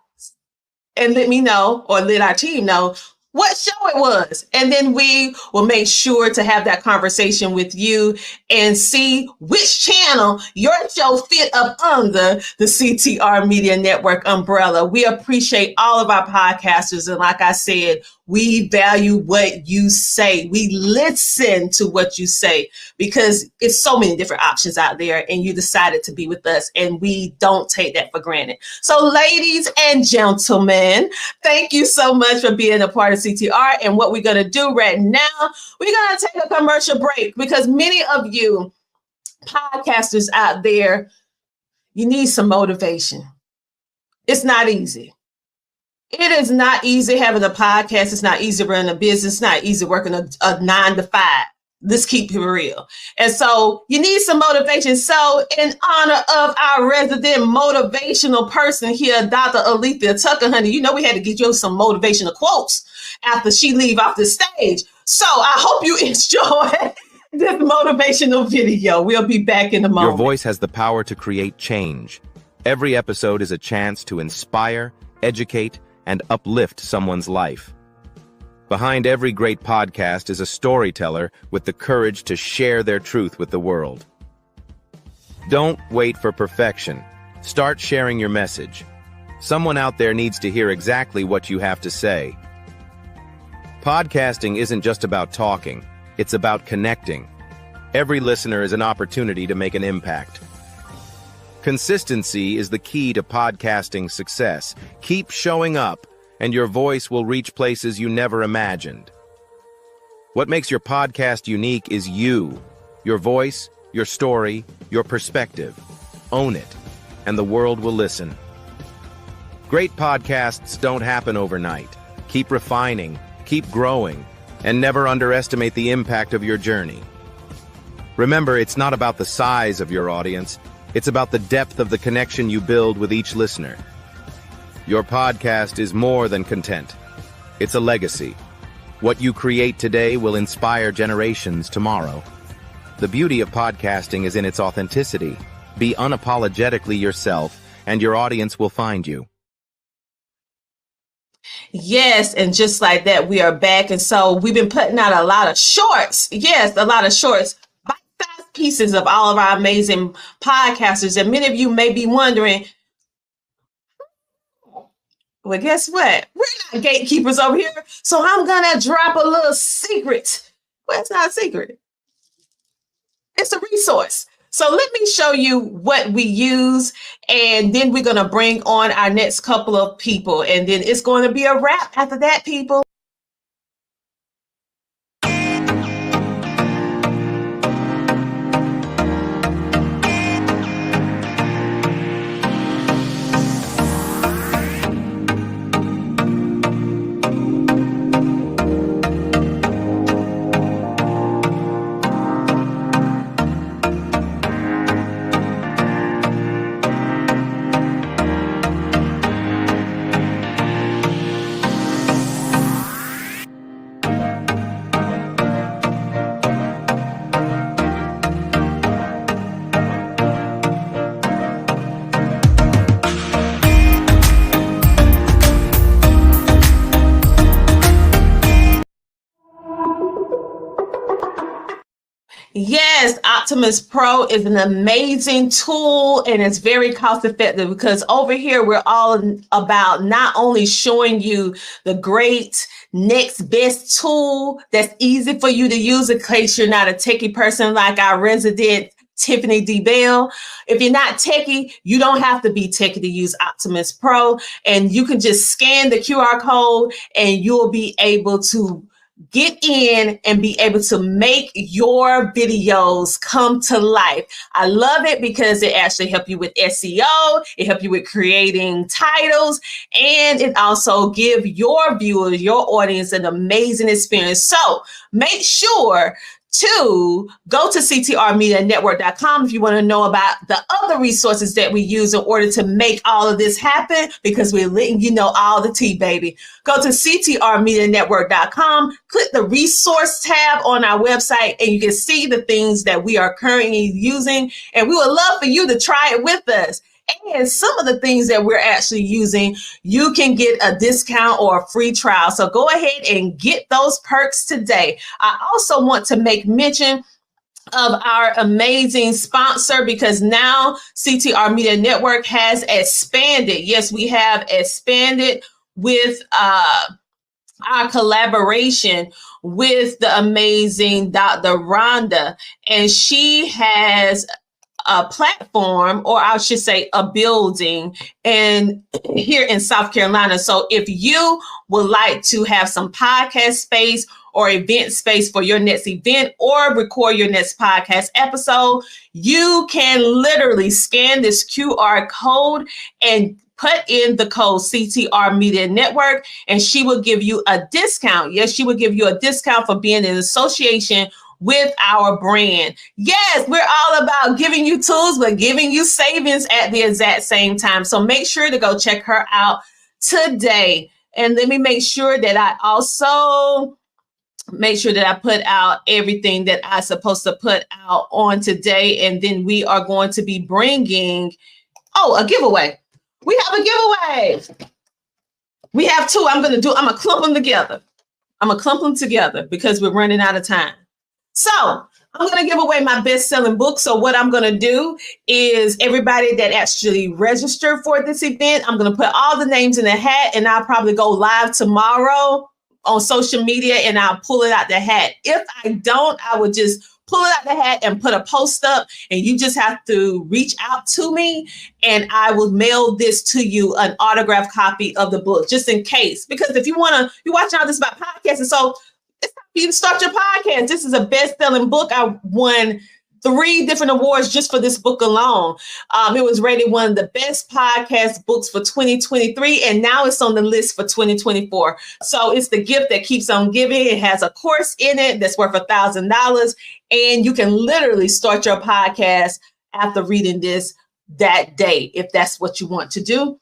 and let me know or let our team know what show it was. And then we will make sure to have that conversation with you and see which channel your show fit up under the CTR Media Network umbrella. We appreciate all of our podcasters. And like I said, we value what you say. We listen to what you say because it's so many different options out there and you decided to be with us and we don't take that for granted. So ladies and gentlemen, thank you so much for being a part of CTR. And what we're going to do right now, we're going to take a commercial break because many of you podcasters out there, you need some motivation. It's not easy. It is not easy having a podcast. It's not easy running a business. It's not easy working a 9-to-5. Let's keep it real. And so you need some motivation. So in honor of our resident motivational person here, Dr. Alethea Tucker, honey, you know we had to get you some motivational quotes after she leave off the stage. So I hope you enjoy this motivational video. We'll be back in a moment. Your voice has the power to create change. Every episode is a chance to inspire, educate, and uplift someone's life. Behind every great podcast is a storyteller with the courage to share their truth with the world. Don't wait for perfection. Start sharing your message. Someone out there needs to hear exactly what you have to say. Podcasting isn't just about talking, it's about connecting. Every listener is an opportunity to make an impact. Consistency is the key to podcasting success. Keep showing up, and your voice will reach places you never imagined. What makes your podcast unique is you, your voice, your story, your perspective. Own it, and the world will listen. Great podcasts don't happen overnight. Keep refining, keep growing, and never underestimate the impact of your journey. Remember, it's not about the size of your audience. It's about the depth of the connection you build with each listener. Your podcast is more than content. It's a legacy. What you create today will inspire generations tomorrow. The beauty of podcasting is in its authenticity. Be unapologetically yourself, and your audience will find you. Yes, and just like that, we are back. And so we've been putting out a lot of shorts. Yes, a lot of shorts. Bite-sized pieces of all of our amazing podcasters. And many of you may be wondering, well, guess what? We're not gatekeepers over here. So I'm going to drop a little secret. Well, it's not a secret. It's a resource. So let me show you what we use, and then we're going to bring on our next couple of people, and then it's going to be a wrap after that, people. Yes, Optimus Pro is an amazing tool and it's very cost effective because over here we're all about not only showing you the great next best tool that's easy for you to use in case you're not a techie person like our resident Tiffany D. Bell. If you're not techie, you don't have to be techie to use Optimus Pro, and you can just scan the QR code and you'll be able to get in and be able to make your videos come to life. I love it because it actually helps you with SEO, it helps you with creating titles, and it also gives your viewers, your audience, an amazing experience. So make sure to go to ctrmedianetwork.com if you want to know about the other resources that we use in order to make all of this happen, because we're letting you know all the tea, baby. Go to ctrmedianetwork.com, click the resource tab on our website, and you can see the things that we are currently using. And we would love for you to try it with us. And some of the things that we're actually using, you can get a discount or a free trial. So go ahead and get those perks today. I also want to make mention of our amazing sponsor, because now CTR Media Network has expanded. Yes, we have expanded with our collaboration with the amazing Dr. Rhonda, and she has a platform, or I should say a building, and here in South Carolina. So if you would like to have some podcast space or event space for your next event or record your next podcast episode, you can literally scan this QR code and put in the code CTR Media Network, and she will give you a discount. Yes, she will give you a discount for being in association with our brand. Yes, we're all about giving you tools, but giving you savings at the exact same time. So make sure to go check her out today. And let me make sure that I also make sure that I put out everything that I'm supposed to put out on today. And then we are going to be bringing, a giveaway. We have a giveaway. We have two. I'm going to clump them together. I'm going to clump them together because we're running out of time. So I'm going to give away my best-selling book. So what I'm going to do is everybody that actually registered for this event, I'm going to put all the names in the hat, and I'll probably go live tomorrow on social media, and I'll pull it out the hat. If I don't, I would just pull it out the hat and put a post up, and you just have to reach out to me, and I will mail this to you, an autographed copy of the book, just in case. Because if you want to, you're watching all this about podcasting, so it's time for you to start your podcast. This is a best-selling book. I won 3 different awards just for this book alone. It was rated one of the best podcast books for 2023, and now it's on the list for 2024. So it's the gift that keeps on giving. It has a course in it that's worth $1,000, and you can literally start your podcast after reading this that day, if that's what you want to do.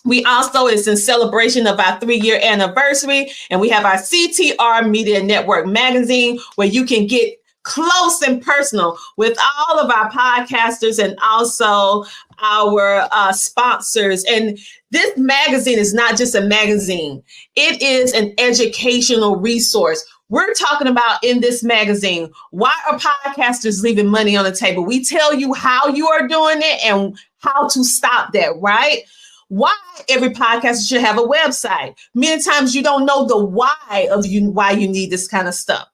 We also, it's in celebration of our 3-year anniversary, and we have our CTR Media Network magazine, where you can get close and personal with all of our podcasters and also our sponsors. And this magazine is not just a magazine. It is an educational resource. We're talking about in this magazine, why are podcasters leaving money on the table? We tell you how you are doing it and how to stop that, right? Why every podcaster should have a website. Many times you don't know the why you need this kind of stuff.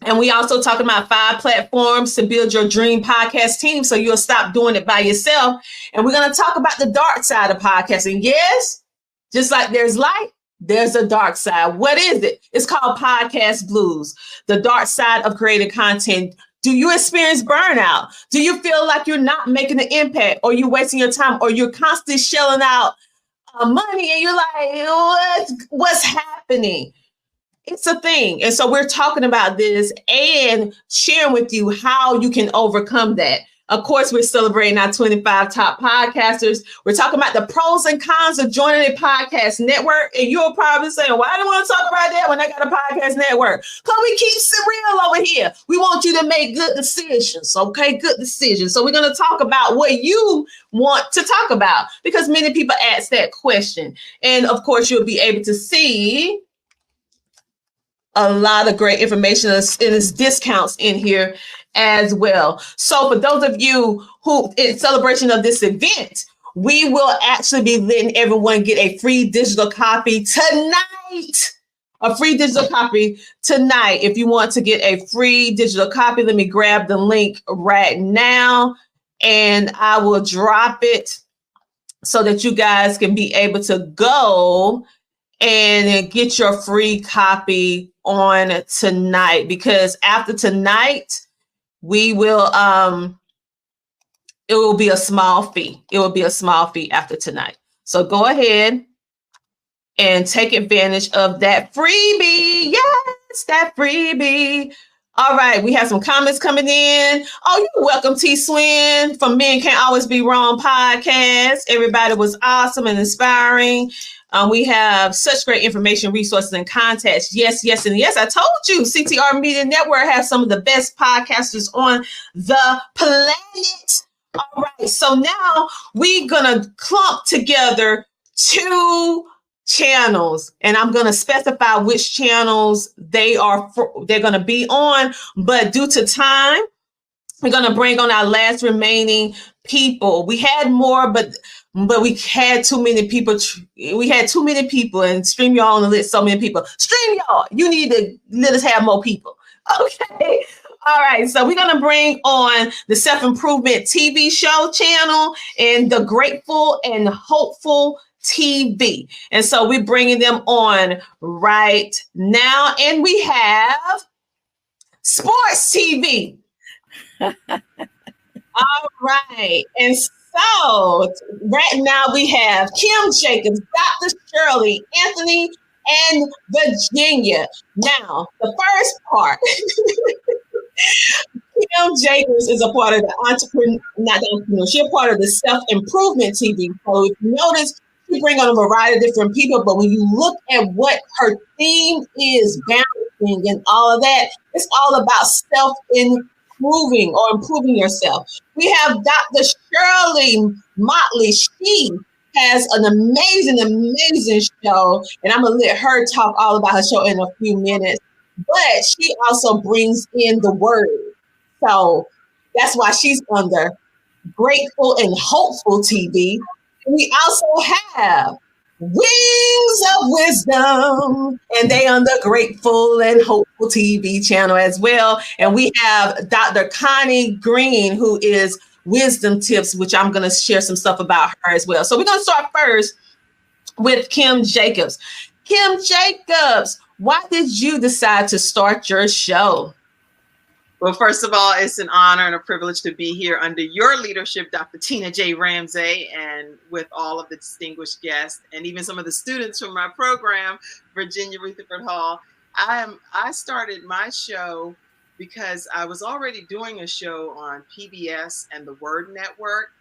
And we also talking about 5 platforms to build your dream podcast team, so you'll stop doing it by yourself. And we're going to talk about the dark side of podcasting. Yes, just like there's light, there's a dark side. What is it? It's called podcast blues, the dark side of creating content. Do you experience burnout? Do you feel like you're not making an impact, or you're wasting your time, or you're constantly shelling out money and you're like, what's happening? It's a thing. And so we're talking about this and sharing with you how you can overcome that. Of course, we're celebrating our 25 top podcasters. We're talking about the pros and cons of joining a podcast network. And you're probably saying, why do I want to talk about that when I got a podcast network? Because we keep it real over here. We want you to make good decisions, okay? Good decisions. So we're going to talk about what you want to talk about, because many people ask that question. And of course, you'll be able to see a lot of great information, and there's discounts in here as well. So for those of you who, in celebration of this event, we will actually be letting everyone get a free digital copy tonight. A free digital copy tonight. If you want to get a free digital copy, let me grab the link right now, and I will drop it so that you guys can be able to go and get your free copy on tonight, because after tonight, we will, it will be a small fee. It will be a small fee after tonight. So go ahead and take advantage of that freebie. Yes, that freebie. All right, we have some comments coming in. Oh, you're welcome, T. Swin from Men Can't Always Be Wrong podcast. Everybody was awesome and inspiring. We have such great information, resources, and contacts. Yes, yes, and yes. I told you, CTR Media Network has some of the best podcasters on the planet. All right, so now we're gonna clump together 2 channels, and I'm gonna specify which channels they're gonna be on. But due to time, we're gonna bring on our last remaining people. We had more, but we had too many people. We had too many people, and StreamYard only let so many people. StreamYard, you need to let us have more people. Okay. All right. So we're gonna bring on the Self Improvement TV show channel and the Grateful and Hopeful TV. And so we're bringing them on right now. And we have Sports TV. All right. And so right now we have Kim Jacobs, Dr. Shirley, Anthony, and Virginia. Now, the first part. Kim Jacobs is a part of the not the entrepreneur, she's a part of the self-improvement TV. So if you notice, she bring on a variety of different people, but when you look at what her theme is, balancing and all of that, it's all about self-improving or improving yourself. We have Dr. Shirley Motley. She has an amazing show, and I'm gonna let her talk all about her show in a few minutes. But she also brings in the word. So that's why she's under Grateful and Hopeful TV. We also have Wings of Wisdom, and they on the Grateful and Hopeful TV channel as well. And we have Dr. Connie Green, who is Wisdom Tips, which I'm going to share some stuff about her as well. So we're going to start first with Kim Jacobs. Kim Jacobs, why did you decide to start your show? Well, first of all, it's an honor and a privilege to be here under your leadership, Dr. Tina J. Ramsey, and with all of the distinguished guests and even some of the students from my program, Virginia Rutherford Hall. I started my show because I was already doing a show on PBS and the Word Network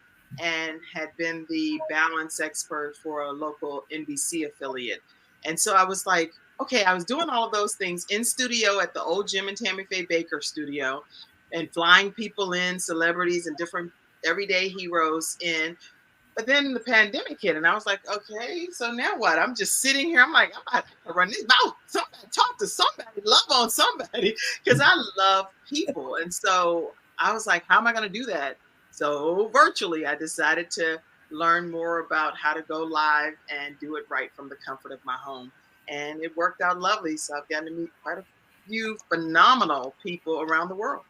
and had been the balance expert for a local NBC affiliate. And so I was like, okay, I was doing all of those things in studio at the old Jim and Tammy Faye Baker studio and flying people in, celebrities and different everyday heroes in. But then the pandemic hit and I was like, okay, so now what? I'm just sitting here. I'm like, I'm gonna run this mouth. Somebody talk to somebody, love on somebody, because I love people. And so I was like, how am I going to do that? So virtually, I decided to learn more about how to go live and do it right from the comfort of my home. And it worked out lovely. So I've gotten to meet quite a few phenomenal people around the world.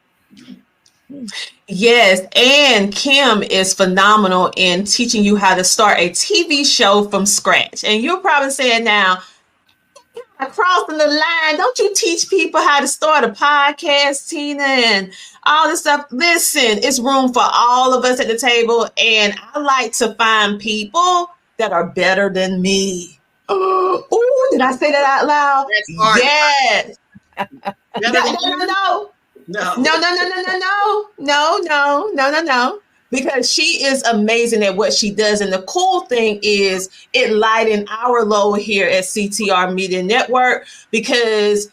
Yes, and Kim is phenomenal in teaching you how to start a TV show from scratch. And you're probably saying now, crossing the line, don't you teach people how to start a podcast, Tina, and all this stuff? Listen, it's room for all of us at the table, and I like to find people that are better than me. Oh, did I say that out loud? Yes. No. Because she is amazing at what she does. And the cool thing is it lightened our load here at CTR Media Network, because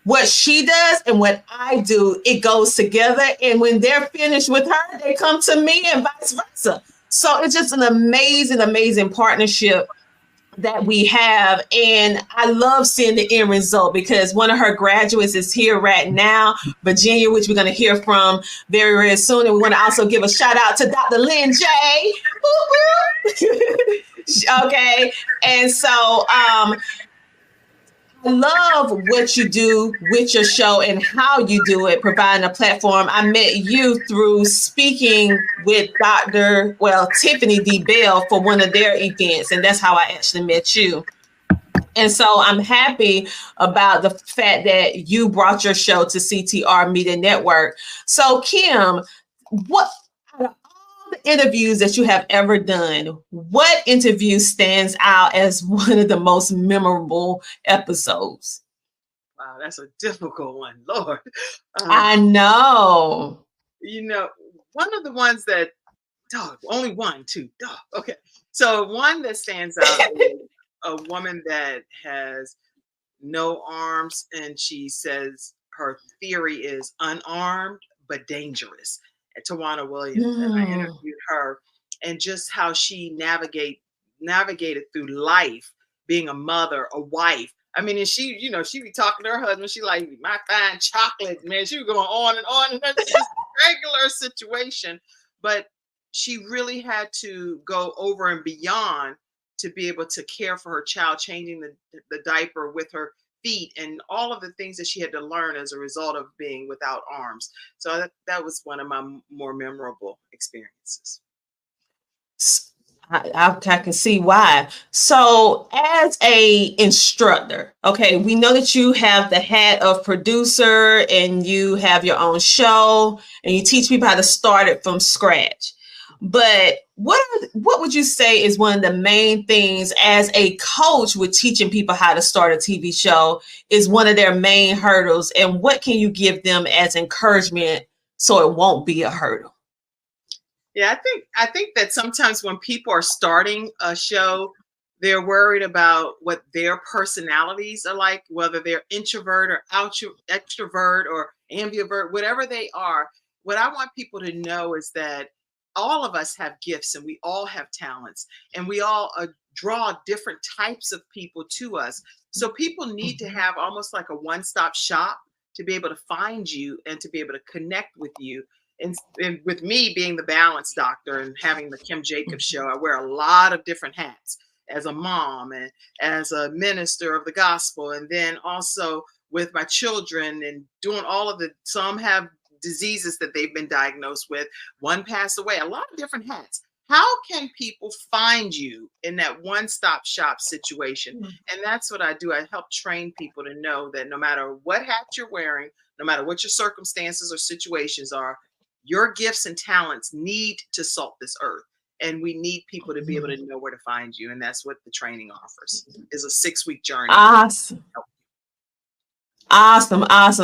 what she does and what I do, it goes together. And when they're finished with her, they come to me and vice versa. So it's just an amazing partnership that we have. And I love seeing the end result, because one of her graduates is here right now, Virginia, which we're going to hear from very soon. And we want to also give a shout out to Dr. Lynn J. Okay. And so I love what you do with your show and how you do it, providing a platform. I met you through speaking with Tiffany D. Bell for one of their events, and that's how I actually met you. And so I'm happy about the fact that you brought your show to CTR Media Network. So Kim, what out of all the interviews that you have ever done, what interview stands out as one of the most memorable episodes? Wow, that's a difficult one, Lord. I know. You know, one of the ones that, only one, two, okay. So one that stands out is a woman that has no arms, and she says her theory is unarmed but dangerous. Tawana Williams, and I interviewed her, and just how she navigated through life, being a mother, a wife. I mean, and she, she be talking to her husband. She like, my fine chocolate, man. She was going on, and that's just a regular situation. But she really had to go over and beyond to be able to care for her child, changing the diaper with her feet, and all of the things that she had to learn as a result of being without arms. So that was one of my more memorable experiences. I can see why. So as a instructor, okay, we know that you have the hat of producer and you have your own show and you teach people how to start it from scratch. But what would you say is one of the main things as a coach with teaching people how to start a TV show is one of their main hurdles? And what can you give them as encouragement so it won't be a hurdle? Yeah, I think that sometimes when people are starting a show, they're worried about what their personalities are like, whether they're introvert or extrovert or ambivert, whatever they are. What I want people to know is that all of us have gifts and we all have talents, and we all draw different types of people to us. So people need to have almost like a one-stop shop to be able to find you and to be able to connect with you. And with me being the balance doctor and having the Kim Jacobs show, I wear a lot of different hats as a mom and as a minister of the gospel. And then also with my children and doing all of some have diseases that they've been diagnosed with. One passed away, a lot of different hats. How can people find you in that one-stop shop situation? And that's what I do. I help train people to know that no matter what hat you're wearing, no matter what your circumstances or situations are, your gifts and talents need to salt this earth. And we need people to be able to know where to find you. And that's what the training offers, is a 6-week journey. Awesome.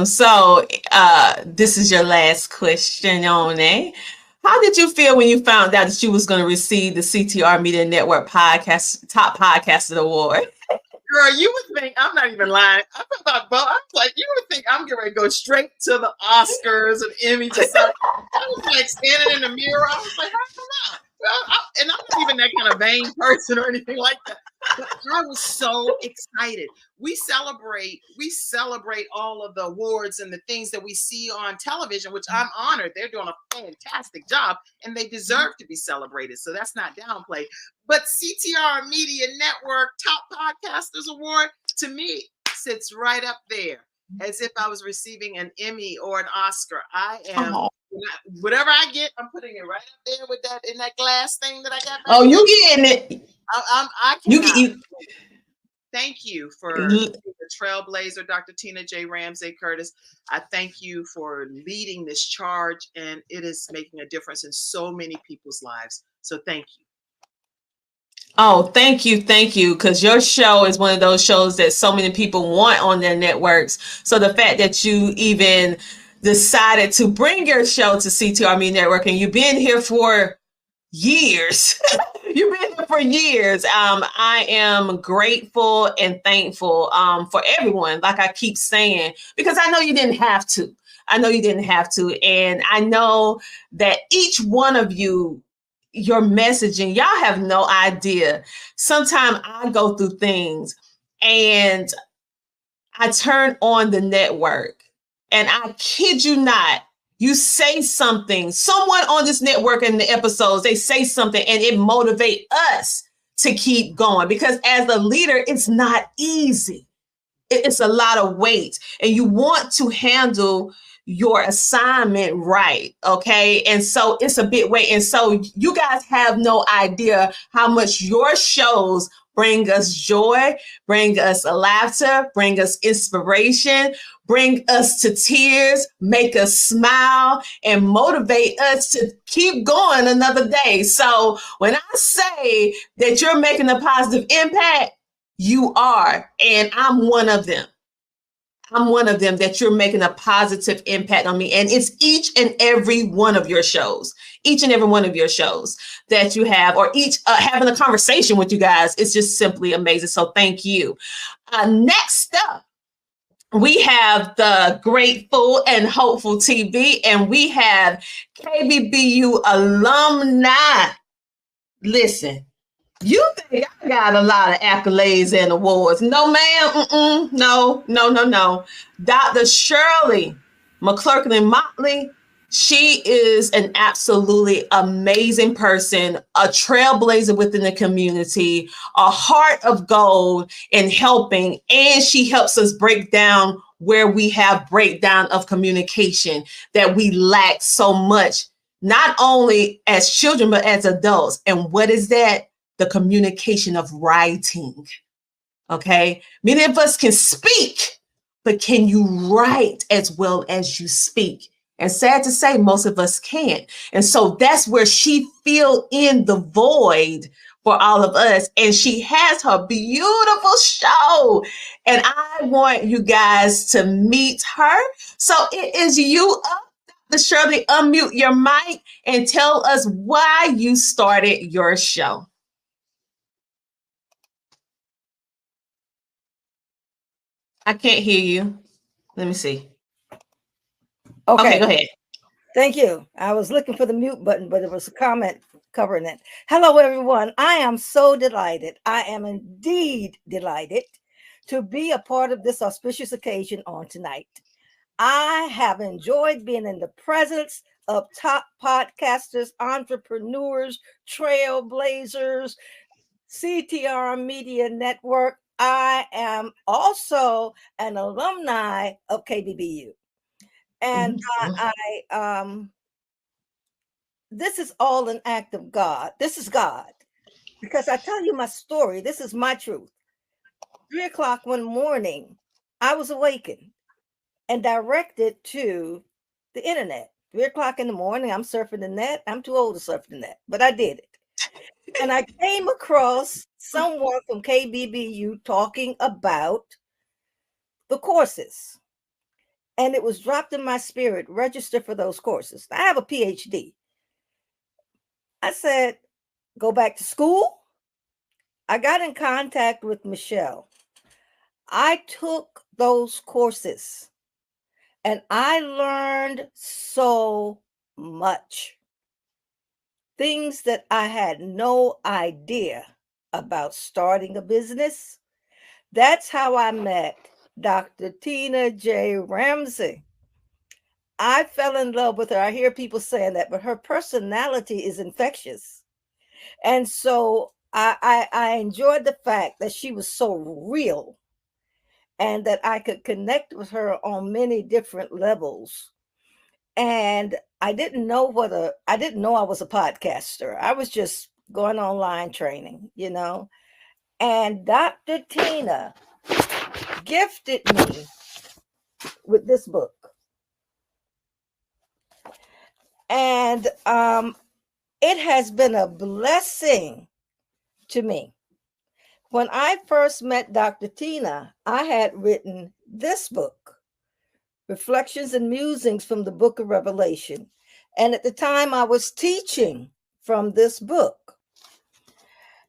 So this is your last question on it. How did you feel when you found out that you was going to receive the CTR Media Network Top Podcaster Award? Girl, you would think, I'm not even lying. I was like, you would think I'm going to go straight to the Oscars and Emmys or something. I was like standing in the mirror. I was like, how come not? And I'm not even that kind of vain person or anything like that. But I was so excited. We celebrate all of the awards and the things that we see on television, which I'm honored. They're doing a fantastic job and they deserve to be celebrated. So that's not downplayed. But CTR Media Network Top Podcasters Award, to me, sits right up there as if I was receiving an Emmy or an Oscar. I am, whatever I get, I'm putting it right up there with that, in that glass thing that I got. Oh, you getting it. I cannot. Thank you for the trailblazer, Dr. Tina J. Ramsey Curtis. I thank you for leading this charge, and it is making a difference in so many people's lives. So thank you. Oh, thank you. Because your show is one of those shows that so many people want on their networks. So the fact that you even decided to bring your show to CTR Media Network, and you've been here for years. You've been here for years. I am grateful and thankful for everyone, like I keep saying, because I know you didn't have to. And I know that each one of you, your messaging, y'all have no idea. Sometimes I go through things and I turn on the network and I kid you not, you say something, someone on this network in the episodes, they say something and it motivates us to keep going, because as a leader, it's not easy. It's a lot of weight and you want to handle your assignment right. Okay. And so it's a big weight. And so you guys have no idea how much your shows bring us joy, bring us laughter, bring us inspiration, bring us to tears, make us smile, and motivate us to keep going another day. So when I say that you're making a positive impact, you are, and I'm one of them. That you're making a positive impact on me. And it's each and every one of your shows that you have, or each having a conversation with you guys. It's just simply amazing. So thank you. Next up, we have the Grateful and Hopeful TV, and we have KBBU alumni. Listen, you think I got a lot of accolades and awards? No, ma'am. No. Dr. Shirley McClurkin-Motley, she is an absolutely amazing person, a trailblazer within the community, a heart of gold in helping, and she helps us break down where we have breakdown of communication that we lack so much, not only as children, but as adults. And what is that? The communication of writing. Okay. Many of us can speak, but can you write as well as you speak? And sad to say, most of us can't. And so that's where she filled in the void for all of us. And she has her beautiful show. And I want you guys to meet her. So it is you up. Dr. Shirley, unmute your mic and tell us why you started your show. I can't hear you. Let me see. Okay, go ahead. Thank you. I was looking for the mute button, but it was a comment covering it. Hello, everyone. I am so delighted. I am indeed delighted to be a part of this auspicious occasion on tonight. I have enjoyed being in the presence of top podcasters, entrepreneurs, trailblazers, CTR Media Network. I am also an alumni of KBBU. And this is all an act of God. This is God. Because I tell you my story, this is my truth. 3 o'clock one morning, I was awakened and directed to the internet. 3 o'clock in the morning, I'm surfing the net. I'm too old to surf the net, but I did it. And I came across someone from KBBU talking about the courses. And it was dropped in my spirit, register for those courses. I have a PhD. I said, go back to school. I got in contact with Michelle. I took those courses and I learned so much. Things that I had no idea about starting a business. That's how I met Dr. Tina J. Ramsey. I fell in love with her. I hear people saying that, but her personality is infectious. And so I enjoyed the fact that she was so real and that I could connect with her on many different levels. And I didn't know I didn't know I was a podcaster. I was just going online training, you know. And Dr. Tina gifted me with this book. And it has been a blessing to me. When I first met Dr. Tina, I had written this book, Reflections and Musings from the Book of Revelation. And at the time, I was teaching from this book.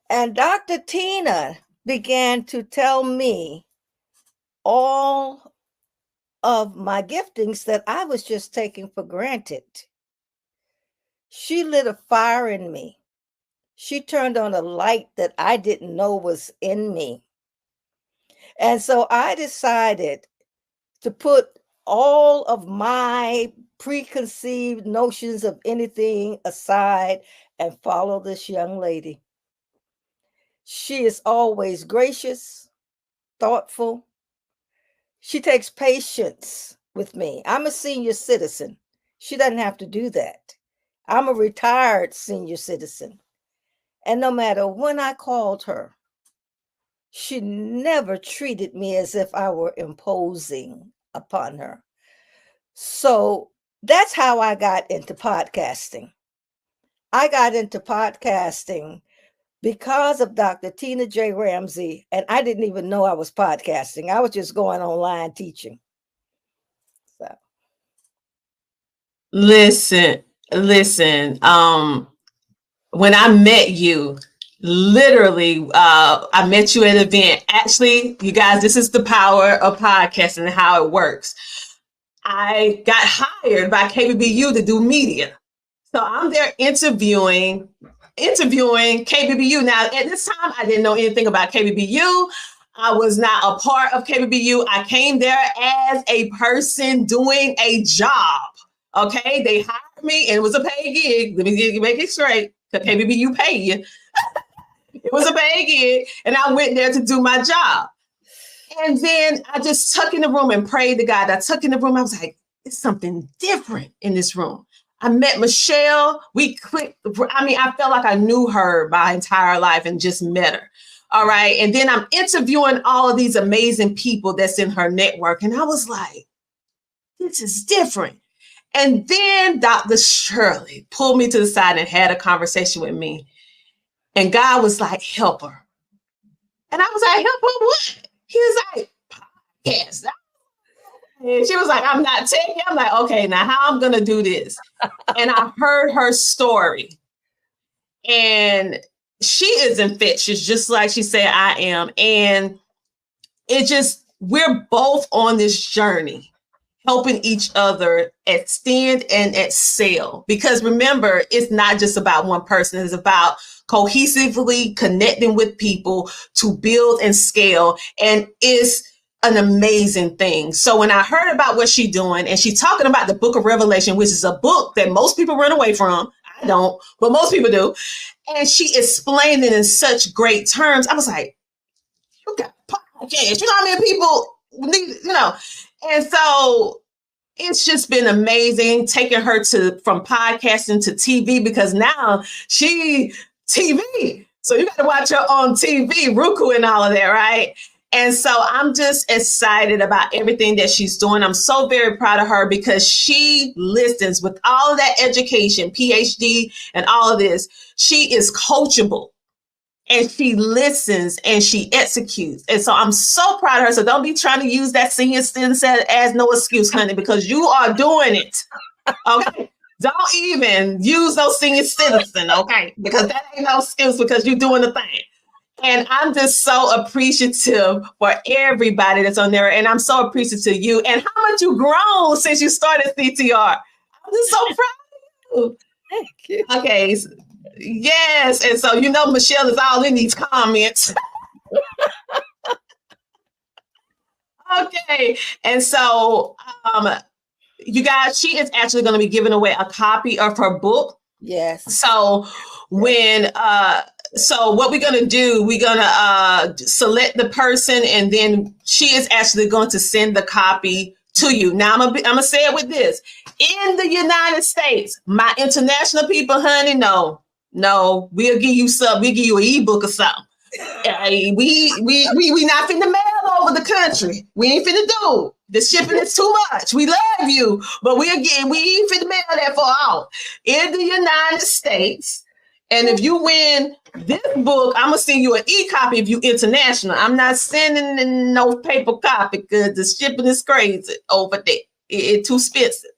And Dr. Tina began to tell me all of my giftings that I was just taking for granted. She lit a fire in me. She turned on a light that I didn't know was in me. And so I decided to put all of my preconceived notions of anything aside and follow this young lady. She is always gracious, thoughtful. She takes patience with me. I'm a senior citizen. She doesn't have to do that. I'm a retired senior citizen. And no matter when I called her, she never treated me as if I were imposing upon her. So that's how I got into podcasting. I got into podcasting because of Dr. Tina J. Ramsey, and I didn't even know I was podcasting. I was just going online teaching. So listen. When I met you, literally, I met you at an event. Actually, you guys, this is the power of podcasting and how it works. I got hired by KBBU to do media. So I'm there interviewing KBBU. Now, at this time, I didn't know anything about KBBU. I was not a part of KBBU. I came there as a person doing a job. Okay, they hired me, and it was a paid gig. Let me make it straight, because KBBU pay you. It was a paid gig, and I went there to do my job. And then I just tuck in the room and prayed to God. I tuck in the room. I was like, it's something different in this room. I met Michelle. We clicked. I mean, I felt like I knew her my entire life and just met her. All right. And then I'm interviewing all of these amazing people that's in her network. And I was like, this is different. And then Dr. Shirley pulled me to the side and had a conversation with me. And God was like, help her. And I was like, help her what? He was like, podcast. And she was like, I'm not taking it. I'm like, okay, now how I'm going to do this? And I heard her story. And she is infectious, just like she said I am. And we're both on this journey, helping each other extend and excel. Because remember, it's not just about one person. It's about cohesively connecting with people to build and scale. And it's an amazing thing. So when I heard about what she's doing, and she's talking about the book of Revelation, which is a book that most people run away from. I don't, but most people do. And she explained it in such great terms. I was like, you got podcasts. You know how many people need, and so it's just been amazing taking her from podcasting to TV, because now she TV. So you got to watch her on TV, Roku and all of that, right? And so I'm just excited about everything that she's doing. I'm so very proud of her, because she listens with all of that education, PhD and all of this. She is coachable. And she listens and she executes. And so I'm so proud of her. So don't be trying to use that senior citizen as no excuse, honey, because you are doing it. Okay. Don't even use those senior citizen, okay? Because that ain't no excuse, because you're doing the thing. And I'm just so appreciative for everybody that's on there. And I'm so appreciative of you and how much you've grown since you started CTR. I'm just so proud of you. Thank you. Okay. Yes. And so, Michelle is all in these comments. Okay. And so, you guys, she is actually going to be giving away a copy of her book. Yes. So so what we're going to do, we're going to select the person, and then she is actually going to send the copy to you. Now, I'm going to say it with this. In the United States, my international people, honey, no, we'll give you something. We'll give you an ebook or something. We not finna mail over the country. We ain't finna do. The shipping is too much. We love you, but we ain't finna mail that for all. In the United States, and if you win this book, I'm gonna send you an e-copy if you international. I'm not sending no paper copy, because the shipping is crazy over there. It's too expensive.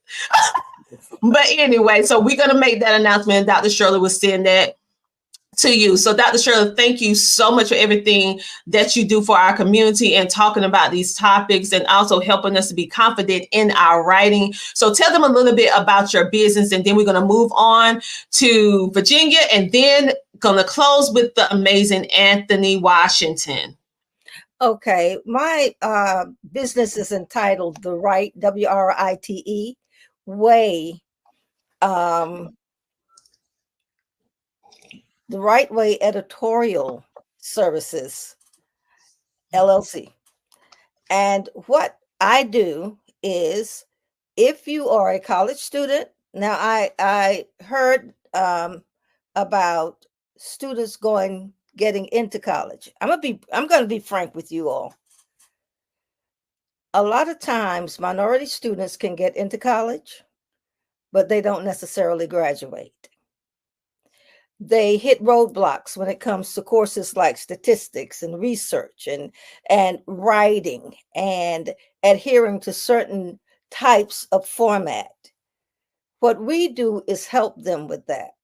But anyway, so we're gonna make that announcement, and Dr. Shirley will send that to you. So Dr. Shirley, thank you so much for everything that you do for our community and talking about these topics, and also helping us to be confident in our writing. So tell them a little bit about your business, and then we're going to move on to Virginia, and then going to close with the amazing Anthony Washington. Okay. My business is entitled The Right, WRITE, Way. The Right Way Editorial Services, LLC. And what I do is, if you are a college student, now I heard about students getting into college. I'm going to be frank with you all. A lot of times minority students can get into college, but they don't necessarily graduate. They hit roadblocks when it comes to courses like statistics and research and writing and adhering to certain types of format. What we do is help them with that.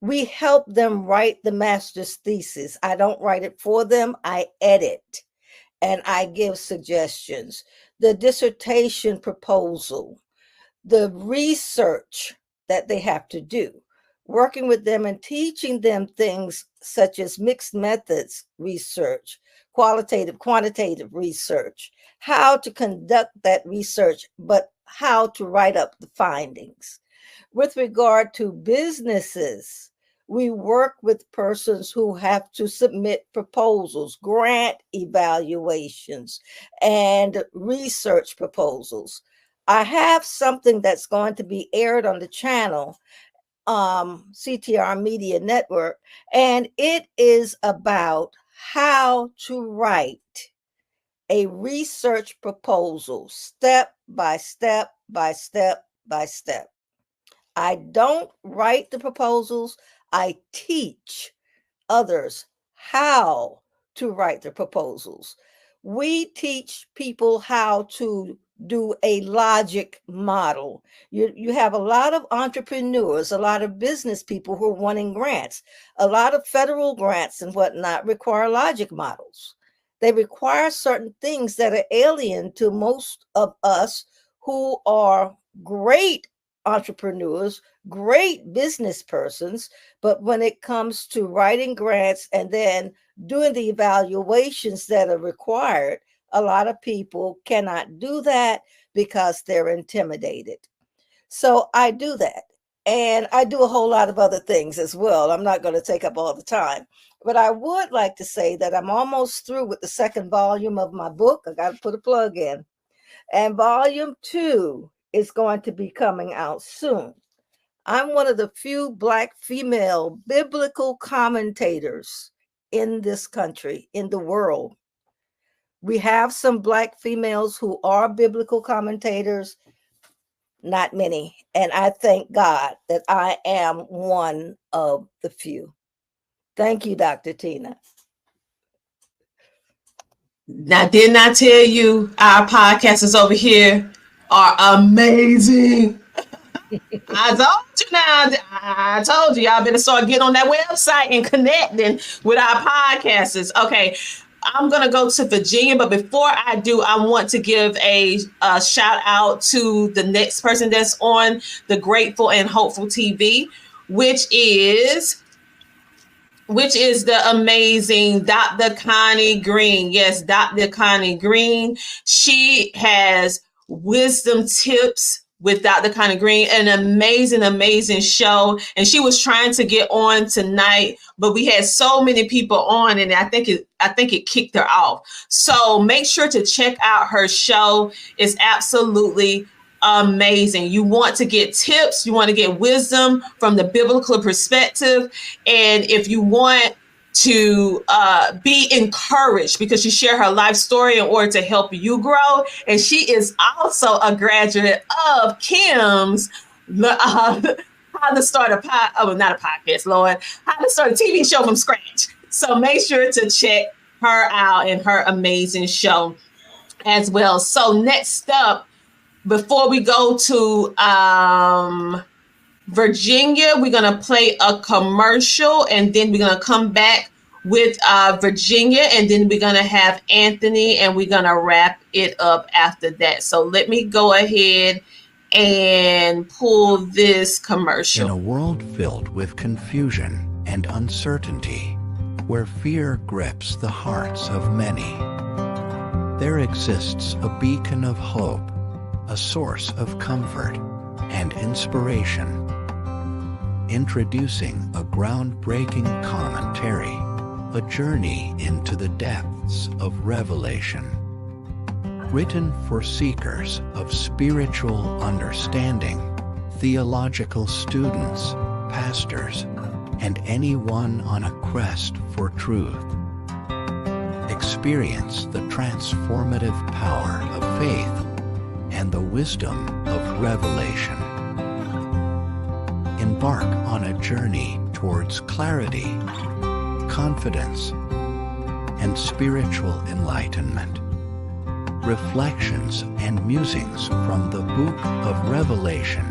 We help them write the master's thesis. I don't write it for them, I edit and I give suggestions. The dissertation proposal, the research that they have to do, working with them and teaching them things such as mixed methods research, qualitative, quantitative research, how to conduct that research, but how to write up the findings. With regard to businesses, we work with persons who have to submit proposals, grant evaluations, and research proposals. I have something that's going to be aired on the channel, CTR Media Network, and it is about how to write a research proposal step by step by step by step. I don't write the proposals, I teach others how to write the proposals. We teach people how to do a logic model. You have a lot of entrepreneurs, a lot of business people who are wanting grants. A lot of federal grants and whatnot require logic models. They require certain things that are alien to most of us who are great entrepreneurs, great business persons, but when it comes to writing grants and then doing the evaluations that are required, a lot of people cannot do that because they're intimidated. So I do that. And I do a whole lot of other things as well. I'm not going to take up all the time, but I would like to say that I'm almost through with the second volume of my book. I got to put a plug in. And volume 2 is going to be coming out soon. I'm one of the few Black female biblical commentators in this country, in the world. We have some Black females who are biblical commentators, not many. And I thank God that I am one of the few. Thank you, Dr. Tina. Now, didn't I tell you our podcasters over here are amazing? I told you now. I told you y'all better start getting on that website and connecting with our podcasters. Okay, I'm gonna go to Virginia, but before I do, I want to give a shout out to the next person that's on the Grateful and Hopeful TV, which is the amazing Dr. Connie Green. Yes, Dr. Connie Green. She has wisdom tips with Dr. Connie Green, an amazing show. And she was trying to get on tonight, but we had so many people on, and I think it kicked her off. So make sure to check out her show. It's absolutely amazing. You want to get tips, you want to get wisdom from the biblical perspective, and if you want to be encouraged, because she shared her life story in order to help you grow. And she is also a graduate of Kim's How to Start a podcast, Lord, How to Start a TV Show from Scratch. So make sure to check her out and her amazing show as well. So next up, before we go to Virginia, we're going to play a commercial, and then we're going to come back with Virginia, and then we're going to have Anthony, and we're going to wrap it up after that. So let me go ahead and pull this commercial. In a world filled with confusion and uncertainty, where fear grips the hearts of many, there exists a beacon of hope, a source of comfort and inspiration. Introducing a groundbreaking commentary, a journey into the depths of revelation. Written for seekers of spiritual understanding, theological students, pastors, and anyone on a quest for truth. Experience the transformative power of faith and the wisdom of revelation. Embark on a journey towards clarity, confidence, and spiritual enlightenment. Reflections and musings from the Book of Revelation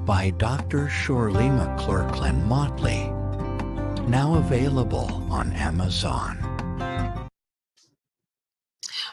by Dr. Shirley McClurkin Motley. Now available on Amazon.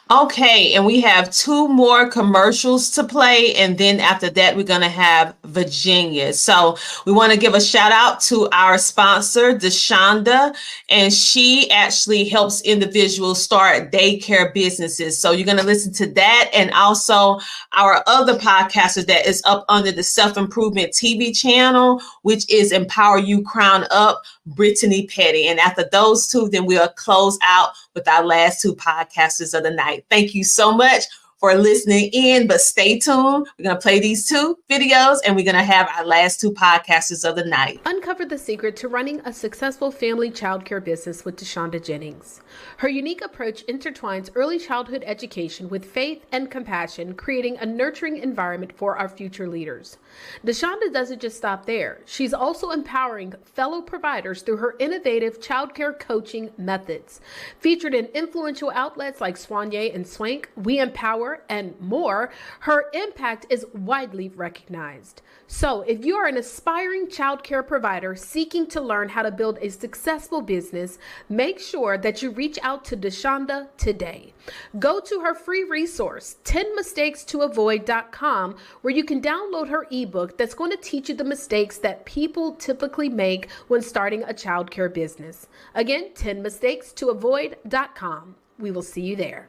Okay, and we have 2 more commercials to play, and then after that, we're going to have Virginia. So we want to give a shout out to our sponsor, Deshonda, and she actually helps individuals start daycare businesses. So you're going to listen to that, and also our other podcasters that is up under the Self-Improvement TV channel, which is Empower You Crown Up, Brittany Petty. And after those 2, then we'll close out with our last 2 podcasters of the night. Thank you so much for listening in, but stay tuned. We're going to play these 2 videos and we're going to have our last 2 podcasters of the night. Uncover the secret to running a successful family childcare business with Deshonda Jennings. Her unique approach intertwines early childhood education with faith and compassion, creating a nurturing environment for our future leaders. Deshonda doesn't just stop there. She's also empowering fellow providers through her innovative childcare coaching methods. Featured in influential outlets like Soigné and Swank, We Empower, and more, her impact is widely recognized. So if you are an aspiring childcare provider seeking to learn how to build a successful business, make sure that you reach out to Deshonda today. Go to her free resource, 10mistakes-to-avoid.com, where you can download her ebook that's going to teach you the mistakes that people typically make when starting a childcare business. Again, 10mistakes-to-avoid.com. We will see you there.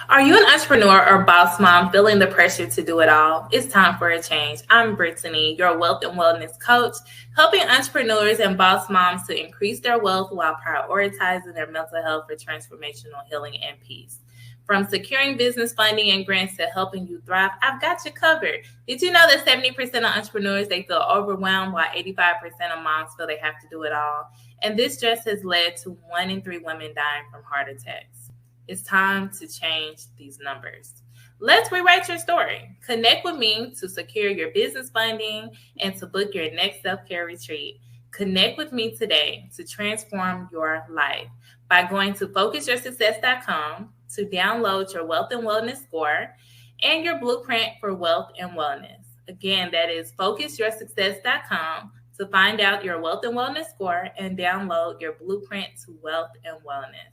Are you an entrepreneur or boss mom feeling the pressure to do it all? It's time for a change. I'm Brittany, your wealth and wellness coach, helping entrepreneurs and boss moms to increase their wealth while prioritizing their mental health for transformational healing and peace. From securing business funding and grants to helping you thrive, I've got you covered. Did you know that 70% of entrepreneurs, they feel overwhelmed, while 85% of moms feel they have to do it all? And this just has led to 1 in 3 women dying from heart attacks. It's time to change these numbers. Let's rewrite your story. Connect with me to secure your business funding and to book your next self-care retreat. Connect with me today to transform your life by going to focusyoursuccess.com to download your wealth and wellness score and your blueprint for wealth and wellness. Again, that is focusyoursuccess.com to find out your wealth and wellness score and download your blueprint to wealth and wellness.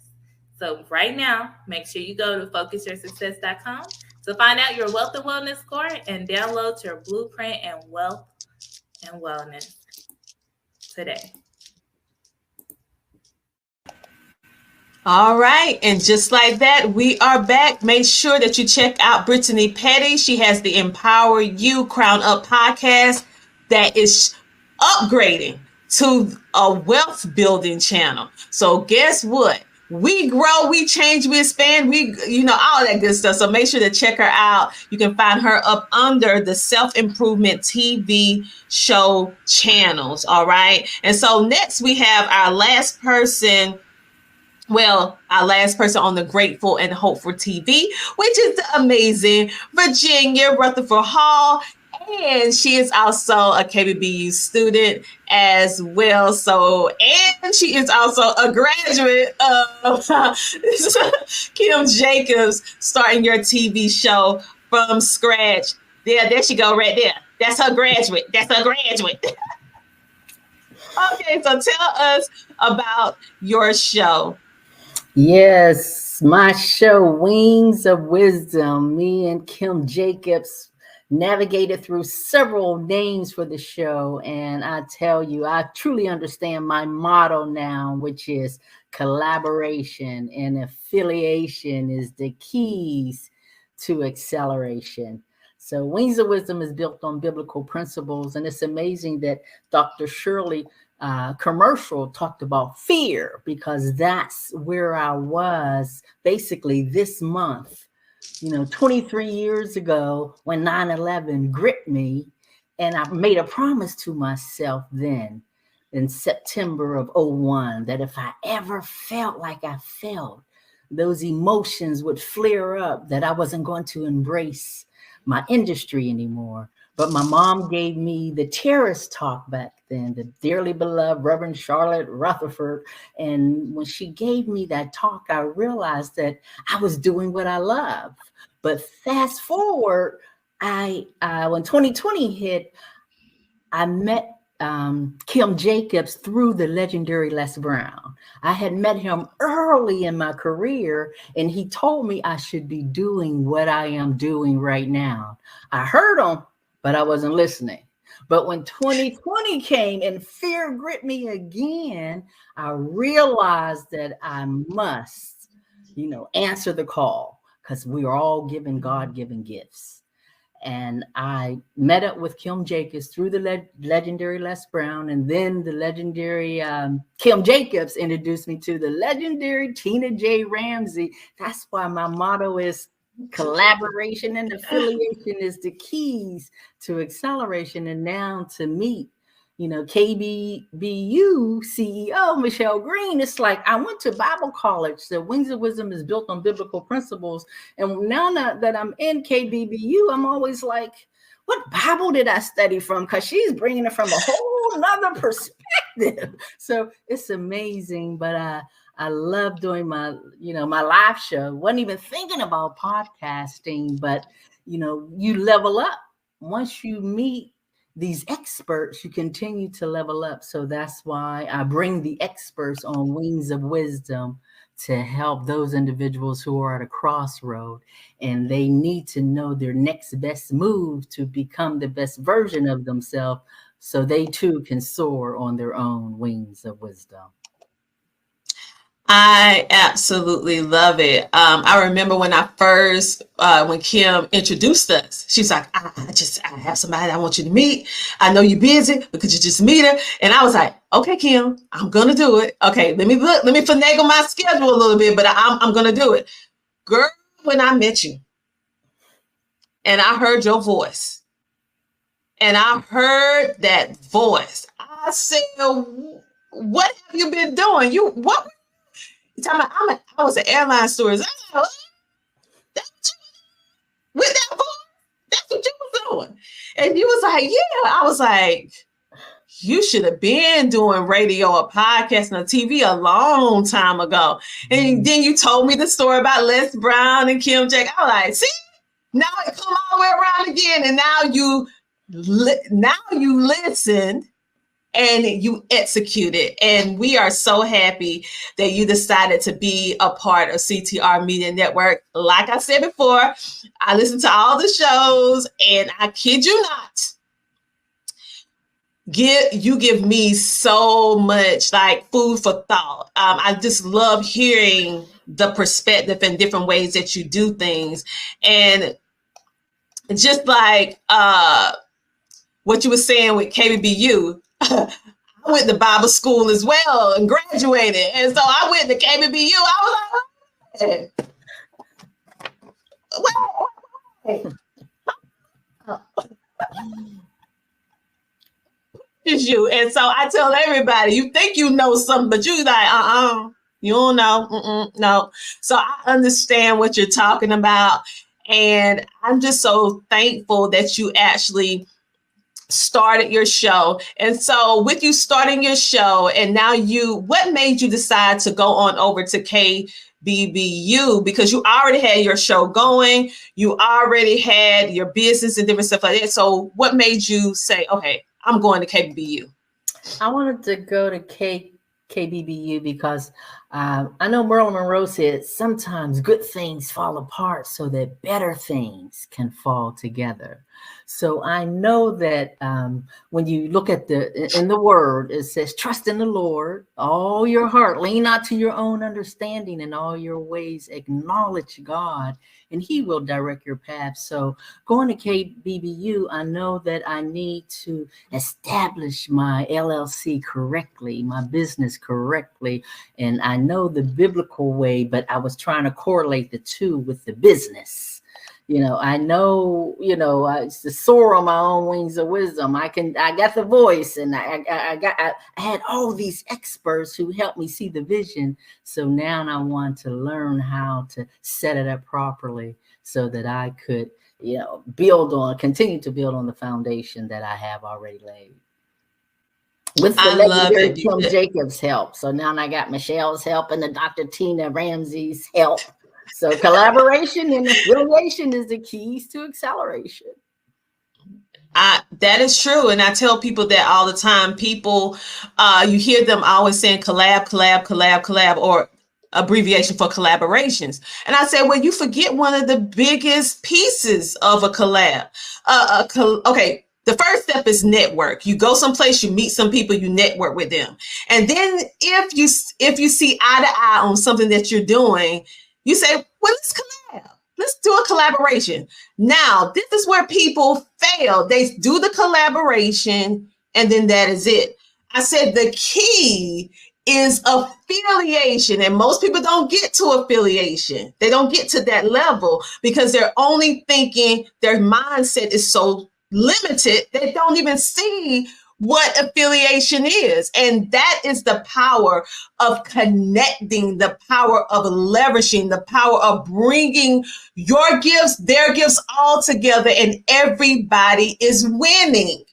So right now, make sure you go to focusyoursuccess.com to find out your wealth and wellness score and download your blueprint and wealth and wellness today. All right. And just like that, we are back. Make sure that you check out Brittany Petty. She has the Empower You Crown Up podcast that is upgrading to a wealth building channel. So guess what? We grow, we change, we expand, all that good stuff. So make sure to check her out. You can find her up under the Self-Improvement TV show channels. All right. And so next we have our last person on the Grateful and Hopeful TV, which is the amazing Virginia Rutherford Hall. And she is also a KBBU student as well. And she is also a graduate of Kim Jacobs, starting your TV show from scratch. There she go right there. That's her graduate. Okay, so tell us about your show. Yes, my show, Wings of Wisdom. Me and Kim Jacobs navigated through several names for the show. And I tell you, I truly understand my motto now, which is collaboration and affiliation is the keys to acceleration. So Wings of Wisdom is built on biblical principles. And it's amazing that Dr. Shirley commercial talked about fear, because that's where I was basically this month. 23 years ago when 9/11 gripped me, and I made a promise to myself then in September of 2001 that if I ever felt like I felt, those emotions would flare up, that I wasn't going to embrace my industry anymore. But my mom gave me the terrorist talk back then, the dearly beloved Reverend Charlotte Rutherford. And when she gave me that talk, I realized that I was doing what I love. But fast forward, when 2020 hit, I met Kim Jacobs through the legendary Les Brown. I had met him early in my career, and he told me I should be doing what I am doing right now. I heard him, but I wasn't listening. But when 2020 came and fear gripped me again, I realized that I must, answer the call, because we are all given God-given gifts. And I met up with Kim Jacobs through the legendary Les Brown, and then the legendary Kim Jacobs introduced me to the legendary Tina J. Ramsey. That's why my motto is collaboration and affiliation is the keys to acceleration. And now to meet, KBBU CEO Michelle Green, it's like I went to Bible college. The Wings of Wisdom is built on biblical principles. And now that I'm in KBBU, I'm always like, what Bible did I study from? Because she's bringing it from a whole nother perspective. So it's amazing. But I love doing my live show. Wasn't even thinking about podcasting, but you level up once you meet these experts, you continue to level up. So that's why I bring the experts on Wings of Wisdom to help those individuals who are at a crossroad and they need to know their next best move to become the best version of themselves so they too can soar on their own wings of wisdom. I absolutely love it. I remember when I first, when Kim introduced us, she's like, I have somebody I want you to meet. I know you're busy, but could you just meet her? And I was like, okay, Kim, I'm going to do it. Okay, let me finagle my schedule a little bit, but I'm going to do it. Girl, when I met you and I heard your voice and I heard that voice, I said, what have you been doing? What? I was an airline stewardess. With that voice, that's what you was doing. And you was like, yeah. I was like, you should have been doing radio or podcasting or TV a long time ago. And then you told me the story about Les Brown and Kim Jacobs. I was like, see, now it come all the way around again. And now you listened and you executed. And we are so happy that you decided to be a part of CTR Media Network. Like I said before, I listen to all the shows and I kid you not, you give me so much like food for thought. I just love hearing the perspective and different ways that you do things. And just like what you were saying with KBBU, I went to Bible school as well and graduated. And so I went to KBBU. I was like, wait. It's you. And so I tell everybody, you think you know something, but you like, you don't know. No. So I understand what you're talking about. And I'm just so thankful that you actually started your show. And so with you starting your show and now what made you decide to go on over to KBBU? Because you already had your show going, you already had your business and different stuff like that. So what made you say, okay, I'm going to KBBU? I wanted to go to KBBU because I know Marilyn Monroe said sometimes good things fall apart so that better things can fall together. So I know that when you look at in the word, it says, trust in the Lord, all your heart, lean not to your own understanding, in all your ways, acknowledge God, and he will direct your path. So going to KBBU, I know that I need to establish my LLC correctly, my business correctly. And I know the biblical way, but I was trying to correlate the two with the business. I know, I soar on my own wings of wisdom. I got the voice, and I had all these experts who helped me see the vision. So now I want to learn how to set it up properly so that I could, continue to build on the foundation that I have already laid. With the legendary Kim Jacobs' help. So now I got Michelle's help and the Dr. Tina Ramsey's help. So collaboration and affiliation is the keys to acceleration. That is true. And I tell people that all the time. People, you hear them always saying collab, collab, collab, collab, or abbreviation for collaborations. And I say, well, you forget one of the biggest pieces of a collab. Okay. The first step is network. You go someplace, you meet some people, you network with them. And then if you see eye to eye on something that you're doing, you say, well, let's collab. Let's do a collaboration. Now, this is where people fail. They do the collaboration and then that is it. I said the key is affiliation, and most people don't get to affiliation. They don't get to that level because they're only thinking, their mindset is so limited, they don't even see what affiliation is. And that is the power of connecting, the power of leveraging, the power of bringing your gifts, their gifts all together, and everybody is winning.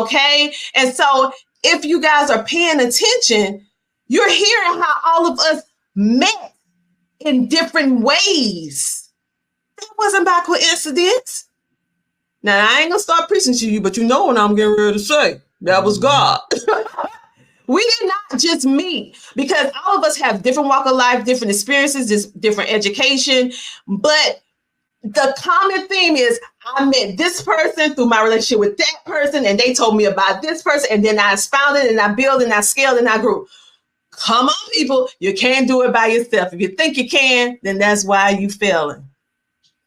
Okay. And so if you guys are paying attention, you're hearing how all of us met in different ways. That wasn't by coincidence. Now, I ain't gonna start preaching to you, but you know what I'm getting ready to say. That was God. We did not just meet, because all of us have different walk of life, different experiences, just different education. But the common theme is I met this person through my relationship with that person, and they told me about this person, and then I expounded and I built and I scaled and I grew. Come on, people. You can't do it by yourself. If you think you can, then that's why you failing.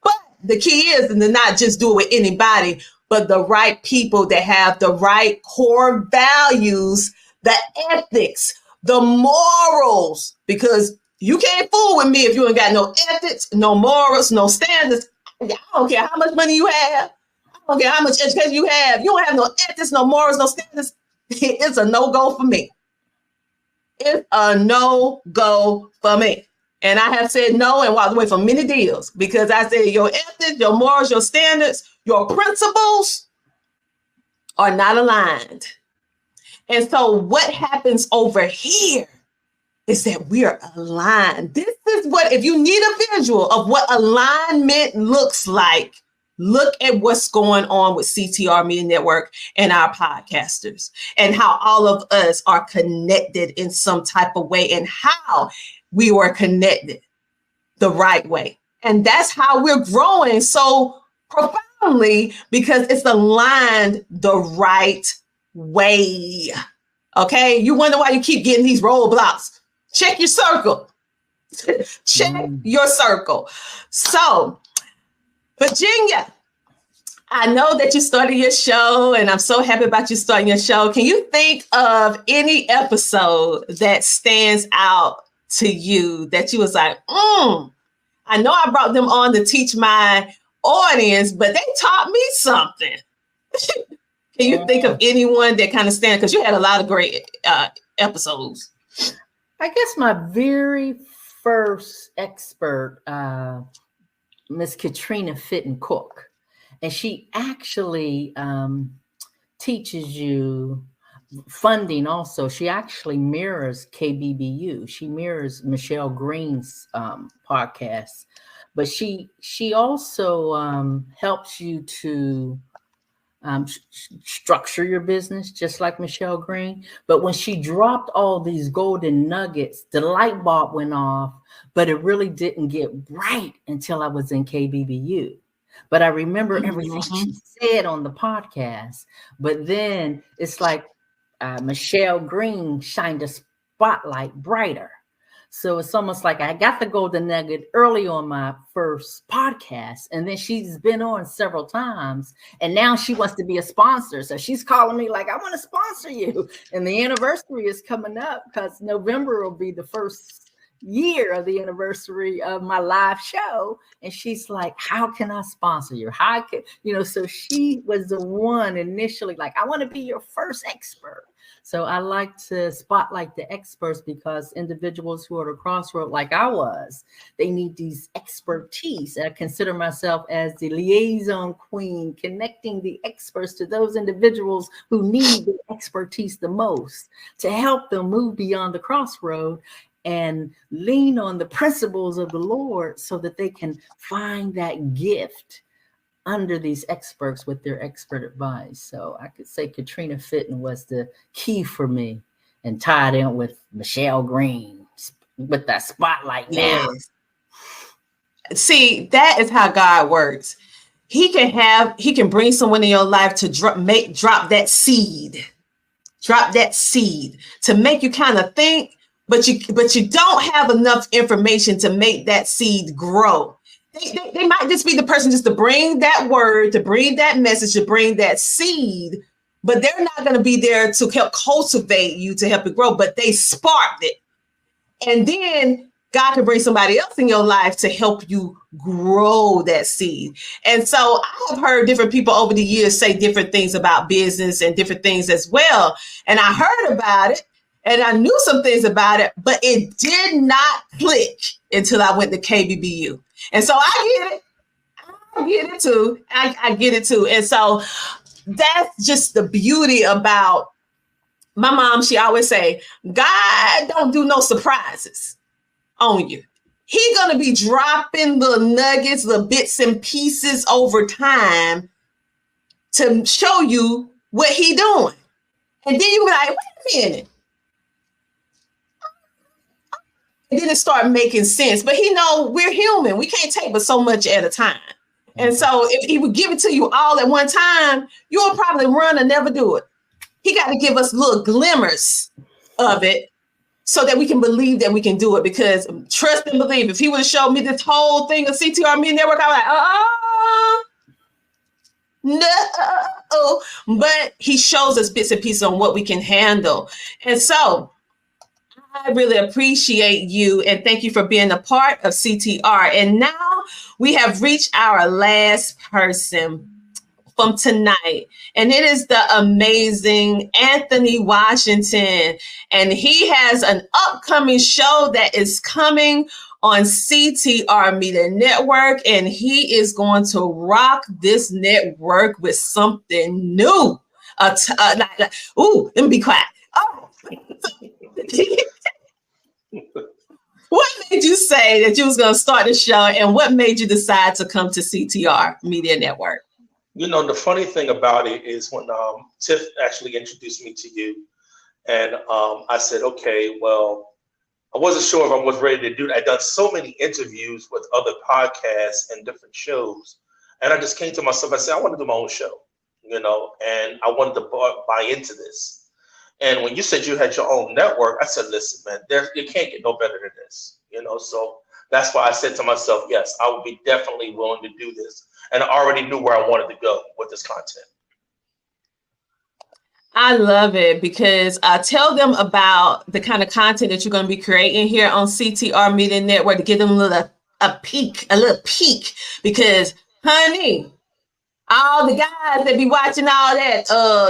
But the key is to not just do it with anybody, but the right people that have the right core values, the ethics, the morals, because you can't fool with me if you ain't got no ethics, no morals, no standards. I don't care how much money you have. I don't care how much education you have. You don't have no ethics, no morals, no standards. It's a no-go for me. It's a no-go for me. And I have said no and walked away from many deals because I said your ethics, your morals, your standards, your principles are not aligned. And so what happens over here is that we are aligned. This is what, if you need a visual of what alignment looks like, look at what's going on with CTR Media Network and our podcasters and how all of us are connected in some type of way and how we were connected the right way. And that's how we're growing so profoundly, because it's aligned the right way. Okay. You wonder why you keep getting these roadblocks. Check your circle. Check your circle. So, Virginia, I know that you started your show, and I'm so happy about you starting your show. Can you think of any episode that stands out to you that you was like, I know I brought them on to teach my audience, but they taught me something? Can you think of anyone that kind of stands? Because you had a lot of great episodes. I guess my very first expert, Miss Katrina Fitton Cook, and she actually teaches you funding also. She actually mirrors KBBU. She mirrors Michelle Green's podcast, but she also helps you to structure your business just like Michelle Green. But when she dropped all these golden nuggets, the light bulb went off, but it really didn't get bright until I was in KBBU. But I remember everything she said on the podcast. But then it's like Michelle Green shined a spotlight brighter. So it's almost like I got the golden nugget early on my first podcast, and then she's been on several times, and now she wants to be a sponsor. So she's calling me like, I want to sponsor you. And the anniversary is coming up because November will be the first year of the anniversary of my live show. And she's like, how can I sponsor you? How can, so she was the one initially like, I want to be your first expert. So I like to spotlight the experts because individuals who are at a crossroad like I was, they need these expertise. I consider myself as the liaison queen, connecting the experts to those individuals who need the expertise the most to help them move beyond the crossroad and lean on the principles of the Lord so that they can find that gift under these experts with their expert advice. So I could say Katrina Fitton was the key for me, and tied in with Michelle Green with that spotlight now. Yes. See, that is how God works. He can bring someone in your life to drop that seed. Drop that seed to make you kind of think, but you don't have enough information to make that seed grow. They might just be the person just to bring that word, to bring that message, to bring that seed, but they're not going to be there to help cultivate you, to help it grow, but they sparked it. And then God can bring somebody else in your life to help you grow that seed. And so I have heard different people over the years say different things about business and different things as well. And I heard about it and I knew some things about it, but it did not click until I went to KBBU. And so I get it. I get it too. I get it too. And so that's just the beauty about my mom. She always say, God don't do no surprises on you. He's going to be dropping little nuggets, little bits and pieces over time to show you what he doing. And then you be like, wait a minute. And then it start making sense. But he know we're human. We can't take but so much at a time. And so if he would give it to you all at one time, you'll probably run and never do it. He got to give us little glimmers of it so that we can believe that we can do it. Because trust and believe, if he would have showed me this whole thing of CTR Media Network, I was like, no. But he shows us bits and pieces on what we can handle. And so I really appreciate you and thank you for being a part of CTR. And now we have reached our last person from tonight, and it is the amazing Anthony Washington. And he has an upcoming show that is coming on CTR Media Network, and he is going to rock this network with something new. Ooh, let me be quiet. Oh. What made you say that you was going to start the show, and what made you decide to come to CTR Media Network? You know, the funny thing about it is when Tiff actually introduced me to you, and I said, okay, well, I wasn't sure if I was ready to do that. I'd done so many interviews with other podcasts and different shows, and I just came to myself, I said, I want to do my own show, you know, and I wanted to buy into this. And when you said you had your own network, I said, listen, man, you can't get no better than this, you know? So that's why I said to myself, yes, I would be definitely willing to do this. And I already knew where I wanted to go with this content. I love it, because tell them about the kind of content that you're going to be creating here on CTR Media Network to give them a little peek, because honey, all the guys that be watching all that,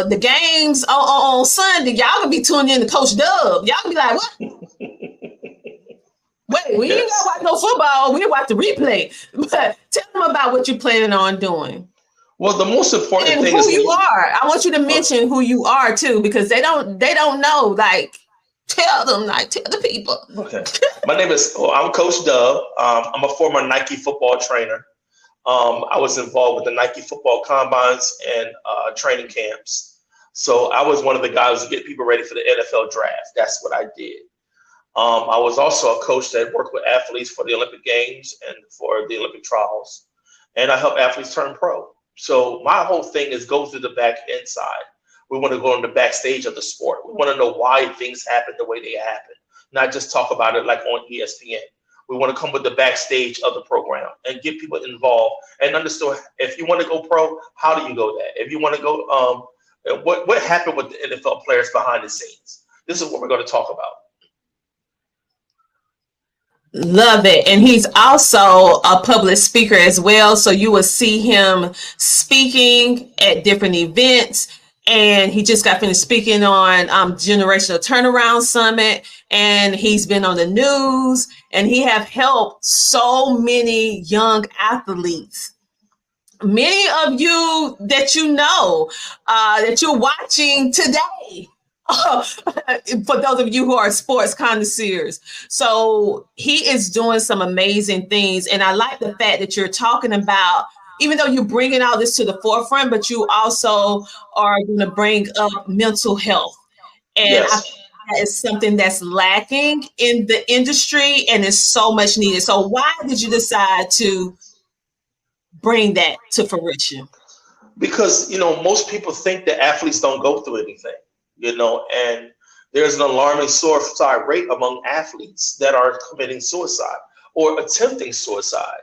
the games on Sunday, y'all gonna be tuning in to Coach Dub. Y'all gonna be like, what? Wait, we ain't gonna watch no football. We watch the replay. But tell them about what you're planning on doing. Well, the most important and thing who is you are. I want you to mention who you are too, because they don't know. Like, tell them, like, tell the people. Okay. My name is. I'm Coach Dub. I'm a former Nike football trainer. I was involved with the Nike football combines and training camps. So I was one of the guys who get people ready for the NFL draft. That's what I did. I was also a coach that worked with athletes for the Olympic Games and for the Olympic trials. And I help athletes turn pro. So my whole thing is go through the back end side. We want to go on the backstage of the sport. We want to know why things happen the way they happen, not just talk about it like on ESPN. We want to come with the backstage of the program and get people involved and understand if you want to go pro, how do you go there? If you want to go, what happened with the NFL players behind the scenes? This is what we're going to talk about. Love it. And he's also a public speaker as well. So you will see him speaking at different events. And he just got finished speaking on Generational Turnaround Summit. And he's been on the news. And he have helped so many young athletes. Many of you that you know, that you're watching today. For those of you who are sports connoisseurs. So he is doing some amazing things. And I like the fact that you're talking about even though you're bringing all this to the forefront, but you also are going to bring up mental health. And I think that is something that's lacking in the industry and is so much needed. So why did you decide to bring that to fruition? Because, most people think that athletes don't go through anything, and there's an alarming suicide rate among athletes that are committing suicide or attempting suicide,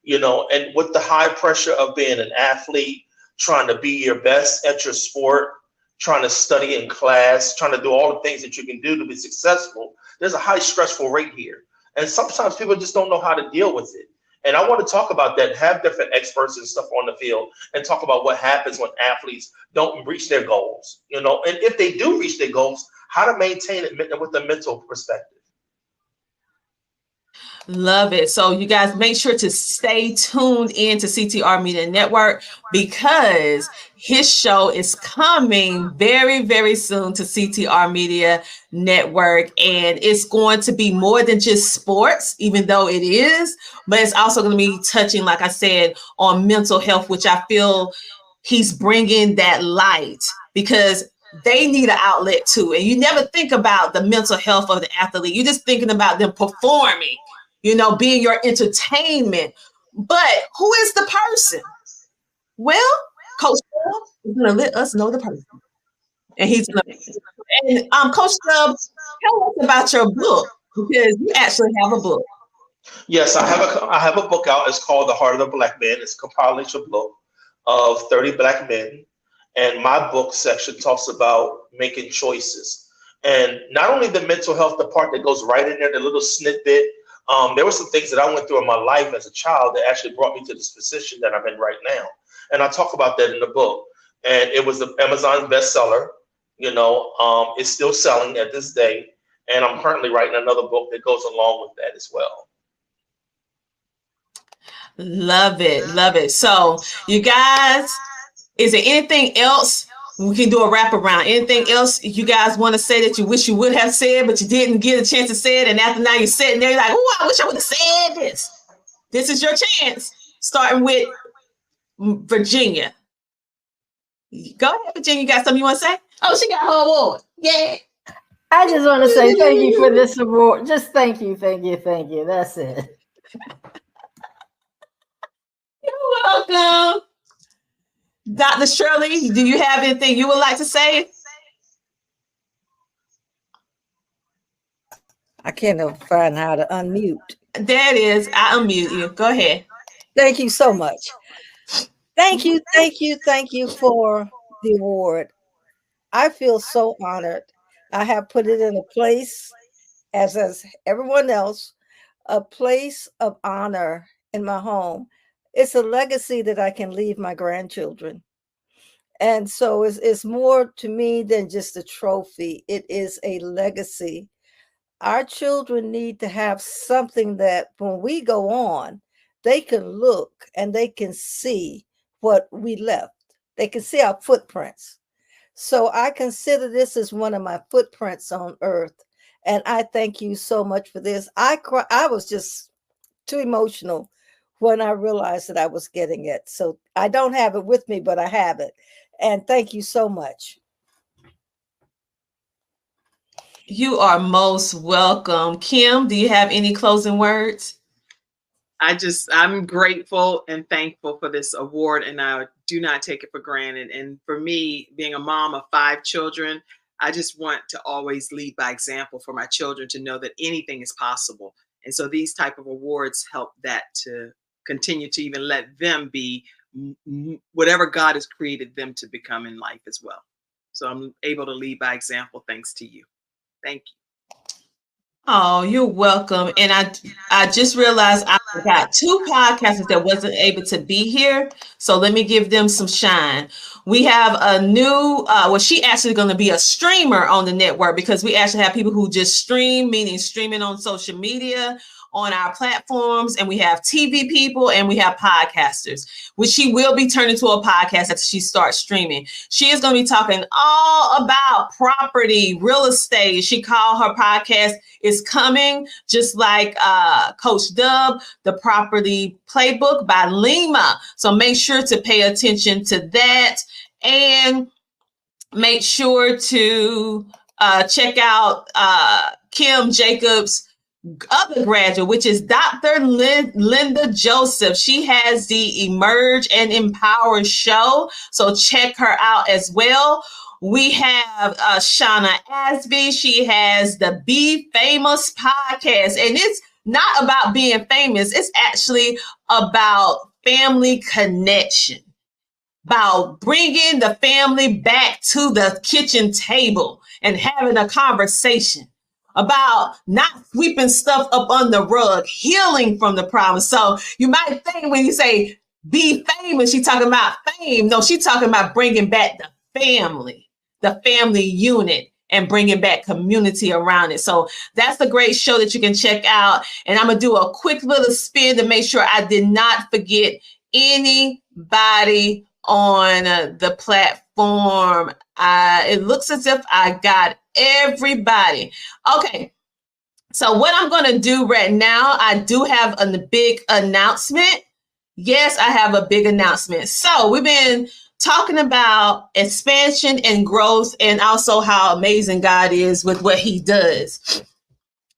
and with the high pressure of being an athlete, trying to be your best at your sport, trying to study in class, trying to do all the things that you can do to be successful, there's a high stressful rate here. And sometimes people just don't know how to deal with it. And I want to talk about that, have different experts and stuff on the field and talk about what happens when athletes don't reach their goals, and if they do reach their goals, how to maintain it with a mental perspective. Love it. So you guys make sure to stay tuned in to CTR Media Network because his show is coming very, very soon to CTR Media Network. And it's going to be more than just sports, even though it is, but it's also going to be touching, like I said, on mental health, which I feel he's bringing that light because they need an outlet too. And you never think about the mental health of the athlete. You're just thinking about them performing, being your entertainment. But who is the person? Well, Coach Stubb is going to let us know the person. And he's going to, Coach Stubb, tell us about your book because you actually have a book. Yes, I have a book out. It's called The Heart of the Black Man. It's a compilation book of 30 Black men. And my book section talks about making choices. And not only the mental health, the part that goes right in there, the little snippet. There were some things that I went through in my life as a child that actually brought me to this position that I'm in right now. And I talk about that in the book. And it was the Amazon bestseller. It's still selling at this day. And I'm currently writing another book that goes along with that as well. Love it. Love it. So you guys, is there anything else? We can do a wraparound. Anything else you guys want to say that you wish you would have said, but you didn't get a chance to say it? And after now you're sitting there, you're like, oh, I wish I would have said this. This is your chance. Starting with Virginia. Go ahead, Virginia. You got something you want to say? Oh, she got her award. Yeah. I just want to say thank you for this award. Just thank you. That's it. You're welcome. Dr. Shirley, do you have anything you would like to say? I can't find how to unmute. There it is. I unmute you. Go ahead. Thank you so much. Thank you for the award. I feel so honored. I have put it in a place, as everyone else, a place of honor in my home. It's a legacy that I can leave my grandchildren. And so it's more to me than just a trophy. It is a legacy. Our children need to have something that when we go on, they can look and they can see what we left. They can see our footprints. So I consider this as one of my footprints on earth. And I thank you so much for this. I was just too emotional when I realized that I was getting it. So I don't have it with me, but I have it. And thank you so much. You are most welcome. Kim, do you have any closing words? I'm grateful and thankful for this award, and I do not take it for granted. And for me, being a mom of 5 children, I just want to always lead by example for my children to know that anything is possible. And so these type of awards help that to continue to even let them be whatever God has created them to become in life as well. So I'm able to lead by example thanks to you. Thank you. Oh, you're welcome. And I just realized I got 2 podcasters that wasn't able to be here. So let me give them some shine. We have a new, she actually going to be a streamer on the network because we actually have people who just stream, meaning streaming on social media, on our platforms, and we have TV people and we have podcasters, which she will be turning to a podcast as she starts streaming. She is going to be talking all about property, real estate. She called her podcast, It's is coming, just like Coach Dub, the Property Playbook by Lima. So make sure to pay attention to that, and make sure to check out Kim Jacobs' other graduate, which is Dr. Linda Joseph. She has the Emerge and Empower show, so check her out as well. We have Shauna Asby. She has the Be Famous podcast, and it's not about being famous. It's actually about family connection, about bringing the family back to the kitchen table and having a conversation, about not sweeping stuff up on the rug, healing from the problem. So you might think when you say be famous, she's talking about fame. No, she's talking about bringing back the family unit, and bringing back community around it. So that's a great show that you can check out. And I'm going to do a quick little spin to make sure I did not forget anybody on the platform. It looks as if I got everybody. Okay. So what I'm going to do right now, I do have a big announcement. Yes, I have a big announcement. So we've been talking about expansion and growth, and also how amazing God is with what he does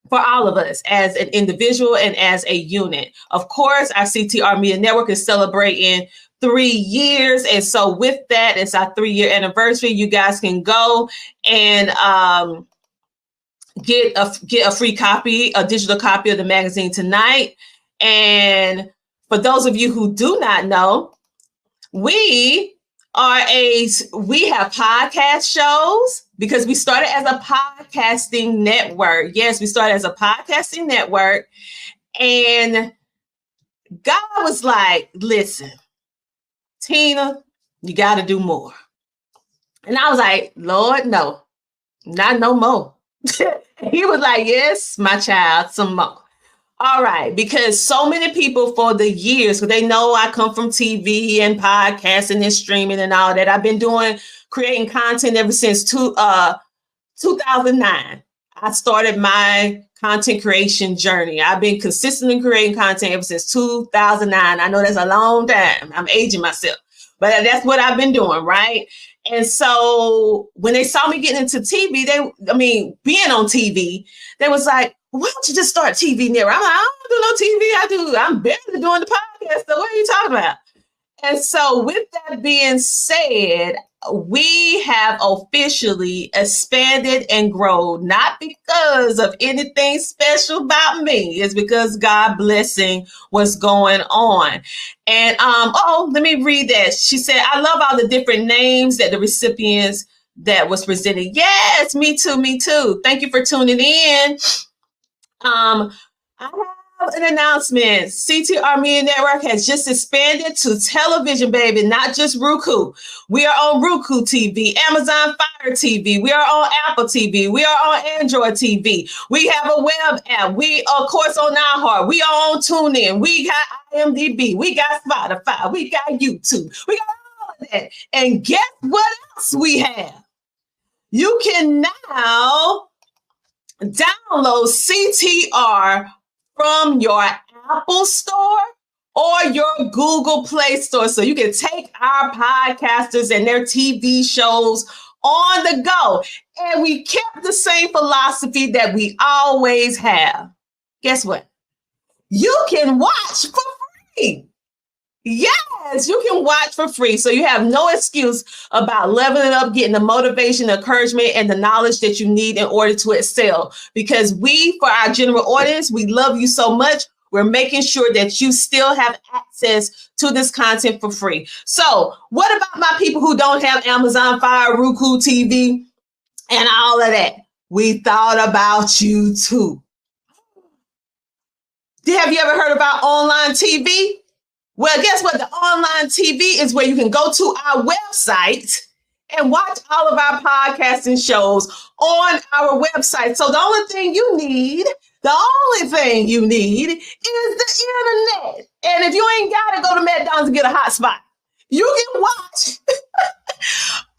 for all of us as an individual and as a unit. Of course, our CTR Media Network is celebrating 3 years. And so with that, it's our 3-year anniversary. You guys can go and get a free copy, a digital copy of the magazine tonight. And for those of you who do not know, we have podcast shows, because we started as a podcasting network. Yes, we started as a podcasting network. And God was like, listen, Tina, you got to do more. And I was like, Lord, no, not no more. He was like, yes, my child, some more. All right, because so many people for the years, because they know I come from TV and podcasting and streaming and all that. I've been creating content ever since 2009. I started my content creation journey. I've been consistently creating content ever since 2009. I know that's a long time. I'm aging myself, but that's what I've been doing, right? And so when they saw me getting into TV, being on TV, they was like, why don't you just start TV network? I'm like, I don't do no TV. I'm barely doing the podcast. So what are you talking about? And so with that being said, we have officially expanded and grown, not because of anything special about me. It's because God blessing what's going on. And let me read that. She said, I love all the different names that the recipients that was presented. Yes, me too, me too. Thank you for tuning in. I have an announcement. CTR Media Network has just expanded to television, baby, not just Roku. We are on Roku TV, Amazon Fire TV. We are on Apple TV. We are on Android TV. We have a web app. We, of course, on iHeart. We are on TuneIn. We got IMDb. We got Spotify. We got YouTube. We got all of that. And guess what else we have? You can now download CTR from your Apple Store or your Google Play Store. So you can take our podcasters and their TV shows on the go. And we kept the same philosophy that we always have. Guess what? You can watch for free. Yes, you can watch for free. So you have no excuse about leveling up, getting the motivation, the encouragement, and the knowledge that you need in order to excel. Because for our general audience, we love you so much. We're making sure that you still have access to this content for free. So what about my people who don't have Amazon Fire, Roku TV, and all of that? We thought about you too. Have you ever heard about online TV? Well, guess what? The online TV is where you can go to our website and watch all of our podcasting shows on our website. So the only thing you need is the internet. And if you ain't got to go to McDonald's and get a hotspot, you can watch.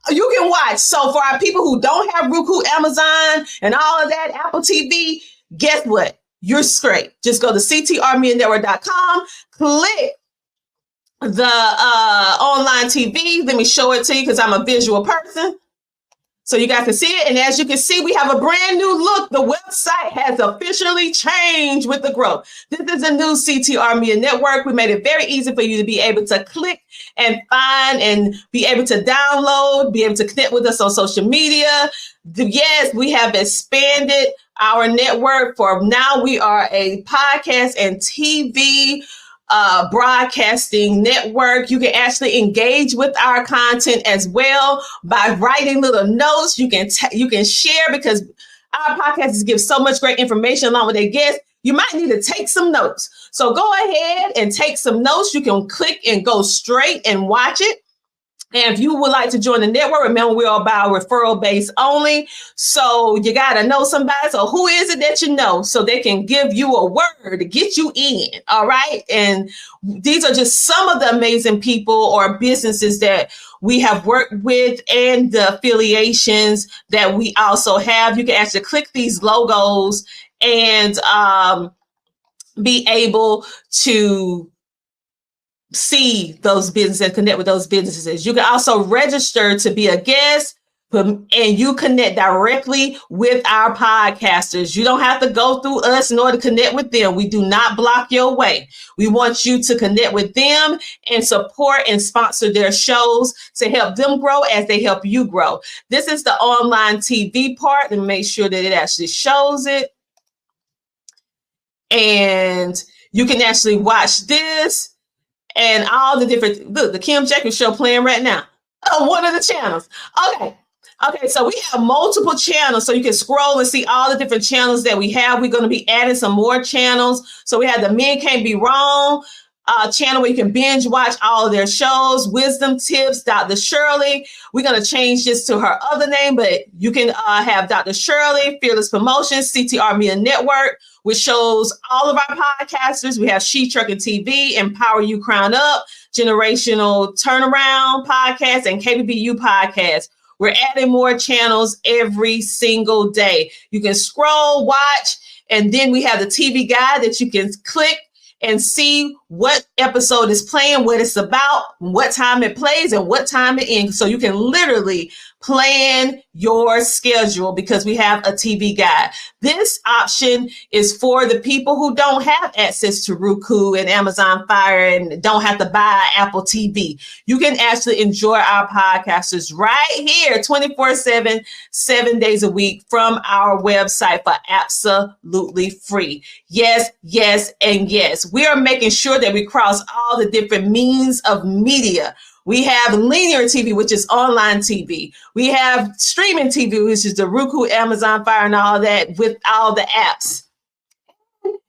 You can watch. So for our people who don't have Roku, Amazon, and all of that, Apple TV, guess what? You're straight. Just go to ctrmedianetwork.com, click the online TV. Let me show it to you because I'm a visual person. So you guys can see it. And as you can see, we have a brand new look. The website has officially changed with the growth. This is a new CTR Media Network. We made it very easy for you to be able to click and find and be able to download, be able to connect with us on social media. Yes, we have expanded our network for now. We are a podcast and TV broadcasting network. You can actually engage with our content as well by writing little notes. You can share, because our podcasts give so much great information along with their guests. You might need to take some notes. So go ahead and take some notes. You can click and go straight and watch it. And if you would like to join the network, remember we are by referral based only. So you got to know somebody. So who is it that you know so they can give you a word to get you in? All right. And these are just some of the amazing people or businesses that we have worked with and the affiliations that we also have. You can actually click these logos and be able to see those businesses and connect with those businesses. You can also register to be a guest, and you connect directly with our podcasters. You don't have to go through us in order to connect with them. We do not block your way. We want you to connect with them and support and sponsor their shows to help them grow as they help you grow. This is the online TV part, and make sure that it actually shows it. And you can actually watch this and all the different, look, the Kim Jacobs show playing right now on one of the channels. Okay, so we have multiple channels, so you can scroll and see all the different channels that we have. We're going to be adding some more channels. So we have the Men Can't Be Wrong channel where you can binge watch all of their shows. Wisdom Tips, Dr. Shirley. We're going to change this to her other name, but you can have Dr. Shirley, Fearless Promotions, CTR Media Network, which shows all of our podcasters. We have She Trucking TV, Empower You Crown Up, Generational Turnaround Podcast, and KBBU Podcast. We're adding more channels every single day. You can scroll, watch, and then we have the TV guide that you can click and see what episode is playing, what it's about, what time it plays, and what time it ends. So you can literally plan your schedule because we have a TV guide. This option is for the people who don't have access to Roku and Amazon Fire and don't have to buy Apple TV. You can actually enjoy our podcasters right here 24/7, 7 days a week from our website for absolutely free. Yes, yes, and yes. We are making sure that we cross all the different means of media. We have linear TV, which is online TV. We have streaming TV, which is the Roku, Amazon Fire, and all that with all the apps.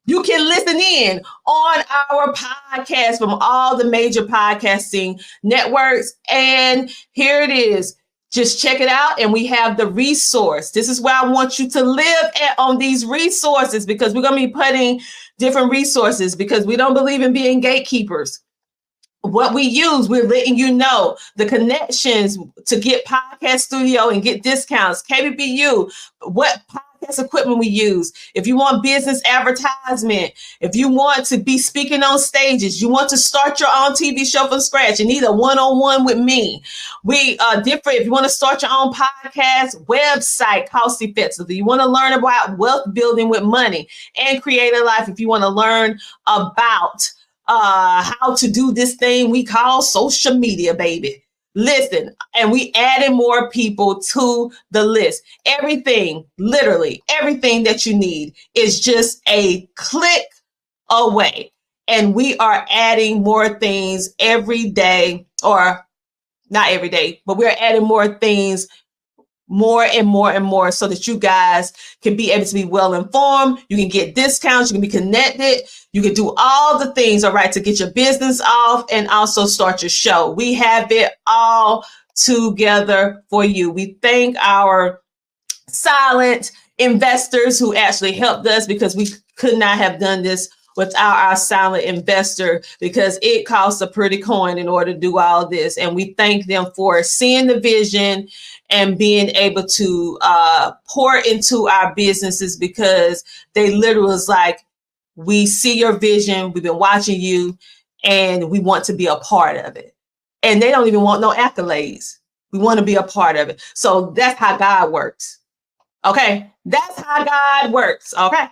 You can listen in on our podcast from all the major podcasting networks. And here it is. Just check it out. And we have the resource. This is where I want you to live on these resources, because we're going to be putting different resources because we don't believe in being gatekeepers. What we use, we're letting you know the connections to get podcast studio and get discounts, KBBU, what podcast equipment we use. If you want business advertisement, if you want to be speaking on stages, you want to start your own TV show from scratch, you need a one-on-one with me. We are different. If you want to start your own podcast, website, cost effectively. You want to learn about wealth building with money and create a life. If you want to learn about how to do this thing we call social media, baby. Listen, and we added more people to the list. Everything, literally everything that you need is just a click away. And we are adding more things every day, or not every day, but we're adding more things more and more and more so that you guys can be able to be well informed. You can get discounts, you can be connected, you can do all the things, all right, to get your business off and also start your show. We have it all together for you. We thank our silent investors who actually helped us, because we could not have done this without our silent investor, because it costs a pretty coin in order to do all this. And we thank them for seeing the vision and being able to pour into our businesses, because they literally was like, we see your vision, we've been watching you, and we want to be a part of it. And they don't even want no accolades. We want to be a part of it. So that's how God works. Okay. That's how God works. Okay.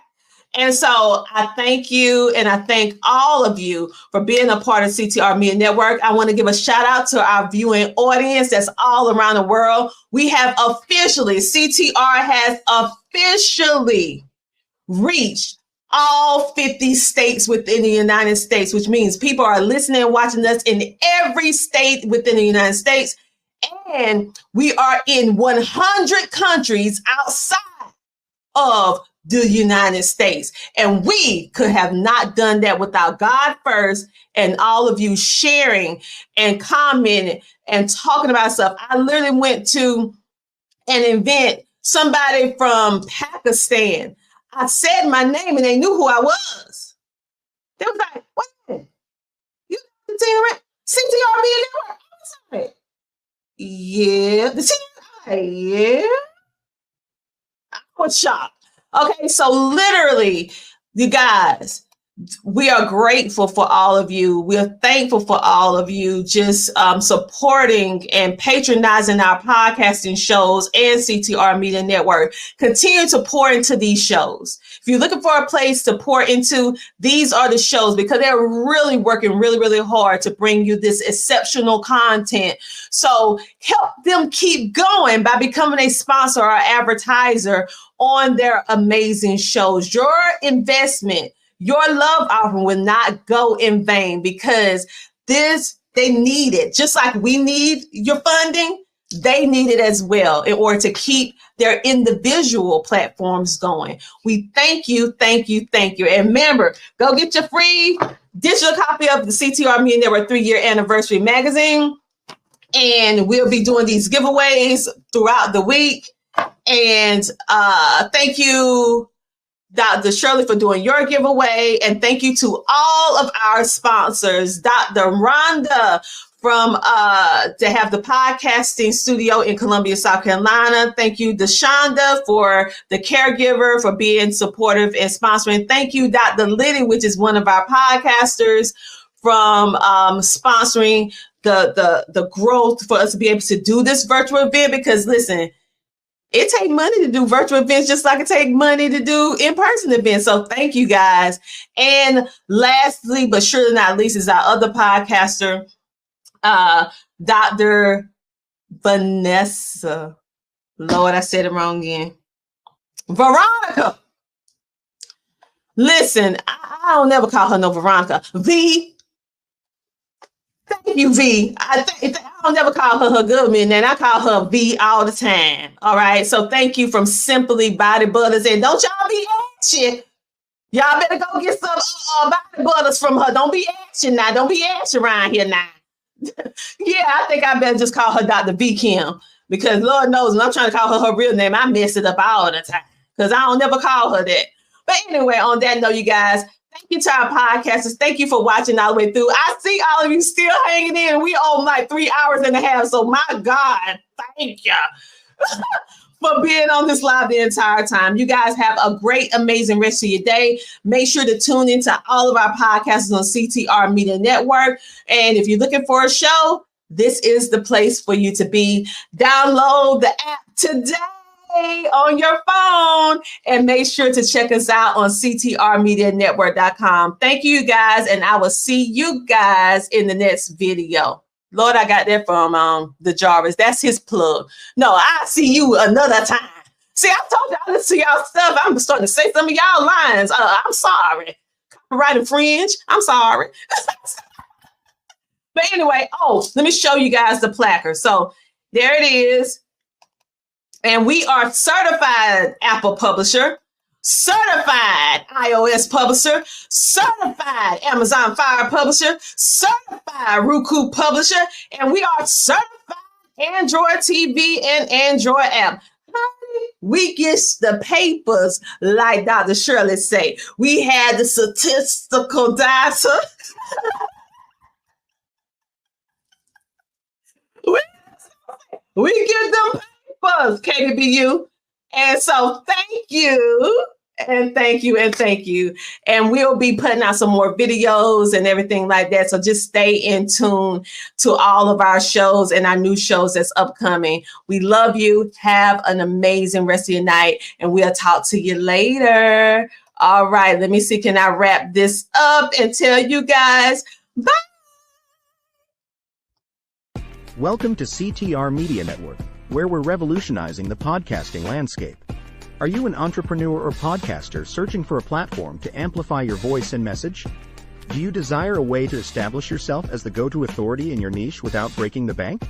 And so I thank you, and I thank all of you for being a part of CTR Media Network. I want to give a shout out to our viewing audience that's all around the world. We have officially, CTR has officially reached all 50 states within the United States, which means people are listening and watching us in every state within the United States. And we are in 100 countries outside of the United States. And we could have not done that without God first and all of you sharing and commenting and talking about stuff. I literally went to an event, somebody from Pakistan. I said my name and they knew who I was. They was like, wait a minute, you CTR Media Network? I was like, yeah, the CTR, yeah. I was shocked. Okay, so literally, you guys, we are grateful for all of you. We are thankful for all of you just supporting and patronizing our podcasting shows and CTR Media Network. Continue to pour into these shows. If you're looking for a place to pour into, these are the shows, because they're really working really, really hard to bring you this exceptional content. So help them keep going by becoming a sponsor or advertiser on their amazing shows. Your investment, your love offering will not go in vain, because they need it. Just like we need your funding, they need it as well in order to keep their individual platforms going. We thank you, thank you, thank you. And remember, go get your free digital copy of the CTR Media Network 3-year anniversary magazine. And we'll be doing these giveaways throughout the week. And thank you, Dr. Shirley, for doing your giveaway. And thank you to all of our sponsors. Dr. Rhonda from to have the podcasting studio in Columbia, South Carolina. Thank you, DeShonda, for the caregiver, for being supportive and sponsoring. Thank you, Dr. Liddy, which is one of our podcasters, from sponsoring the growth for us to be able to do this virtual event. Because listen, it takes money to do virtual events, just like it takes money to do in-person events. So thank you, guys. And lastly, but surely not least, is our other podcaster, Dr. Vanessa. Lord, I said it wrong again. Veronica. Listen, I don't never call her no Veronica. V. Thank you, V. I don't never call her government name. I call her V all the time. All right. So thank you from Simply Body Butters. And don't y'all be action. Y'all better go get some body butters from her. Don't be action now. Don't be action around here now. Yeah, I think I better just call her Dr. V Kim, because Lord knows when I'm trying to call her real name, I mess it up all the time, because I don't never call her that. But anyway, on that note, you guys, thank you to our podcasters. Thank you for watching all the way through. I see all of you still hanging in. We on like 3 hours and a half. So my God, thank you for being on this live the entire time. You guys have a great, amazing rest of your day. Make sure to tune into all of our podcasts on CTR Media Network. And if you're looking for a show, this is the place for you to be. Download the app today on your phone and make sure to check us out on ctrmedianetwork.com. Thank you, guys, and I will see you guys in the next video. Lord, I got that from the Jarvis. That's his plug. No, I'll see you another time. See, I told y'all, listen to y'all stuff. I'm starting to say some of y'all lines. I'm sorry. Copyright infringe. I'm sorry. But anyway, let me show you guys the placard. So there it is. And we are certified Apple publisher, certified iOS publisher, certified Amazon Fire publisher, certified Roku publisher, and we are certified Android TV and Android app. How we get the papers, like Dr. Shirley say. We had the statistical data. we get them papers, KBU. And so thank you. And thank you, and thank you. And we'll be putting out some more videos and everything like that. So just stay in tune to all of our shows and our new shows that's upcoming. We love you. Have an amazing rest of your night, and we'll talk to you later. All right, let me see. Can I wrap this up and tell you guys bye? Welcome to CTR Media Network, where we're revolutionizing the podcasting landscape. Are you an entrepreneur or podcaster searching for a platform to amplify your voice and message? Do you desire a way to establish yourself as the go-to authority in your niche without breaking the bank?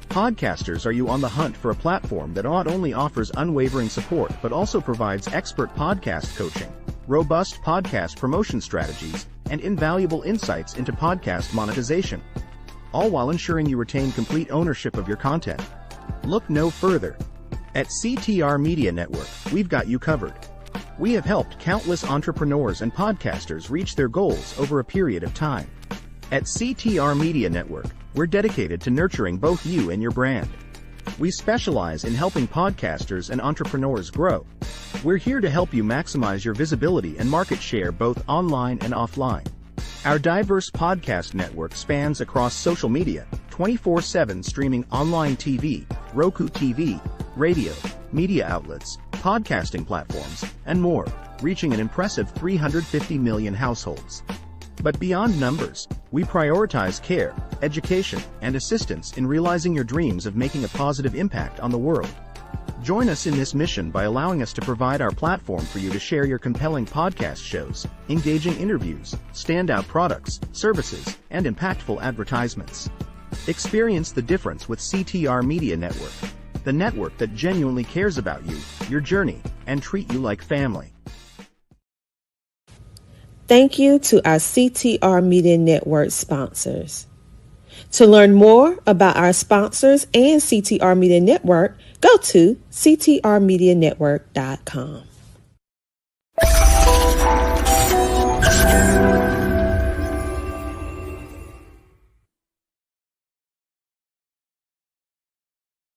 Podcasters, are you on the hunt for a platform that not only offers unwavering support but also provides expert podcast coaching, robust podcast promotion strategies, and invaluable insights into podcast monetization, all while ensuring you retain complete ownership of your content? Look no further. At CTR Media Network, we've got you covered. We have helped countless entrepreneurs and podcasters reach their goals over a period of time. At CTR Media Network, we're dedicated to nurturing both you and your brand. We specialize in helping podcasters and entrepreneurs grow. We're here to help you maximize your visibility and market share both online and offline. Our diverse podcast network spans across social media, 24/7 streaming online TV, Roku TV, radio, media outlets, podcasting platforms, and more, reaching an impressive 350 million households. But beyond numbers, we prioritize care, education, and assistance in realizing your dreams of making a positive impact on the world. Join us in this mission by allowing us to provide our platform for you to share your compelling podcast shows, engaging interviews, standout products, services, and impactful advertisements. Experience the difference with CTR Media Network, the network that genuinely cares about you, your journey, and treat you like family. Thank you to our CTR Media Network sponsors. To learn more about our sponsors and CTR Media Network, go to ctrmedianetwork.com.